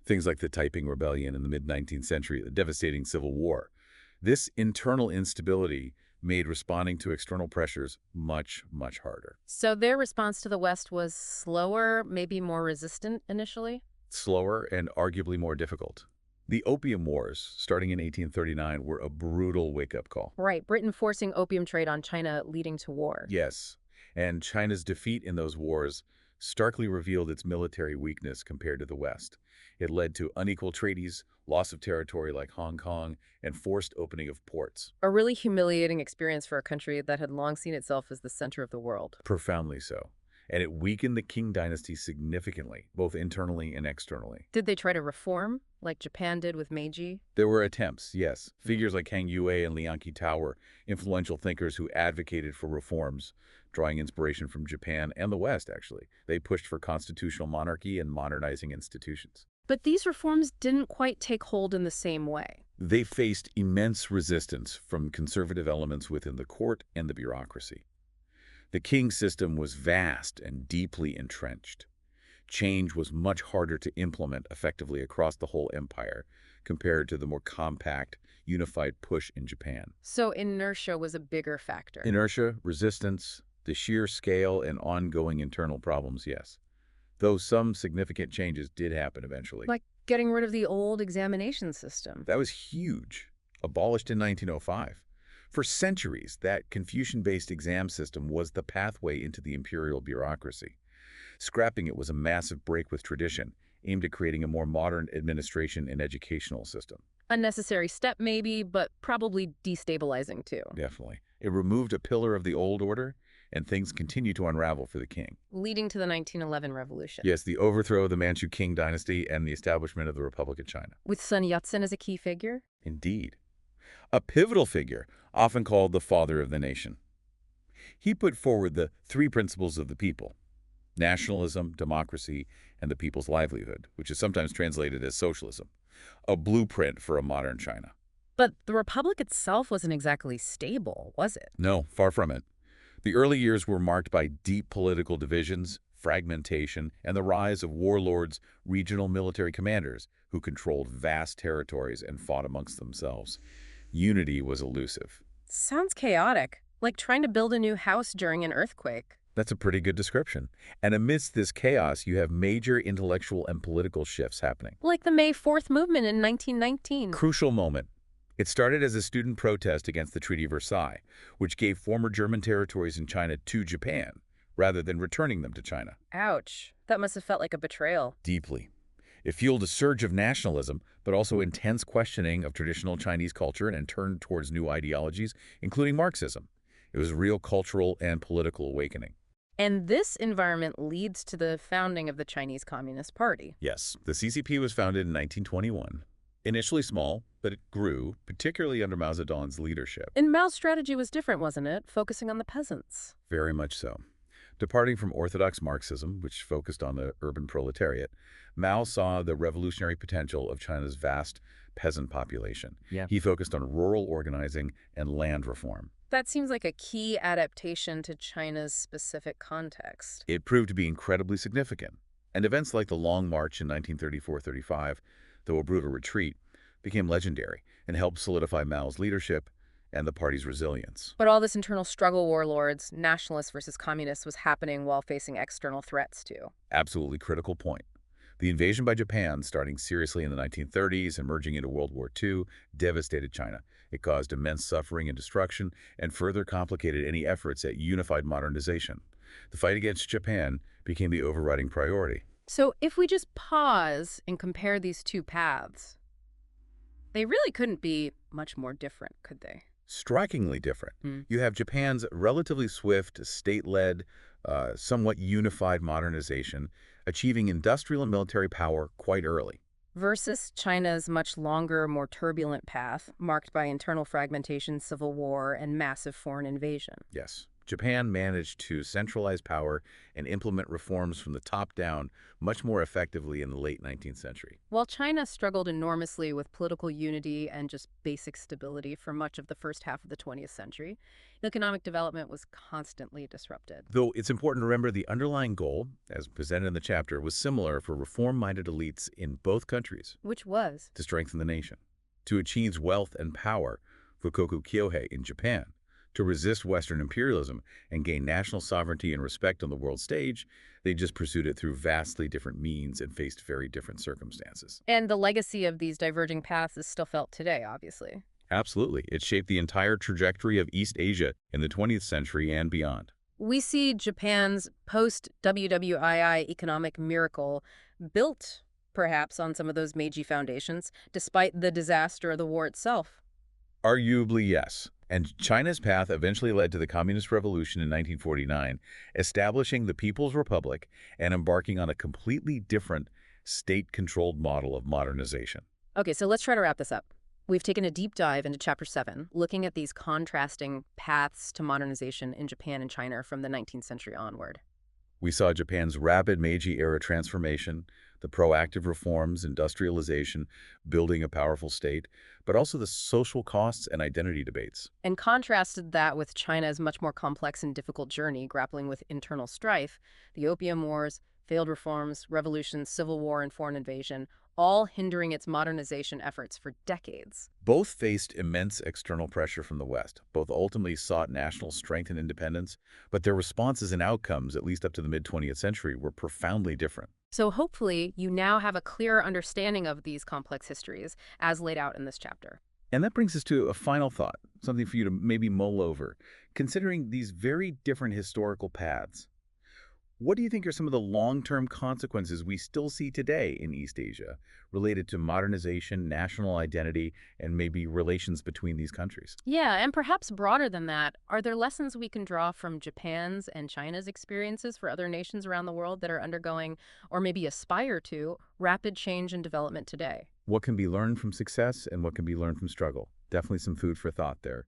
Things like the Taiping Rebellion in the mid-19th century, the devastating civil war. This internal instability made responding to external pressures much, much harder. So their response to the West was slower, maybe more resistant initially? Slower and arguably more difficult. The Opium Wars, starting in 1839, were a brutal wake-up call. Right, Britain forcing opium trade on China leading to war. Yes, and China's defeat in those wars starkly revealed its military weakness compared to the West. It led to unequal treaties, loss of territory like Hong Kong, and forced opening of ports. A really humiliating experience for a country that had long seen itself as the center of the world. Profoundly so. And it weakened the Qing dynasty significantly, both internally and externally. Did they try to reform, like Japan did with Meiji? There were attempts, yes. Figures like Kang Yue and Liang Qitao were influential thinkers who advocated for reforms, drawing inspiration from Japan and the West, actually. They pushed for constitutional monarchy and modernizing institutions. But these reforms didn't quite take hold in the same way. They faced immense resistance from conservative elements within the court and the bureaucracy. The king system was vast and deeply entrenched. Change was much harder to implement effectively across the whole empire compared to the more compact, unified push in Japan. So inertia was a bigger factor. Inertia, resistance, the sheer scale and ongoing internal problems, yes. Though some significant changes did happen eventually. Like getting rid of the old examination system. That was huge. Abolished in 1905. For centuries, that Confucian-based exam system was the pathway into the imperial bureaucracy. Scrapping it was a massive break with tradition, aimed at creating a more modern administration and educational system. Unnecessary step maybe, but probably destabilizing too. Definitely. It removed a pillar of the old order, and things continued to unravel for the king. Leading to the 1911 revolution. Yes, the overthrow of the Manchu Qing dynasty and the establishment of the Republic of China. With Sun Yat-sen as a key figure? Indeed. A pivotal figure, often called the father of the nation. He put forward the three principles of the people: nationalism, democracy, and the people's livelihood, which is sometimes translated as socialism, a blueprint for a modern China. But the republic itself wasn't exactly stable, was it? No, far from it. The early years were marked by deep political divisions, fragmentation, and the rise of warlords, regional military commanders who controlled vast territories and fought amongst themselves. Unity was elusive. Sounds chaotic, like trying to build a new house during an earthquake. That's a pretty good description. And amidst this chaos, you have major intellectual and political shifts happening. Like the May 4th movement in 1919. Crucial moment. It started as a student protest against the Treaty of Versailles, which gave former German territories in China to Japan, rather than returning them to China. Ouch. That must have felt like a betrayal. Deeply. It fueled a surge of nationalism, but also intense questioning of traditional Chinese culture and turned towards new ideologies, including Marxism. It was a real cultural and political awakening. And this environment leads to the founding of the Chinese Communist Party. Yes, the CCP was founded in 1921. Initially small, but it grew, particularly under Mao Zedong's leadership. And Mao's strategy was different, wasn't it? Focusing on the peasants. Very much so. Departing from orthodox Marxism, which focused on the urban proletariat, Mao saw the revolutionary potential of China's vast peasant population. Yeah. He focused on rural organizing and land reform. That seems like a key adaptation to China's specific context. It proved to be incredibly significant, and events like the Long March in 1934-35, though a brutal retreat, became legendary and helped solidify Mao's leadership and the party's resilience. But all this internal struggle, warlords, nationalists versus communists, was happening while facing external threats too. Absolutely critical point. The invasion by Japan, starting seriously in the 1930s and merging into World War II, devastated China. It caused immense suffering and destruction and further complicated any efforts at unified modernization. The fight against Japan became the overriding priority. So if we just pause and compare these two paths, they really couldn't be much more different, could they? Strikingly different. You have Japan's relatively swift, state-led, somewhat unified modernization, achieving industrial and military power quite early. Versus China's much longer, more turbulent path, marked by internal fragmentation, civil war, and massive foreign invasion. Yes. Japan managed to centralize power and implement reforms from the top down much more effectively in the late 19th century. While China struggled enormously with political unity and just basic stability for much of the first half of the 20th century, economic development was constantly disrupted. Though it's important to remember the underlying goal, as presented in the chapter, was similar for reform-minded elites in both countries. Which was? To strengthen the nation, to achieve wealth and power, Fukoku Kyohei in Japan, to resist Western imperialism and gain national sovereignty and respect on the world stage. They just pursued it through vastly different means and faced very different circumstances. And the legacy of these diverging paths is still felt today, obviously. Absolutely. It shaped the entire trajectory of East Asia in the 20th century and beyond. We see Japan's post-WWII economic miracle built, perhaps, on some of those Meiji foundations, despite the disaster of the war itself. Arguably, yes. And China's path eventually led to the Communist Revolution in 1949, establishing the People's Republic and embarking on a completely different state-controlled model of modernization. Okay, so let's try to wrap this up. We've taken a deep dive into Chapter 7, looking at these contrasting paths to modernization in Japan and China from the 19th century onward. We saw Japan's rapid Meiji-era transformation, the proactive reforms, industrialization, building a powerful state, but also the social costs and identity debates. And contrasted that with China's much more complex and difficult journey grappling with internal strife, the Opium Wars, failed reforms, revolutions, civil war, and foreign invasion, all hindering its modernization efforts for decades. Both faced immense external pressure from the West. Both ultimately sought national strength and independence, but their responses and outcomes, at least up to the mid-20th century, were profoundly different. So hopefully, you now have a clearer understanding of these complex histories as laid out in this chapter. And that brings us to a final thought, something for you to maybe mull over. Considering these very different historical paths, what do you think are some of the long-term consequences we still see today in East Asia related to modernization, national identity, and maybe relations between these countries? Yeah, and perhaps broader than that, are there lessons we can draw from Japan's and China's experiences for other nations around the world that are undergoing, or maybe aspire to, rapid change and development today? What can be learned from success and what can be learned from struggle? Definitely some food for thought there.